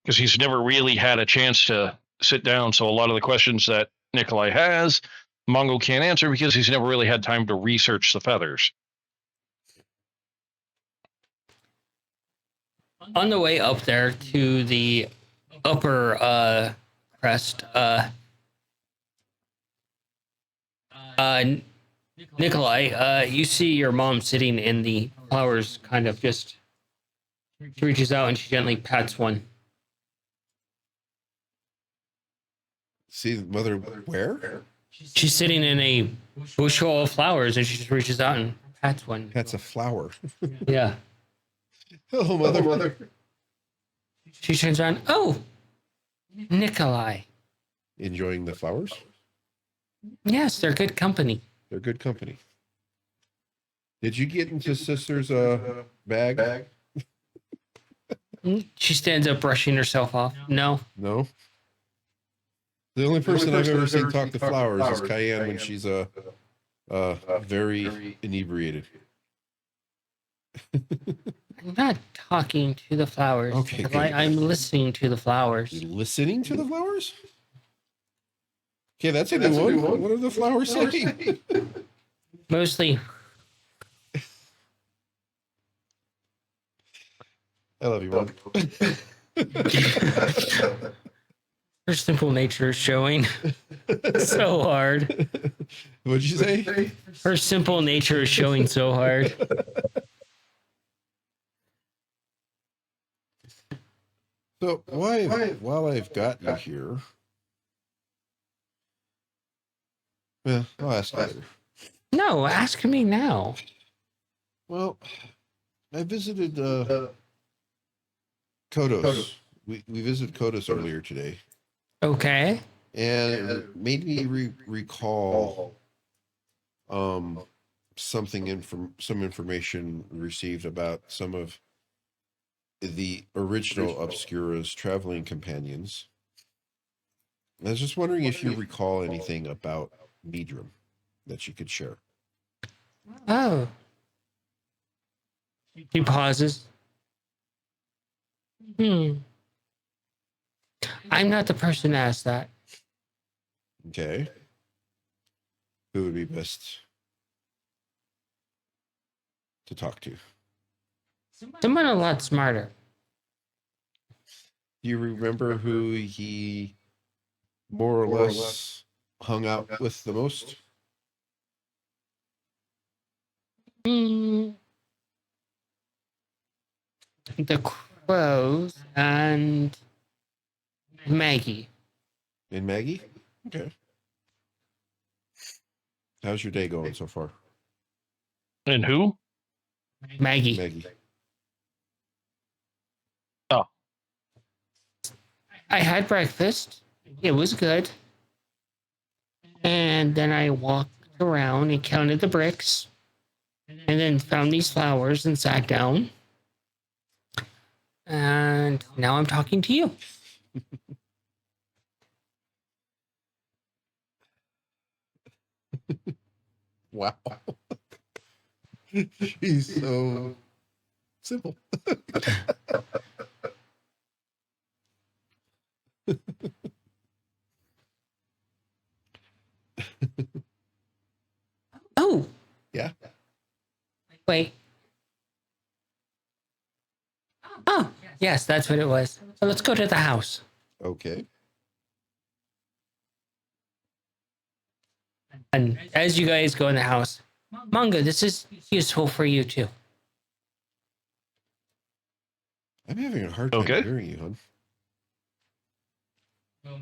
because he's never really had a chance to sit down. So a lot of the questions that Nikolai has, Mongo can't answer because he's never really had time to research the feathers. On the way up there to the upper crest, Nikolai, you see your mom sitting in the flowers, kind of just. She reaches out and she gently pats one. See the mother where? She's sitting in a bushel of flowers and she just reaches out and pats one. That's a flower. Yeah. Hello, mother. She turns around. Oh, Nikolai. Enjoying the flowers? Yes, they're good company. They're good company. Did you get into sister's bag? She stands up, brushing herself off. No. No. The only person I've ever seen talk to flowers is Cayenne when she's very inebriated. I'm not talking to the flowers. Okay, good. I'm listening to the flowers. You listening to the flowers? Okay, that's a new one. What are the flowers saying? Mostly. I love you, Mom. Her simple nature is showing so hard. What'd you say? Her simple nature is showing so hard. So while I've got you here, well, I'll ask later. No, ask me now. Well, I visited Kodos we visited Kodos earlier today, Okay. and it made me recall some information received about some of the original Obscura's traveling companions. I was just wondering if you recall anything about Medrum that you could share. Oh. He pauses. I'm not the person to ask that. Okay. Who would be best to talk to? Someone a lot smarter. Do you remember who he more or less hung out with the most? The crows and Maggie. And Maggie? Okay. How's your day going so far? And who? Maggie. Maggie. Oh, I had breakfast. It was good. And then I walked around and counted the bricks. And then found these flowers and sat down. And now I'm talking to you. Wow. She's so simple. Oh. Yeah. Wait. Oh, yes, that's what it was. So let's go to the house. Okay. And as you guys go in the house, Manga, this is useful for you too. I'm having a hard time Okay. hearing you, hon.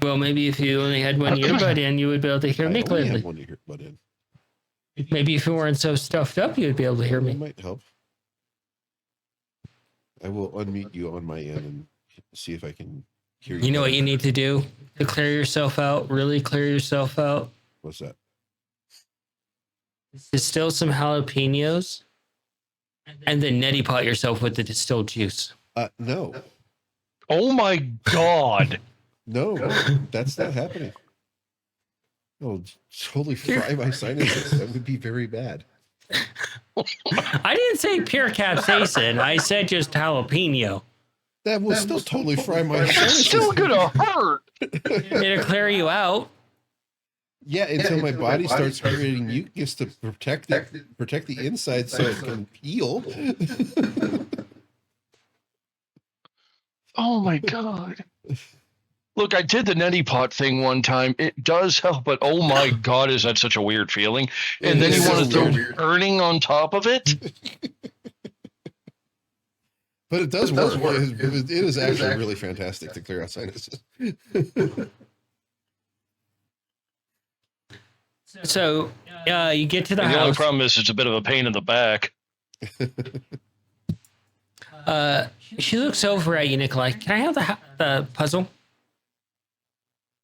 Well, maybe if you only had one earbud in, you would be able to hear I me only have clearly. one ear butt in. Maybe if you weren't so stuffed up, you'd be able to hear It me. might help. I will unmute you on my end and see if I can hear you. You know what better. you need to do to clear yourself out, really clear yourself out? What's that? Distill some jalapenos and then neti pot yourself with the distilled juice. No. oh my God. No, that's not happening. Oh, totally fry my sinuses. That would be very bad. I didn't say pure capsaicin. I said just jalapeno. That will still totally fry my It's sinuses. still gonna hurt. It'll clear you out. Yeah, until my body starts creating mucus to protect the inside so it can heal. Oh my God. Look, I did the neti pot thing one time. It does help, but oh my God, is that such a weird feeling? And It then is you want to so throw weird. burning on top of it? But it does work. It is actually really fantastic to clear out sinuses. So you get to the And the only house. problem is it's a bit of a pain in the back. She looks over at you, Nikolai. Can I have the puzzle?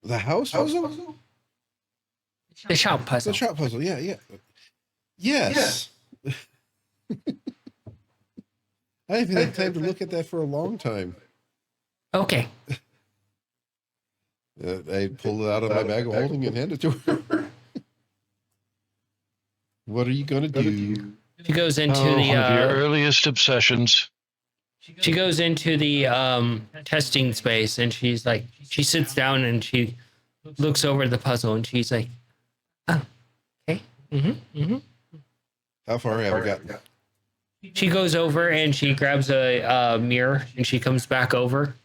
The house puzzle? The shop The puzzle. shop puzzle, yeah. Yes. I haven't had time to look at that for a long time. Okay. I pulled it out of my bag of holding and handed it to her. What are you going to do? She goes into One of your the earliest obsessions. she goes into the testing space and she's like she sits down and she looks over the puzzle and she's like, oh, okay. How far have I gotten? She goes over and she grabs a mirror and she comes back over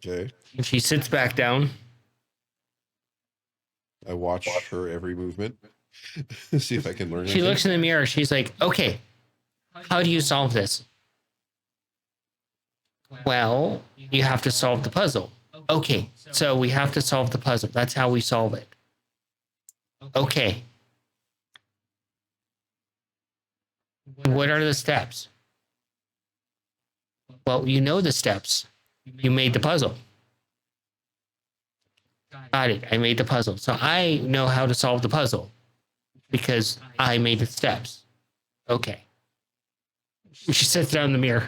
Okay. and she sits back down. I watch her every movement. See if I can learn She anything. looks in the mirror. She's like, okay, how do you solve this? Well, you have to solve the puzzle. Okay, so we have to solve the puzzle. That's how we solve it. Okay. What are the steps? Well, you know the steps. You made the puzzle. Got it. I made the puzzle. So I know how to solve the puzzle because I made the steps. Okay. She sits down in the mirror.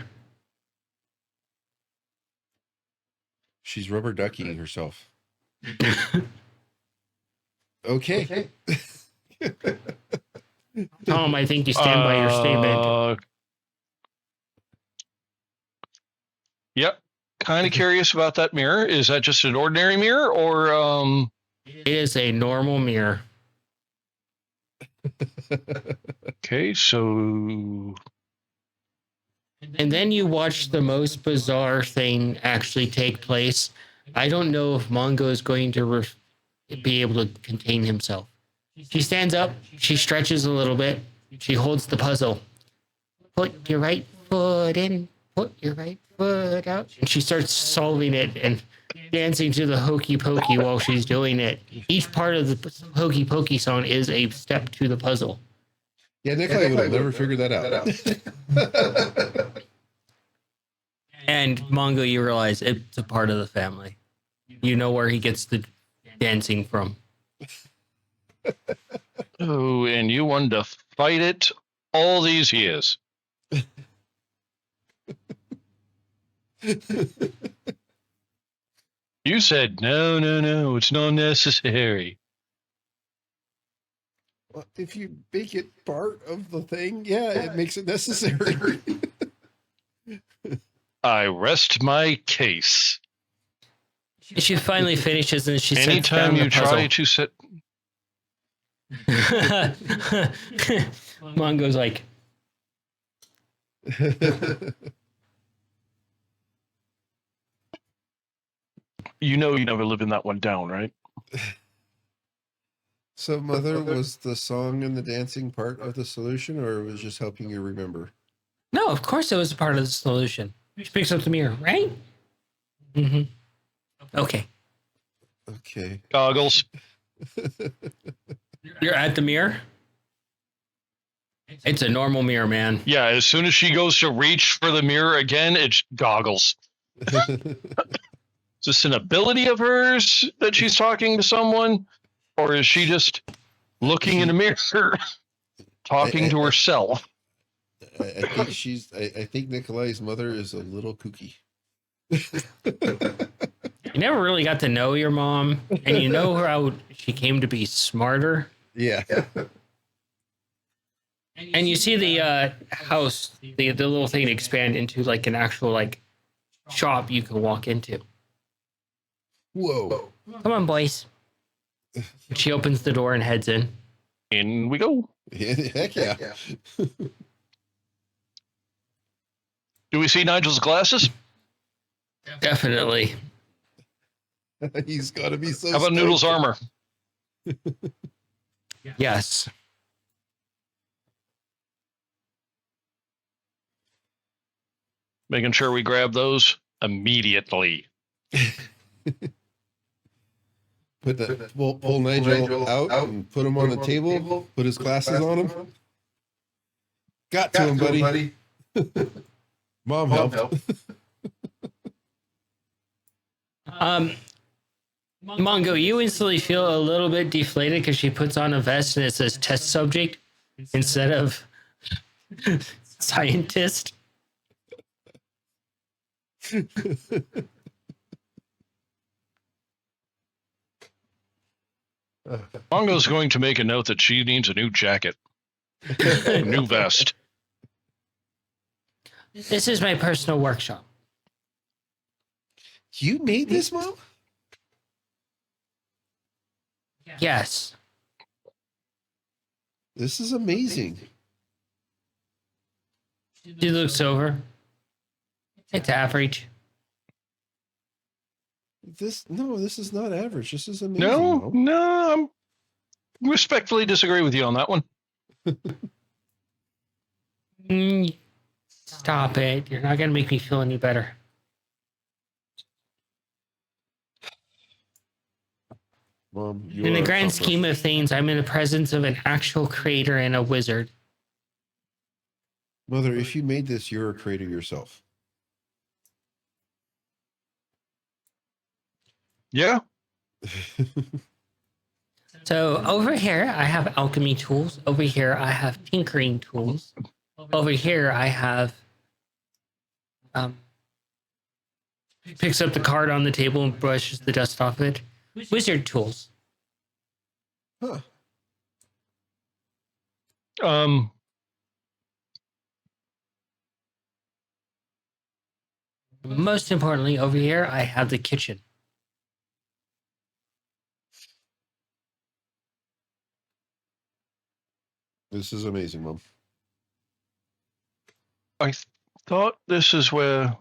She's rubber ducking herself. Okay. Tom, I think you stand by your statement. Yep. Kind of curious about that mirror. Is that just an ordinary mirror or It is a normal mirror. okay, so And then you watch the most bizarre thing actually take place. I don't know if Mongo is going to be able to contain himself. She stands up, she stretches a little bit, she holds the puzzle. Put your right foot in, put your right foot out. And she starts solving it and dancing to the Hokey Pokey while she's doing it. Each part of the Hokey Pokey song is a step to the puzzle. Yeah, Nikolai would have never figured that out. And Mongo, you realize it's a part of the family. You know where he gets the dancing from. oh, and you wanted to fight it all these years. You said no, it's not necessary. Well, if you make it part of the thing, yeah, it makes it necessary. I rest my case. She finally finishes and she sets Anytime down the you puzzle. try to set Mongo's like, you never living that one down, right? So, Mother, was the song and the dancing part of the solution, or was it just helping you remember? no, of course it was a part of the solution. She picks up the mirror, right? Mm-hmm. Okay. Okay. Goggles. You're at the mirror? It's a normal mirror, man. Yeah, as soon as she goes to reach for the mirror again, it's goggles. Is this an ability of hers that she's talking to someone? Or is she just looking in a mirror, talking to herself? I think I think Nikolai's mother is a little kooky. You never really got to know your mom, and you know how she came to be smarter. Yeah. And you see the house, the little thing expand into like an actual like shop you can walk into. Whoa. Come on, boys. She opens the door and heads in. In we go. Heck yeah. Do we see Nigel's glasses? Definitely. He's got to be so. How about Noodle's stoked. armor? Yes. Making sure we grab those immediately. Pull Nigel out and put him on the table. Put his glasses on him. Got to him, buddy. Mom helped. Mongo, you instantly feel a little bit deflated because she puts on a vest and it says test subject instead of scientist. Mongo's going to make a note that she needs a new jacket, a new vest. This is my personal workshop. You made this, Mom? Yes. This is amazing. She looks over. It's average. This is not average. This is amazing. No, Mom. I'm respectfully disagree with you on that one. Stop it. You're not going to make me feel any better. Mom, you In the are grand tougher. scheme of things, I'm in the presence of an actual creator and a wizard. Mother, if you made this, you're a creator yourself. Yeah. So over here, I have alchemy tools. Over here, I have tinkering tools. Over here, I have picks up the card on the table and brushes the dust off it. Wizard tools. Huh. Um. Most importantly, over here, I have the kitchen. This is amazing, Mom. I thought this is where,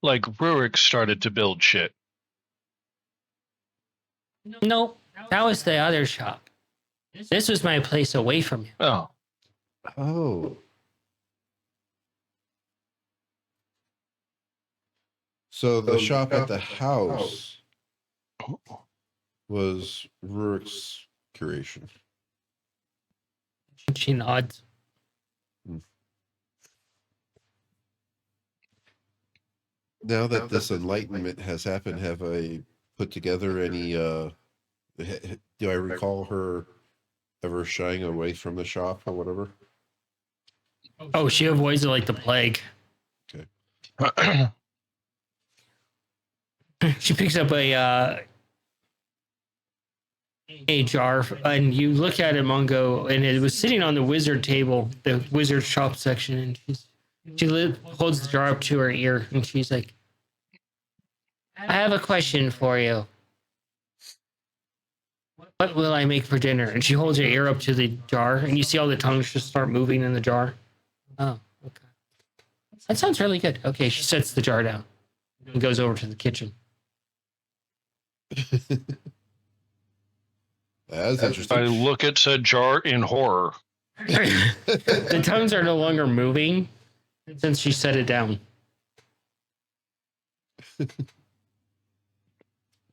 like, Rurik started to build shit. Nope, that was the other shop. This was my place away from him. Oh. Oh. So the shop at the house was Rurik's curation. She nods. Now that this enlightenment has happened, have I put together any do I recall her ever shying away from the shop or whatever? Oh, she avoids it like the plague. She picks up a jar, and you look at it, Mungo, and it was sitting on the wizard table, the wizard shop section, and she holds the jar up to her ear, and she's like, I have a question for you. What will I make for dinner? And she holds her ear up to the jar, and you see all the tongues just start moving in the jar. Oh, okay. That sounds really good. Okay, she sets the jar down and goes over to the kitchen. That's interesting. I look at said jar in horror. The tongues are no longer moving since she set it down.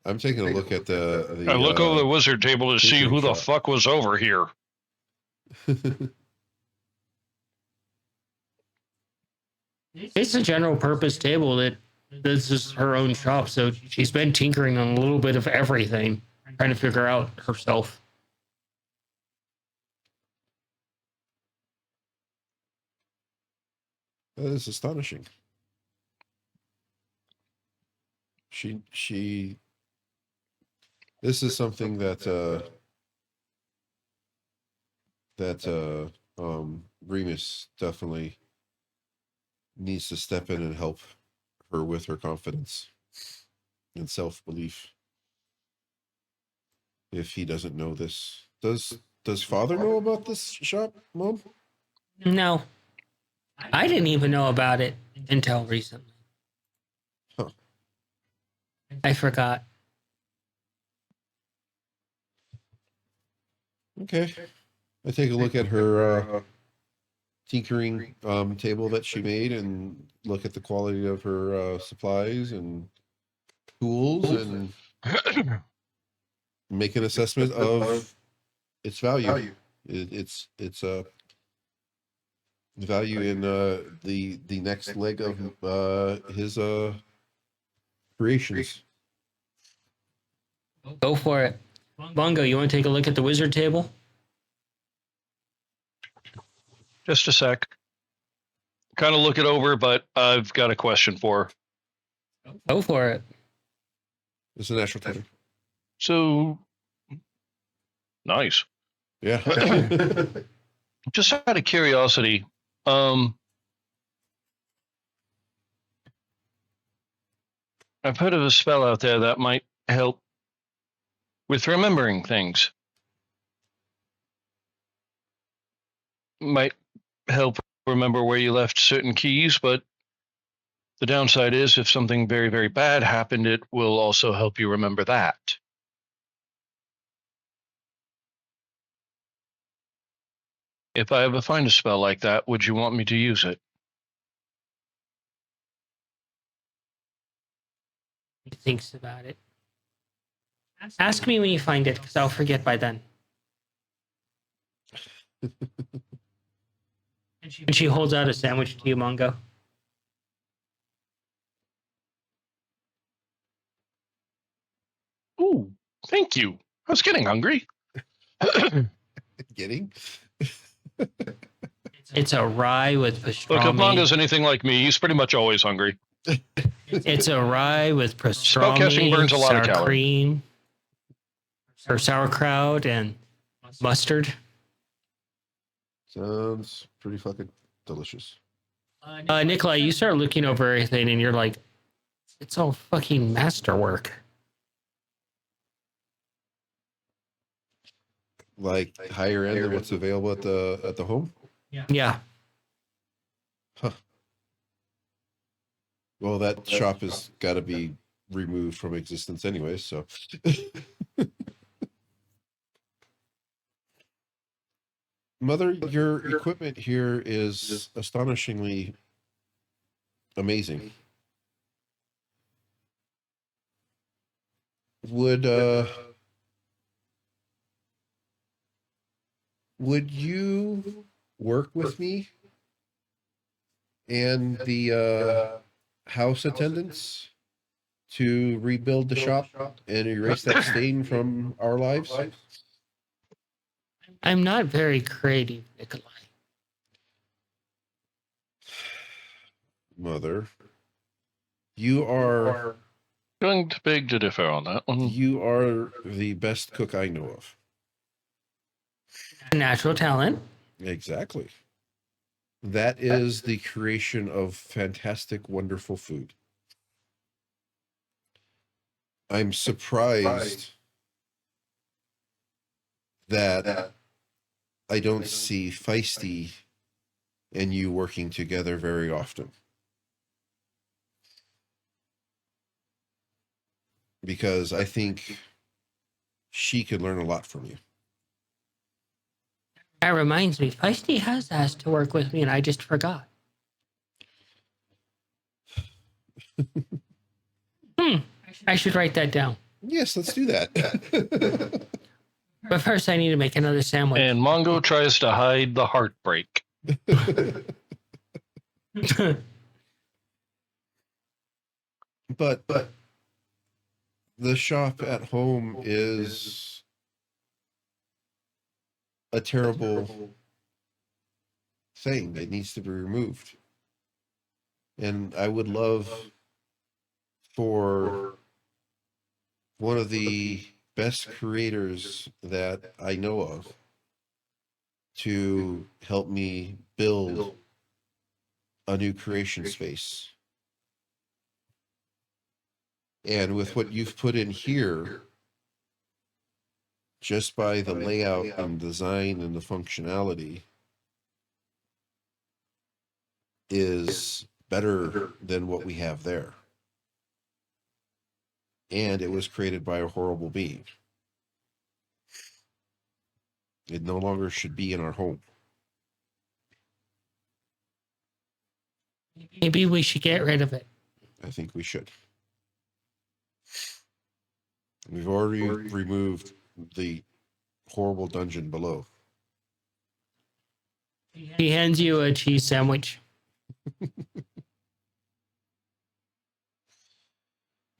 I'm taking a look at the I look over the wizard table to see who the fuck was over here. It's a general purpose table that this is her own shop, so she's been tinkering on a little bit of everything, trying to figure out herself. That is astonishing. She this is something that Remus definitely needs to step in and help her with her confidence and self-belief. If he doesn't know this. Does father know about this shop, Mom? No, I didn't even know about it until recently. Huh. I forgot. Okay. I take a look at her tinkering table that she made and look at the quality of her supplies and tools and make an assessment of its value. It's value in the next leg of his creations. Go for it. Bongo, you want to take a look at the wizard table? Just a sec. Kind of look it over, but I've got a question for her. Go for it. It's a natural 20. So, nice. Yeah. Just out of curiosity, I've heard of a spell out there that might help with remembering things. Might help remember where you left certain keys, but the downside is if something very, very bad happened, it will also help you remember that. If I ever find a spell like that, would you want me to use it? He thinks about it. Ask me when you find it, because I'll forget by then. And she holds out a sandwich to you, Mongo. Thank you. I was getting hungry. Getting? It's a rye with Look, if pastrami. Mongo's anything like me, he's pretty much always hungry. It's a rye with Spellcasting pastrami, burns a lot of sour calories. cream, or sauerkraut, and mustard. Sounds pretty fucking delicious. Nikolai, you start looking over everything, and you're like, it's all fucking masterwork. Like higher end than what's available at the home? Yeah. Well, that shop has got to be removed from existence anyway, so. Mother, your equipment here is astonishingly amazing. Would you work with me and the house attendants to rebuild the shop and erase that stain from our lives? I'm not very creative, Nikolai. Mother, you are Going to beg to differ on that one. you are the best cook I know of. Natural talent. Exactly. That is the creation of fantastic, wonderful food. I'm surprised that I don't see Feisty and you working together very often. Because I think she could learn a lot from you. That reminds me, Feisty has asked to work with me, and I just forgot. I should write that down. Yes, let's do that. But first, I need to make another sandwich. And Mongo tries to hide the heartbreak. But the shop at home is a terrible thing. It needs to be removed. And I would love for one of the best creators that I know of to help me build a new creation space. And with what you've put in here, just by the layout and design and the functionality, is better than what we have there. And it was created by a horrible being. It no longer should be in our home. Maybe we should get rid of it. I think we should. We've already removed the horrible dungeon below. He hands you a cheese sandwich.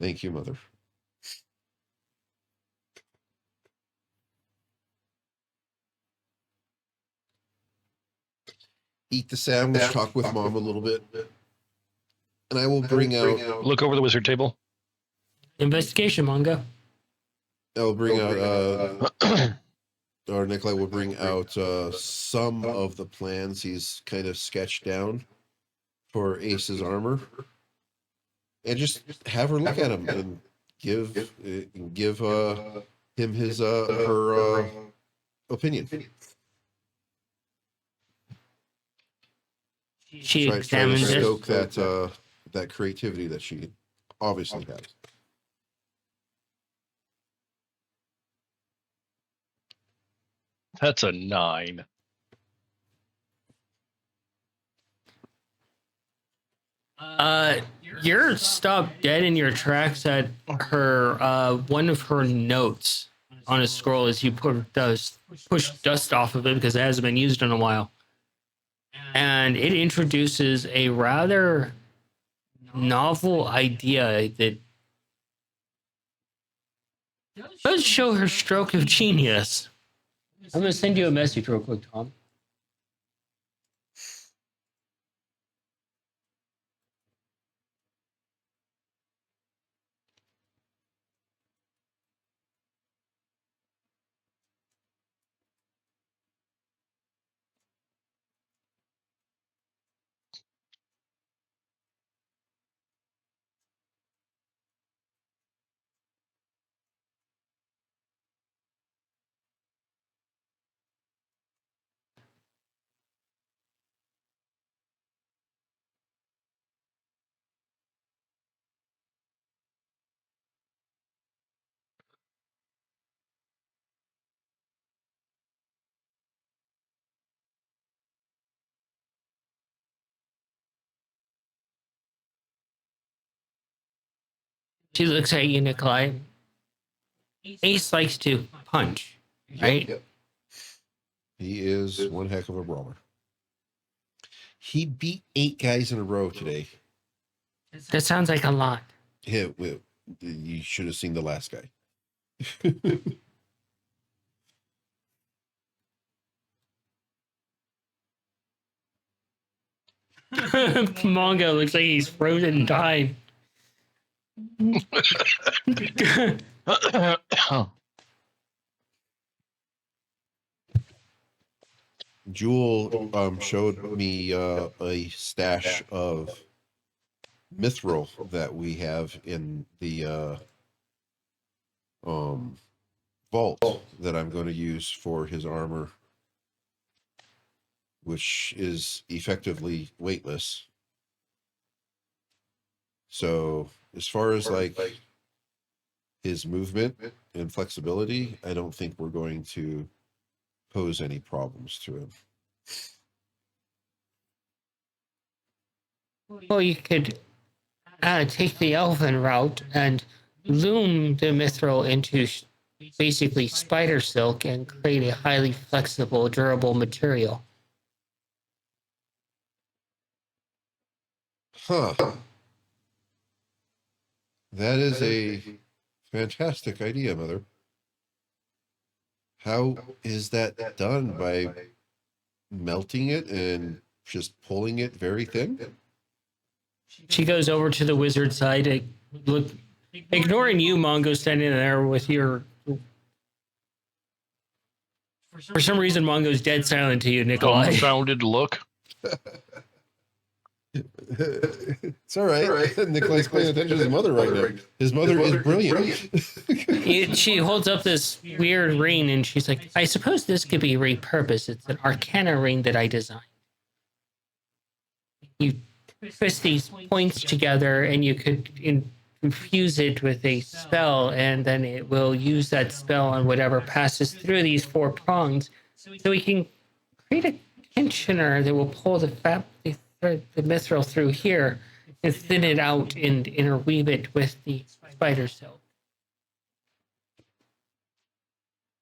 Thank you, Mother. Eat the sandwich, talk with Mom a little bit. And I will bring out... Look over the wizard table. Investigation, Mongo. I'll bring out... or Nikolai will bring out some of the plans he's kind of sketched down for Ace's armor. And just have her look at him and give him his her opinion. She Try to examines it. stoke that creativity that she obviously has. That's a 9. You're stopped dead in your tracks at her one of her notes on a scroll as you push dust off of it because it hasn't been used in a while. And it introduces a rather novel idea that Let's show her stroke of genius. I'm gonna send you a message real quick, Tom. She looks at you, Nikolai. Ace likes to punch, right? Yep. He is one heck of a brawler. He beat 8 guys in a row today. That sounds like a lot. Yeah, well, you should have seen the last guy. Mongo looks like he's frozen in time. Jewel showed me a stash of mithril that we have in the vault that I'm going to use for his armor, which is effectively weightless. So as far as like his movement and flexibility, I don't think we're going to pose any problems to him. Well, you could take the elven route and loom the mithril into basically spider silk and create a highly flexible, durable material. Huh. That is a fantastic idea, Mother. How is that done? By melting it and just pulling it very thin? She goes over to the wizard side, look, ignoring you, Mongo, standing there with your. For some reason, Mongo's dead silent to you, Nikolai. Dumbfounded look. It's all right. Nikolai's paying attention to his mother right now. His mother is brilliant. She holds up this weird ring and she's like, I suppose this could be repurposed. It's an arcana ring that I designed. You twist these points together and you could infuse it with a spell, and then it will use that spell on whatever passes through these 4 prongs. So we can create a tensioner that will pull the mithril through here and thin it out and interweave it with the spider silk.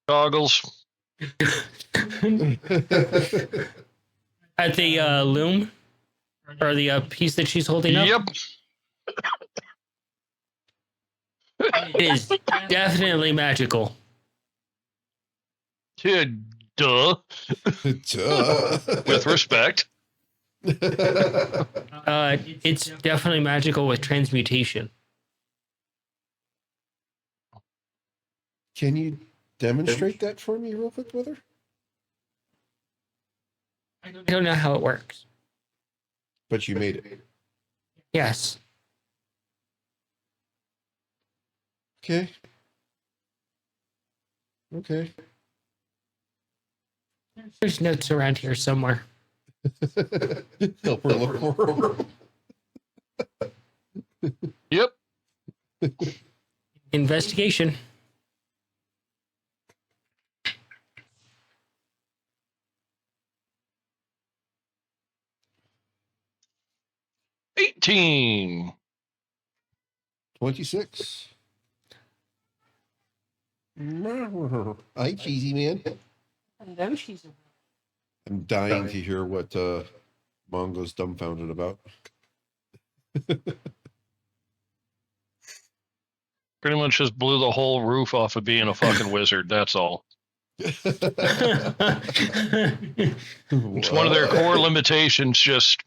Goggles. At the loom? Or the piece that she's holding up? Yep. It is definitely magical. Yeah, duh. Duh. With respect. It's definitely magical with transmutation. Can you demonstrate that for me real quick, Mother? I don't know how it works. But you made it. Yes. Okay. Okay. There's notes around here somewhere. Help her look for her. Yep. Investigation. $18. 26. Hi, cheesy man. No, she's. I'm dying to hear what Mongo's dumbfounded about. Pretty much just blew the whole roof off of being a fucking wizard. That's all. It's one of their core limitations, just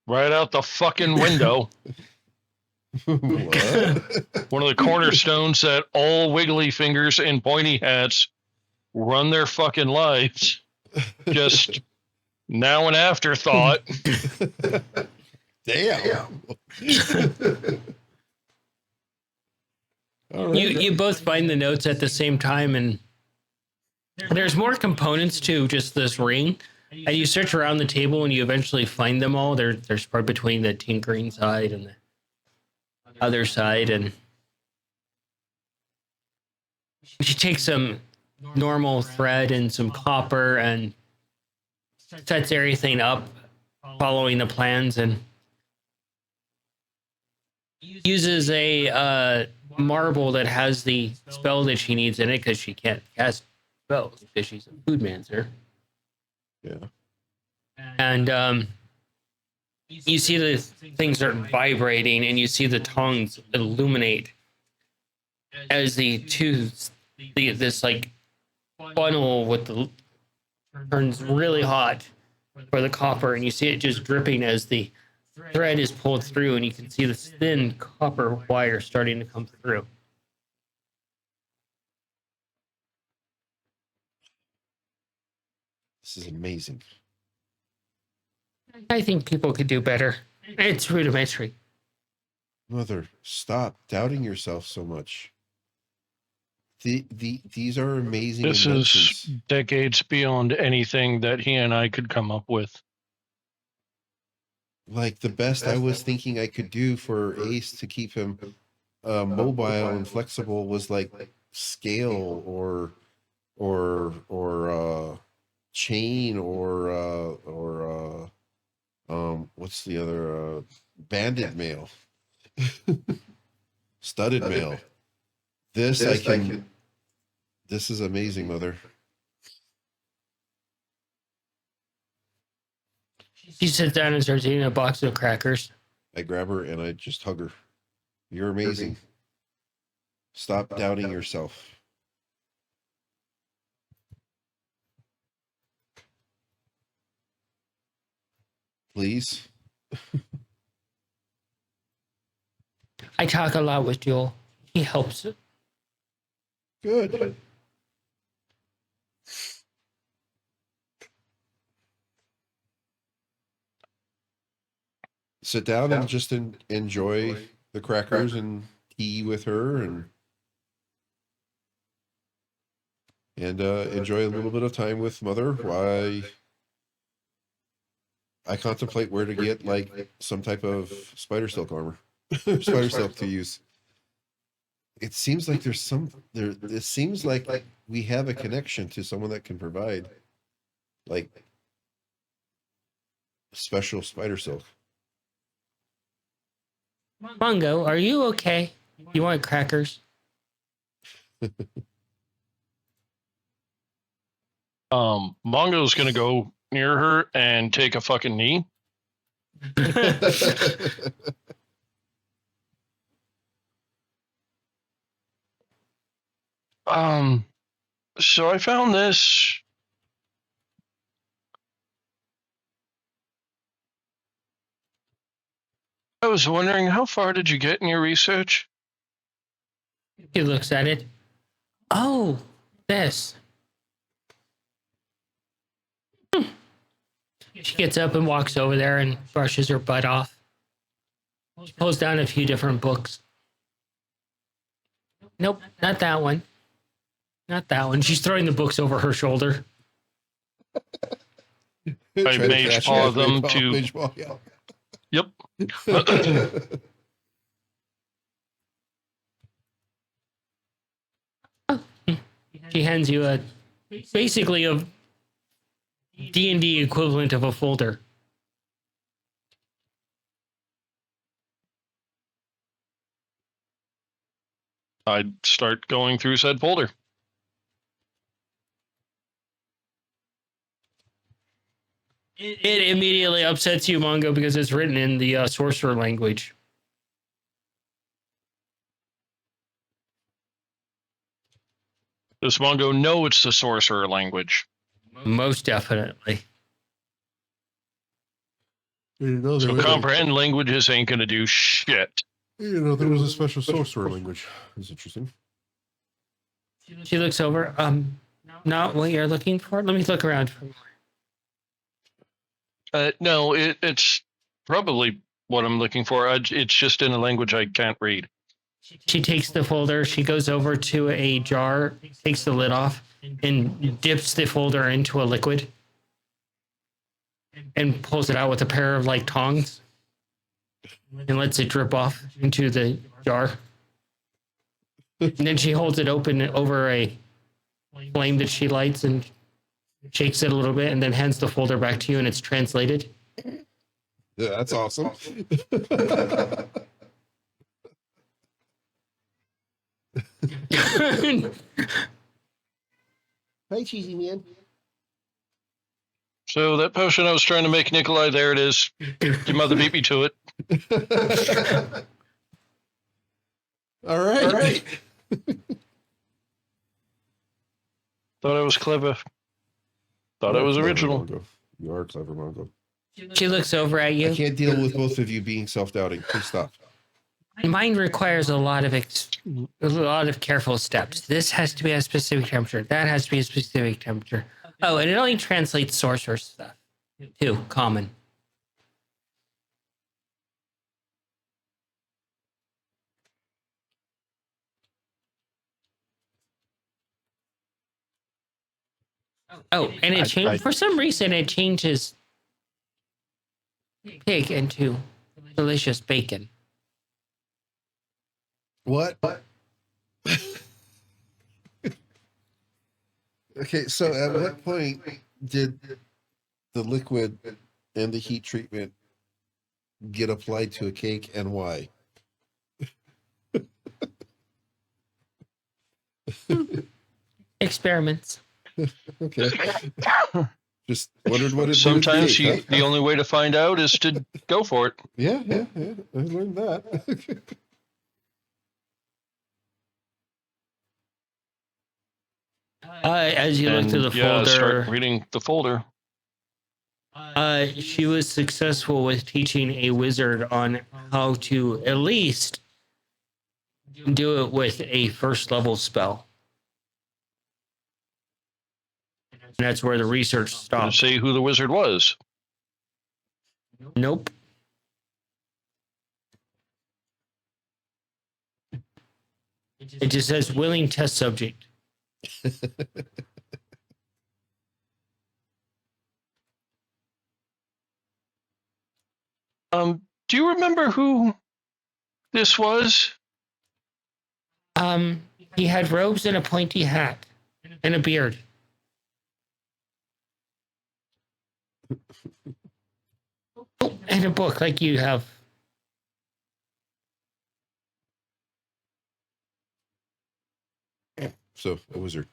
right out the fucking window. What? One of the cornerstones that all wiggly fingers and pointy hats run their fucking lives. Just now an afterthought. Damn. All right. You both find the notes at the same time, and there's more components to just this ring. And you search around the table, and you eventually find them all. There's part between the tinkering side and the other side, and you take some normal thread and some copper and sets everything up, following the plans, and uses a marble that has the spell that she needs in it because she can't cast spells because she's a foodmancer. Yeah. And you see the things are vibrating, and you see the tongues illuminate as this like funnel with the turns really hot for the copper, and you see it just dripping as the thread is pulled through, and you can see the thin copper wire starting to come through. This is amazing. I think people could do better. It's rudimentary. Mother, stop doubting yourself so much. These are amazing This inventions. is decades beyond anything that he and I could come up with. Like the best I was thinking I could do for Ace to keep him mobile and flexible was like scale or chain or what's the other banded mail, studded mail. This I can. This is amazing, Mother. She sits down and starts eating a box of crackers. I grab her and I just hug her. You're amazing. Stop doubting yourself. Please. I talk a lot with Joel. He helps it. Good. Sit down and just enjoy the crackers and tea with her and enjoy a little bit of time with Mother while I contemplate where to get like some type of spider silk armor, spider silk to use. It seems like it seems like we have a connection to someone that can provide like special spider silk. Mongo, are you okay? You want crackers? Mongo's gonna go near her and take a fucking knee. So I found this. I was wondering, how far did you get in your research? He looks at it. Oh, this. She gets up and walks over there and brushes her butt off. She pulls down a few different books. Nope, not that one. Not that one. She's throwing the books over her shoulder. I mage paw them to. Mage paw, yeah. Yep. She hands you basically a D&D equivalent of a folder. I'd start going through said folder. It immediately upsets you, Mongo, because it's written in the sorcerer language. Does Mongo know it's the sorcerer language? Most definitely. So comprehend languages ain't gonna do shit. You know, there was a special sorcerer language. That's interesting. She looks over. Not what you're looking for. Let me look around for more. No, it's probably what I'm looking for. It's just in a language I can't read. She takes the folder. She goes over to a jar, takes the lid off, and dips the folder into a liquid, and pulls it out with a pair of like tongs, and lets it drip off into the jar. And then she holds it open over a flame that she lights and shakes it a little bit, and then hands the folder back to you, and it's translated. Yeah, that's awesome. Hi, cheesy man. So that potion I was trying to make, Nikolai, there it is. Your mother beat me to it. All right. Thought I was clever. Thought I was Clever, original. Mongo. You are clever, Mongo. She looks over at you. I can't deal with both of you being self-doubting. Please stop. Mine requires a lot of careful steps. This has to be a specific temperature. That has to be a specific temperature. Oh, and it only translates sorcerer stuff too. Common. Oh, and it changed for some reason. It changes pig into delicious bacon. What? Okay, so at what point did the liquid and the heat treatment get applied to a cake, and why? Experiments. Okay. Just wondered what it Sometimes did. the only way to find out is to go for it. Yeah. I learned that. As you look And, through the yeah, folder, start reading the folder. she was successful with teaching a wizard on how to at least do it with a first level spell. And that's where the research To stopped. say who the wizard was. Nope. It just says willing test subject. Do you remember who this was? He had robes and a pointy hat and a beard. Oh, and a book like you have. So, a wizard.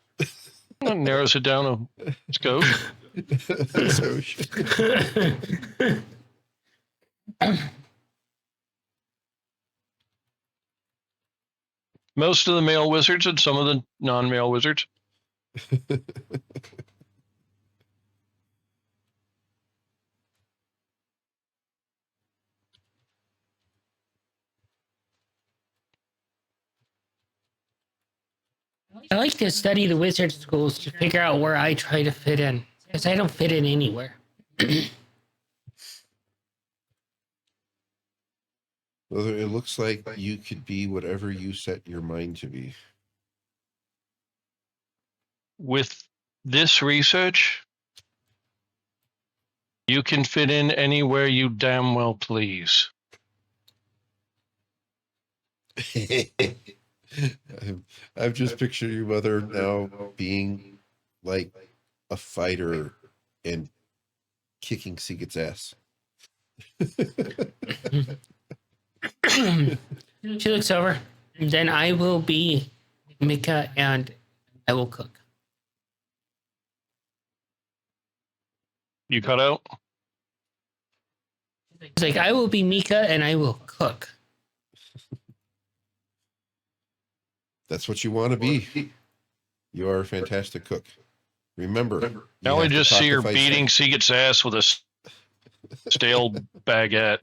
That narrows it down a scope. Most of the male wizards and some of the non-male wizards. I like to study the wizard schools to figure out where I try to fit in, because I don't fit in anywhere. Well, it looks like you could be whatever you set your mind to be. With this research, you can fit in anywhere you damn well please. I've just pictured your mother now being like a fighter and kicking Sigurd's ass. She looks over. Then I will be Mika and I will cook. You cut out? It's like, I will be Mika and I will cook. That's what you want to be. You are a fantastic cook. Remember, you Now I have to just talk see her if I beating Seagit's ass with a stale baguette.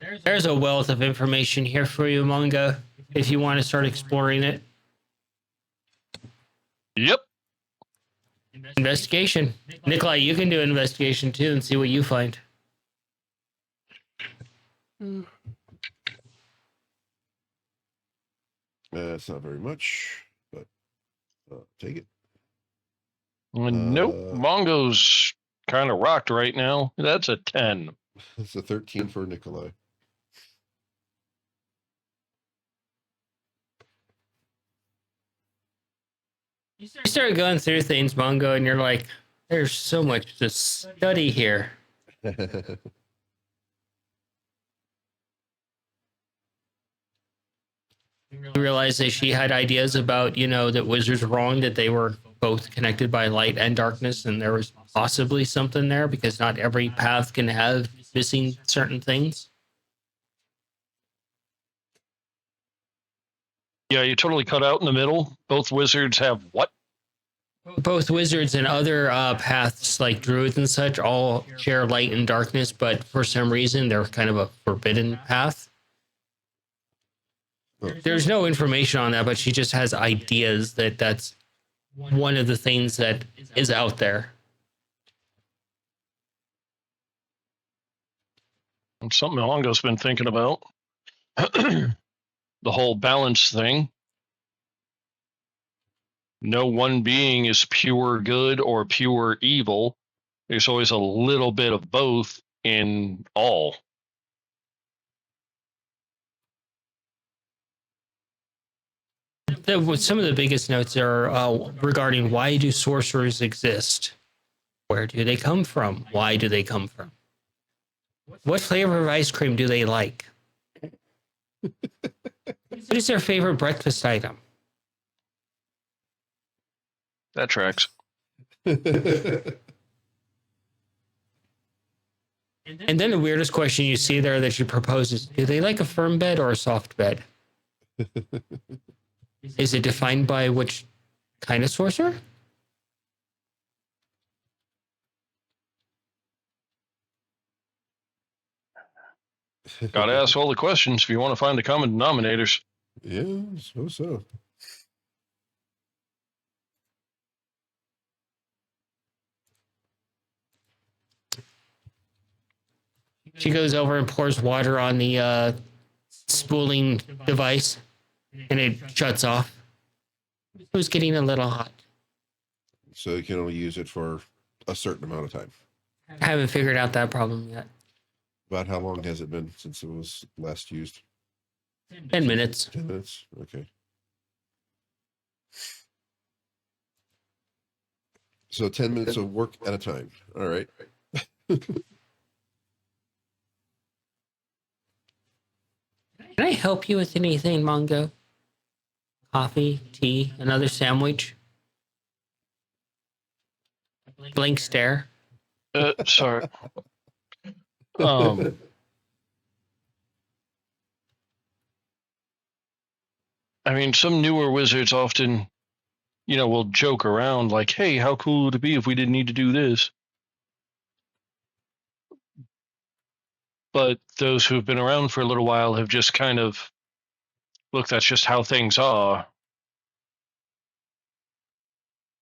say. There's a wealth of information here for you, Mongo, if you want to start exploring it. Yep. Investigation. Nikolai, you can do an investigation too and see what you find. It's not very much, but take it. Nope. Mongo's kind of rocked right now. That's a 10. It's a 13 for Nikolai. You start going through things, Mongo, and you're like, there's so much to study here. You realize that she had ideas about, that wizards were wrong, that they were both connected by light and darkness, and there was possibly something there because not every path can have missing certain things. Yeah, you totally cut out in the middle. Both wizards have what? Both wizards and other paths like druids and such all share light and darkness, but for some reason they're kind of a forbidden path. There's no information on that, but she just has ideas that that's one of the things that is out there. It's something Mongo's been thinking about. The whole balance thing. No one being is pure good or pure evil. There's always a little bit of both in all. Some of the biggest notes are regarding why do sorcerers exist? Where do they come from? Why do they come from? What flavor of ice cream do they like? What is their favorite breakfast item? That tracks. And then the weirdest question you see there that she proposes, do they like a firm bed or a soft bed? Is it defined by which kind of sorcerer? Gotta ask all the questions if you want to find the common denominators. Yeah, I suppose so. She goes over and pours water on the spooling device, and it shuts off. It was getting a little hot. So you can only use it for a certain amount of time. I haven't figured out that problem yet. About how long has it been since it was last used? 10 minutes. 10 minutes? Okay. So 10 minutes of work at a time. All right. Can I help you with anything, Mongo? Coffee, tea, another sandwich? Blank stare. Sorry. I mean, some newer wizards often, will joke around like, hey, how cool would it be if we didn't need to do this? But those who've been around for a little while have just kind of, look, that's just how things are.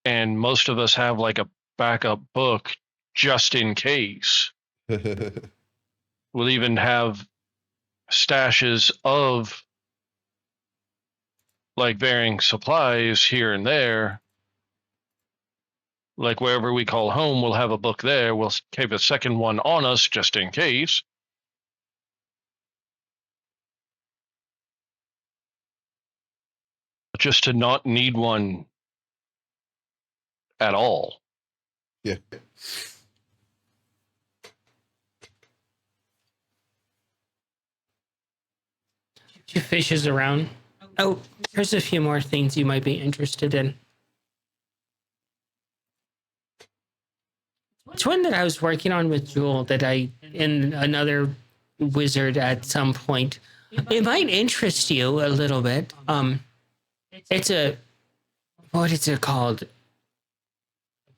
And most of us have like a backup book just in case. We'll even have stashes of like varying supplies here and there. Like wherever we call home, we'll have a book there. We'll keep a second one on us just in case. Just to not need one at all. Yeah. She fishes around. Oh, here's a few more things you might be interested in. It's one that I was working on with Jewel that and another wizard at some point. It might interest you a little bit. It's a what is it called?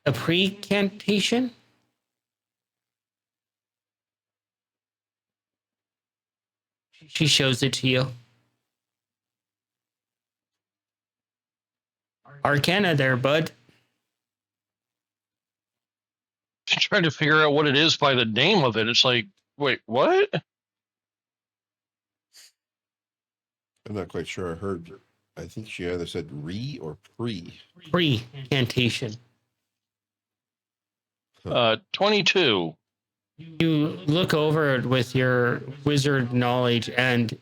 A precantation? She shows it to you. Arcana there, bud. Trying to figure out what it is by the name of it. It's like, wait, what? I'm not quite sure I heard. I think she either said re or pre. Precantation. 22. You look over it with your wizard knowledge and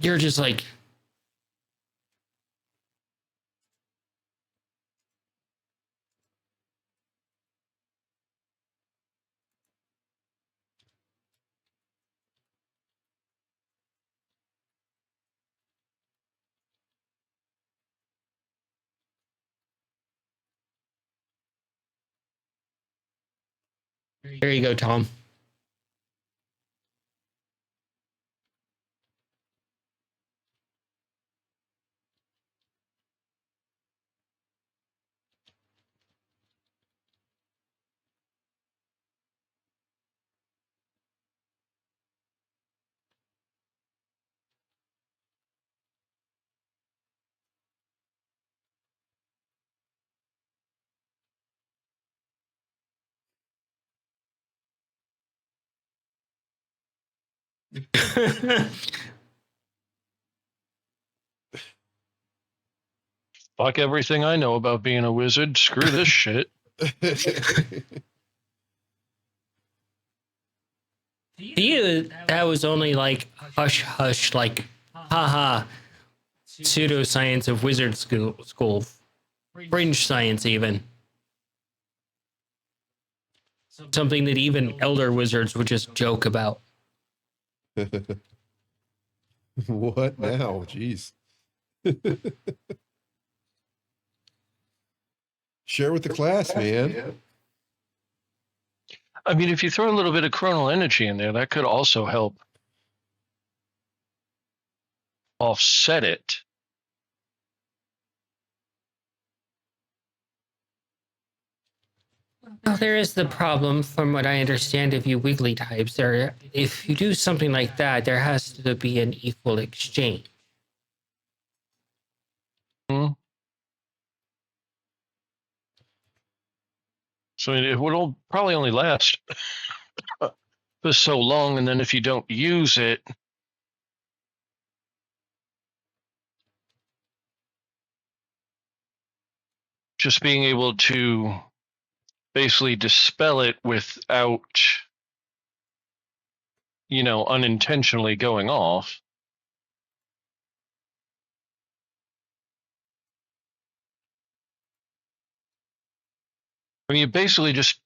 you're just like, there you go, Tom. Fuck everything I know about being a wizard. Screw this shit. To you, that was only like hush hush, like haha, pseudoscience of wizard school, fringe science even. Something that even elder wizards would just joke about. What now? Jeez. Share with the class, man. I mean, if you throw a little bit of chronal energy in there, that could also help offset it. Well, there is the problem, from what I understand, of you wiggly types. There, if you do something like that, there has to be an equal exchange. Hmm. So it would probably only last for so long, and then if you don't use it, just being able to basically dispel it without, unintentionally going off. I mean, you're basically just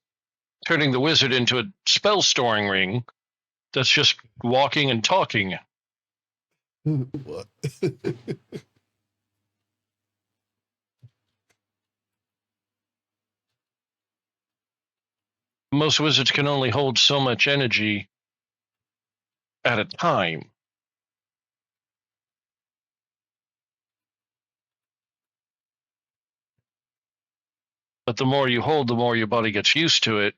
turning the wizard into a spell storing ring that's just walking and talking. What? Most wizards can only hold so much energy at a time. But the more you hold, the more your body gets used to it.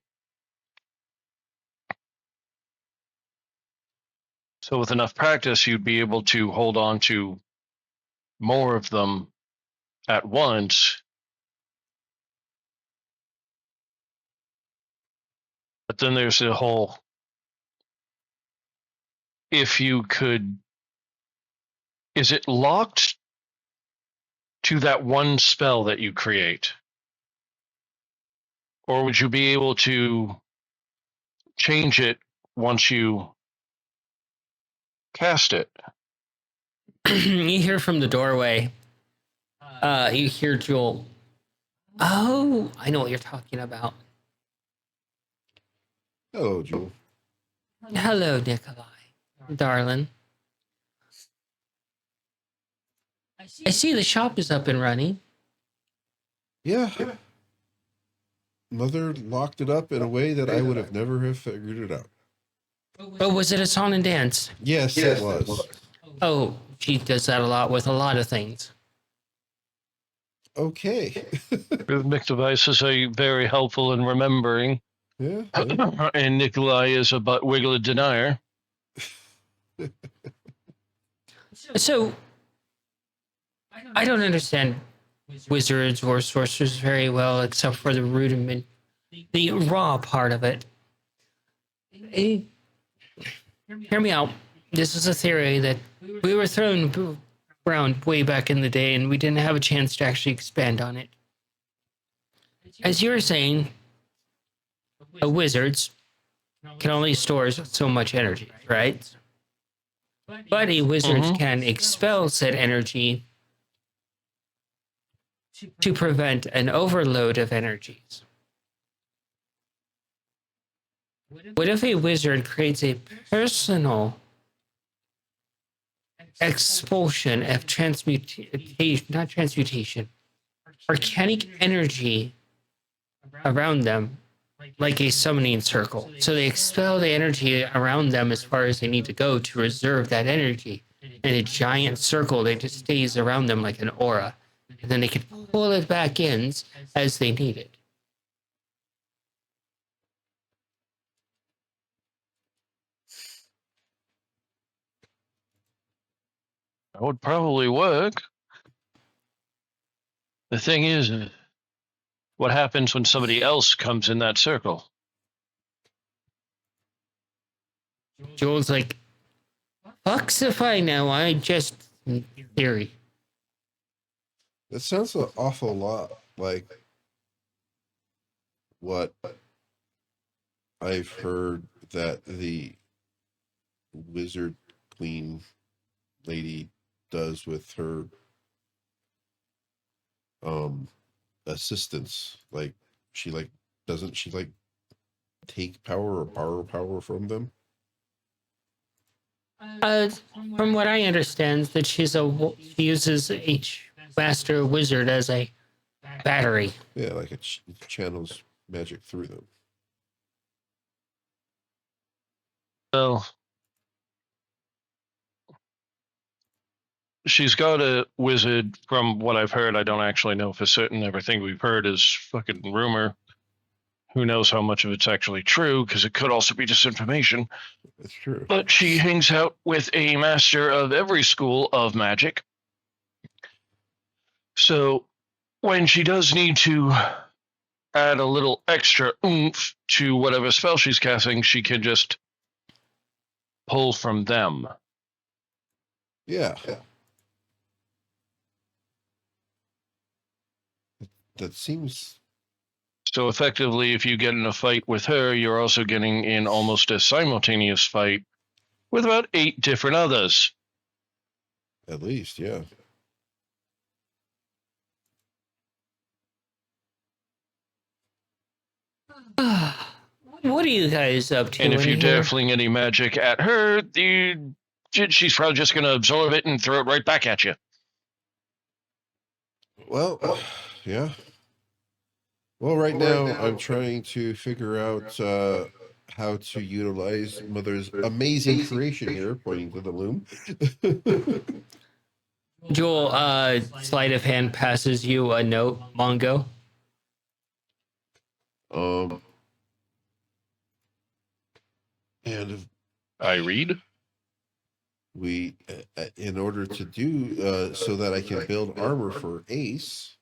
So with enough practice, you'd be able to hold on to more of them at once. But then there's the whole, if you could, is it locked to that one spell that you create? Or would you be able to change it once you cast it? You hear from the doorway. You hear Joel. Oh, I know what you're talking about. Hello, Joel. Hello, Nikolai, darling. I see the shop is up and running. Yeah. Mother locked it up in a way that I would have never have figured it out. Oh, was it a song and dance? Yes, Yes, it was. Oh, she does that a lot with a lot of things. Okay. Rhythmic devices are very helpful in remembering. Yeah. yeah. And Nikolai is a butt wiggler denier. So, I don't understand wizards or sorcerers very well, except for the rudiment, the raw part of it. Eh, Hear me out. This is a theory that we were thrown around way back in the day, and we didn't have a chance to actually expand on it. As you were saying, wizards can only store so much energy, right? But a wizard Mhm. can expel said energy to prevent an overload of energies. What if a wizard creates a personal expulsion of transmutation, not transmutation, organic energy around them, like a summoning circle? So they expel the energy around them as far as they need to go to reserve that energy in a giant circle that just stays around them like an aura. And then they can pull it back in as they need it. That would probably work. The thing is, what happens when somebody else comes in that circle? Joel's like, fucks if I know, I just theory. That sounds an awful lot like what I've heard that the wizard queen lady does with her assistants. Like she doesn't she take power or borrow power from them? From what I understand, that she uses each master wizard as a battery. Yeah, like it channels magic through them. Well, she's got a wizard, from what I've heard. I don't actually know for certain. Everything we've heard is fucking rumor. Who knows how much of it's actually true, because it could also be disinformation. It's true. But she hangs out with a master of every school of magic. So when she does need to add a little extra oomph to whatever spell she's casting, she can just pull from them. Yeah. That seems So effectively, if you get in a fight with her, you're also getting in almost a simultaneous fight with about 8 different others. at least, yeah. What are you guys up to? And if you in dare here? fling any magic at her, she's probably just going to absorb it and throw it right back at you. Well, yeah. Well, right now I'm trying to figure out how to utilize Mother's amazing creation here, pointing to the loom. Joel, sleight of hand passes you a note, Mongo. And I read. we, in order to do so that I can build armor for Ace,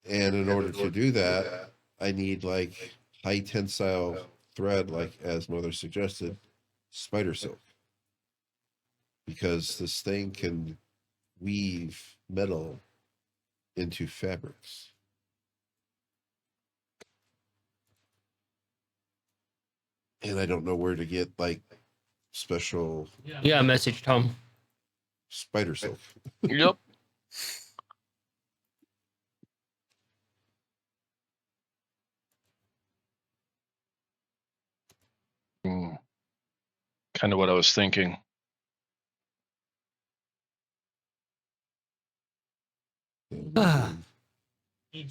and in order to do that, I need like high tensile thread, like as Mother suggested, spider silk, because this thing can weave metal into fabrics. And I don't know where to get like special Yeah, message Tom. spider silk. Yep. Kind of what I was thinking. Ah.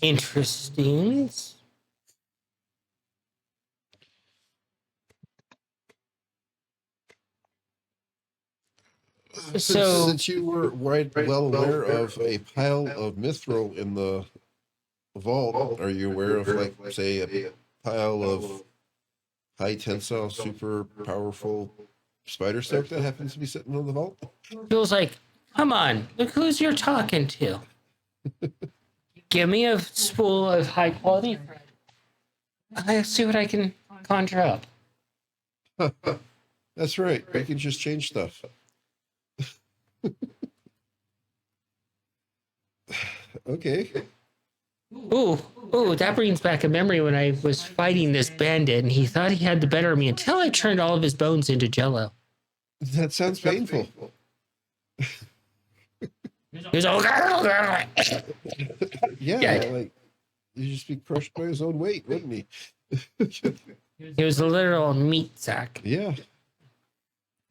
Interesting. So- since you were well aware of a pile of mithril in the vault, are you aware of, like, say, a pile of high tensile, super powerful spider silk that happens to be sitting in the vault? Feels like, come on, look who's you're talking to. Give me a spool of high quality thread. I'll see what I can conjure up. That's right. You can just change stuff. Okay. Ooh, that brings back a memory when I was fighting this bandit and he thought he had the better of me until I turned all of his bones into jello. That sounds painful. He was all, Yeah, Yeah. like he'd just be crushed by his own weight, wouldn't he? he was a literal meat sack. Yeah.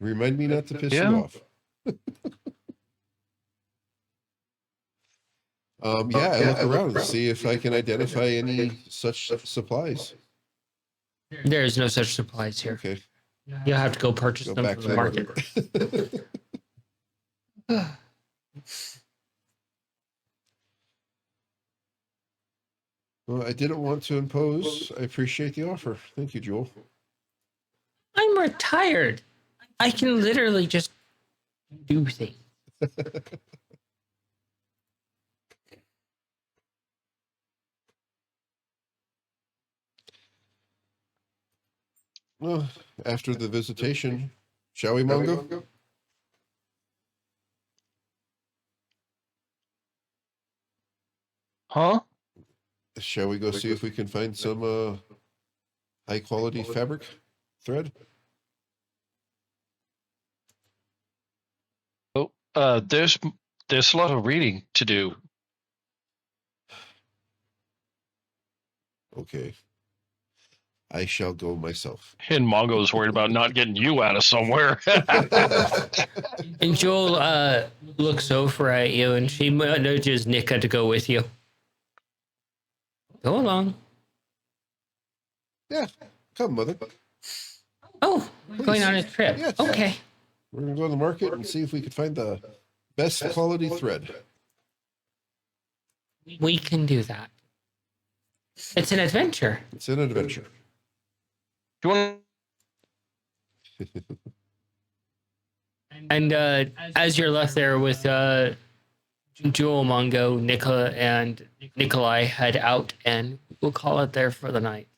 Remind me not to piss Yeah. you off. Yeah, I look around and see if I can identify any such supplies. There is no such supplies here. Okay, You'll have to go purchase go them back from to the the market. market. Well, I didn't want to impose. I appreciate the offer. Thank you, Joel. I'm retired. I can literally just do things. Well, after the visitation, shall we, Mongo? Huh? Shall we go see if we can find some high quality fabric thread? Oh, there's a lot of reading to do. Okay. I shall go myself. And Mongo's worried about not getting you out of somewhere. And Joel looks over at you and she nudges Nika to go with you. Go along. Yeah, come, mother. Oh, we're going on a trip. Yes. Okay. We're gonna go to the market and see if we can find the best quality thread. We can do that. It's an adventure. It's an adventure. Do you want? And as you're left there with Jewel, Mongo, Nicola, and Nikolai head out, and we'll call it there for the night.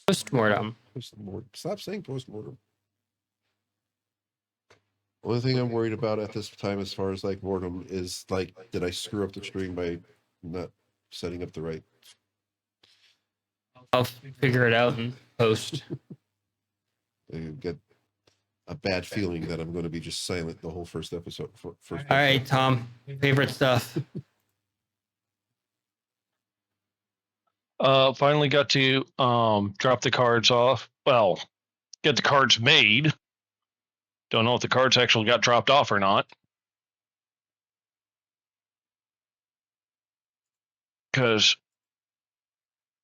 Postmortem. Postmortem. Stop saying postmortem. Only thing I'm worried about at this time, as far as like mortem, is like, did I screw up the string by not setting up the right? I'll figure it out and post. I get a bad feeling that I'm going to be just silent the whole first episode. All right, Tom. Favorite stuff. Finally got to drop the cards off. Well, get the cards made. Don't know if the cards actually got dropped off or not. Because,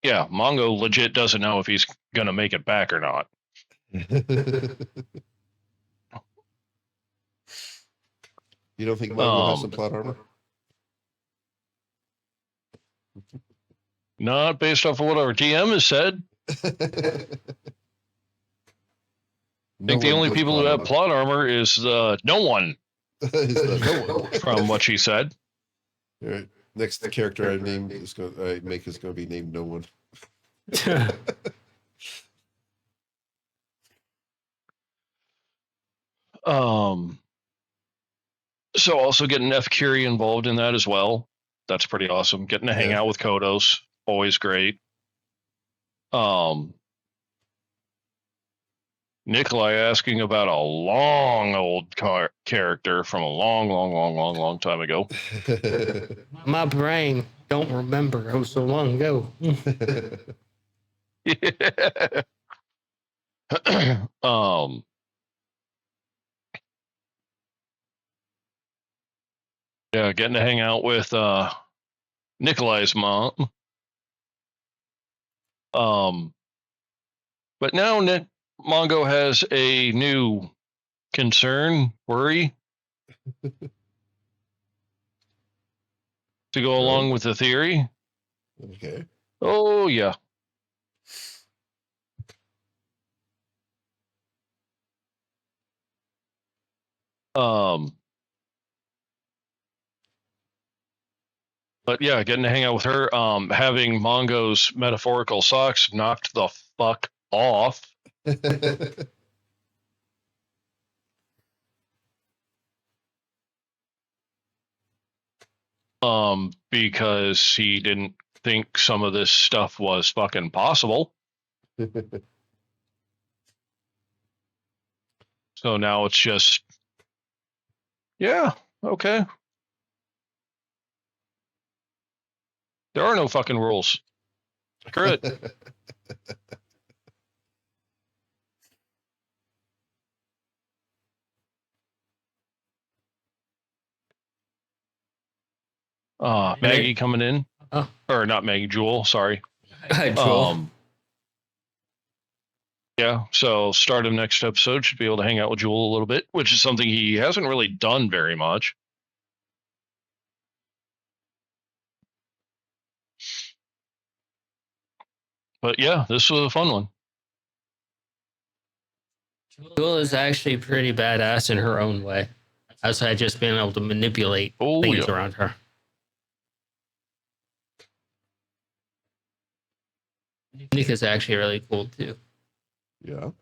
yeah, Mongo legit doesn't know if he's going to make it back or not. You don't think Mongo has some plot armor? Not based off of what our DM has said. I think the only people who have plot armor is no one, no one. from what she said. All right. Next character I make is going to be named No One. So also getting F Curie involved in that as well. That's pretty awesome. Getting to hang Yeah. out with Kodos, always great. Nikolai asking about a long old character from a long time ago. My brain don't remember. It was so long ago. Yeah, getting to hang out with Nikolai's mom. But now Mongo has a new concern, worry to go along with the theory. Okay. Oh yeah. But yeah, getting to hang out with her, having Mongo's metaphorical socks knocked the fuck off. Because he didn't think some of this stuff was fucking possible. So now it's just, yeah, okay. There are no fucking rules. Screw it. Maggie coming in. Oh. Or not Maggie, Jewel, sorry. Jewel. Yeah, so start of next episode should be able to hang out with Jewel a little bit, which is something he hasn't really done very much. But yeah, this was a fun one. Jewel is actually pretty badass in her own way. Outside just being able to manipulate things around her. Nick is actually really cool too. Yeah. All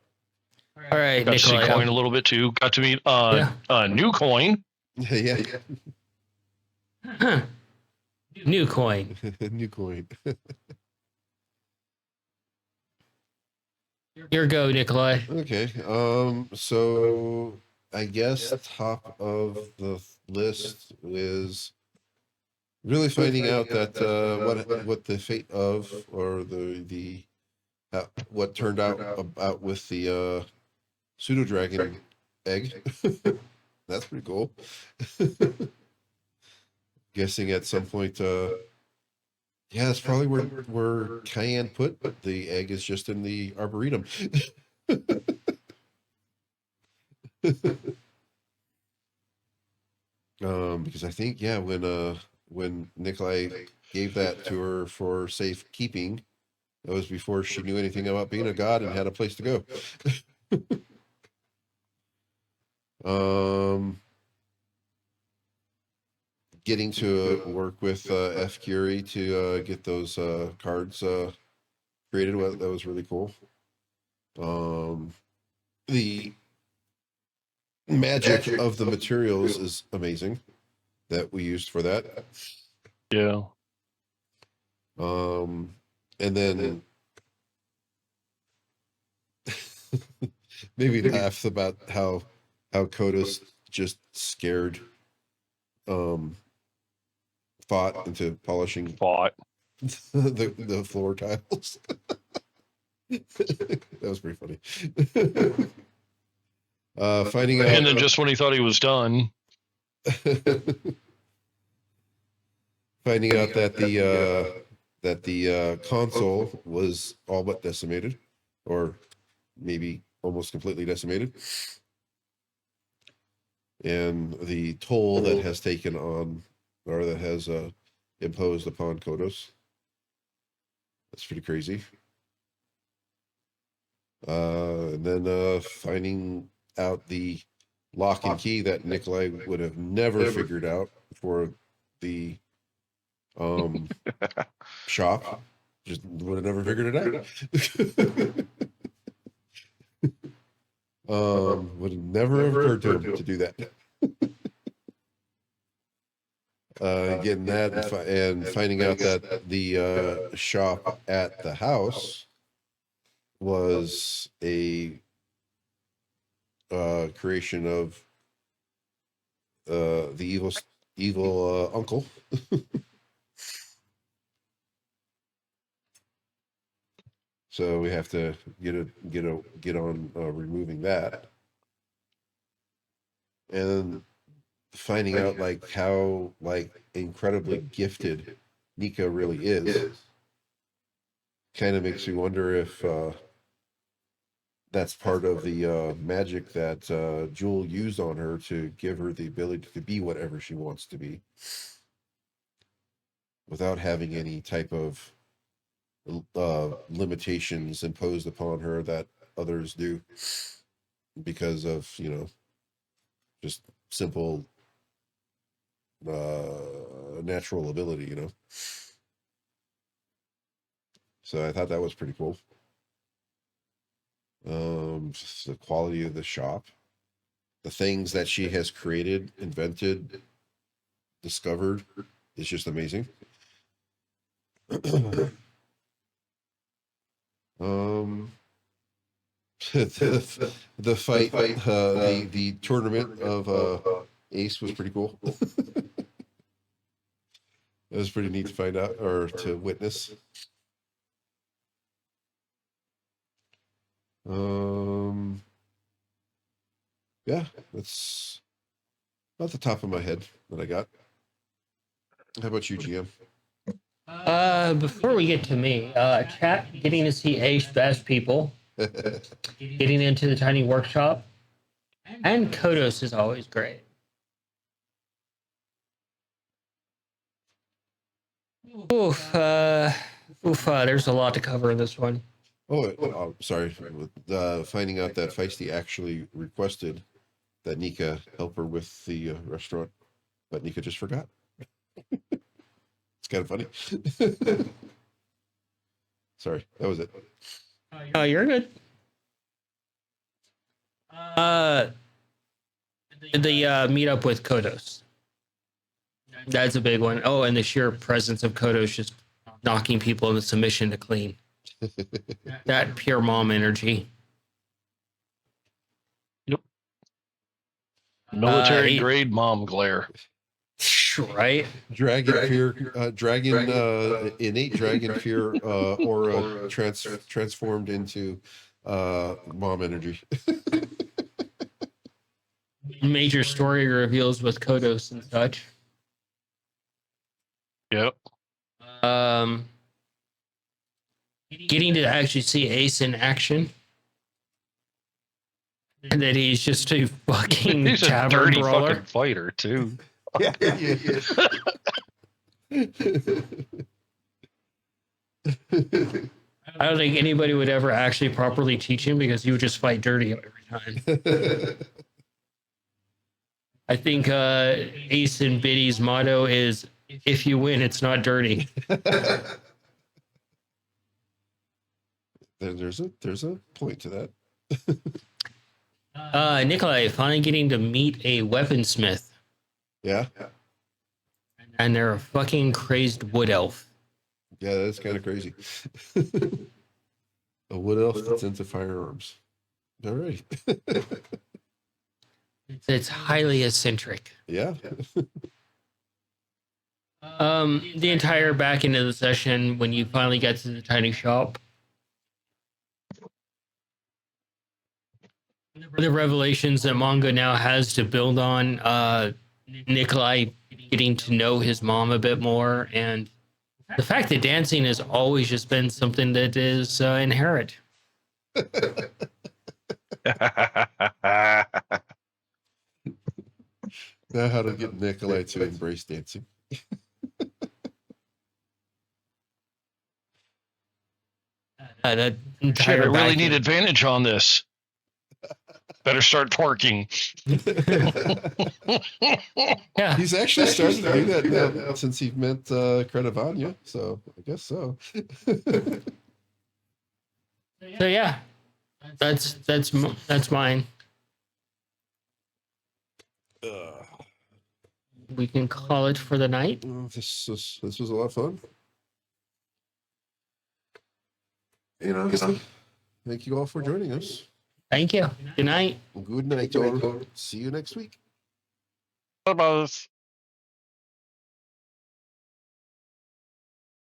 right, got Nikolai, to see Coin a little bit too. Got to meet new Coin. Yeah. Huh. New Coin. New Coin. Your go, Nikolai. Okay. So I guess top of the list is really finding out that what the fate of, or the what turned out about with the pseudo dragon egg. That's pretty cool. Guessing at some point, yeah, that's probably where Cayenne put the egg, is just in the arboretum. Because I think, yeah, when Nikolai gave that to her for safekeeping, that was before she knew anything about being a god and had a place to go. Getting to work with F. Curie to get those cards created, that was really cool. The magic of the materials is amazing that we used for that. Yeah. And then maybe laughs about how Kodos just scared Fought into polishing the floor tiles. That was pretty funny. Finding out, and then just when he thought he was done, finding out that the console was all but decimated, or maybe almost completely decimated, and the toll that has taken on, or that has imposed upon Kodos. That's pretty crazy. And then finding out the lock and key that Nikolai would have never figured out for the shop. Just would have never figured it out. Would have never occurred to him to do that. Getting that and finding out that the shop at the house was a creation of the evil uncle. So we have to get on removing that, and finding out like how incredibly gifted Nika really is. Kind of makes me wonder if that's part of the magic that Jewel used on her to give her the ability to be whatever she wants to be without having any type of limitations imposed upon her that others do because of, just simple natural ability, So I thought that was pretty cool. Just the quality of the shop, the things that she has created, invented, discovered is just amazing. The fight, the tournament of Ace was pretty cool. It was pretty neat to find out or to witness. Yeah, that's about the top of my head that I got. How about you, GM? Before we get to me, chat, getting to see Ace best people, getting into the tiny workshop, and Kodos is always great. There's a lot to cover in this one. Oh, sorry. Finding out that Feisty actually requested that Nika help her with the restaurant, but Nika just forgot. It's kind of funny. Sorry, that was it. You're good. The meetup with Kodos. That's a big one. Oh, and the sheer presence of Kodos just knocking people into submission to clean. That pure mom energy. Yep. Military grade mom glare. Right? Innate dragon fear aura transformed into mom energy. Major story reveals with Kodos and such. Yep. Getting to actually see Ace in action. And that he's just a fucking He's a tavern dirty brawler. fucking fighter too. Yeah. I don't think anybody would ever actually properly teach him because he would just fight dirty every time. I think Ace and Biddy's motto is, if you win, it's not dirty. There's a point to that. Nikolai finally getting to meet a weaponsmith. Yeah. And they're a fucking crazed wood elf. Yeah, that's kind of crazy. A wood elf that's into firearms. All right. It's highly eccentric. Yeah. The entire back end of the session, when you finally get to the tiny shop, the revelations that manga now has to build on, Nikolai getting to know his mom a bit more, and the fact that dancing has always just been something that is inherent. Now how to get Nikolai to embrace dancing. That Shit, entire I really back need end. advantage on this. Better start twerking. Yeah, He's actually started to do that now since he met Credivania, so I guess so. so yeah, that's mine. We can call it for the night. This was a lot of fun. Thank you all for joining us. Thank you. Good night. Good night, all. See you next week. What about this?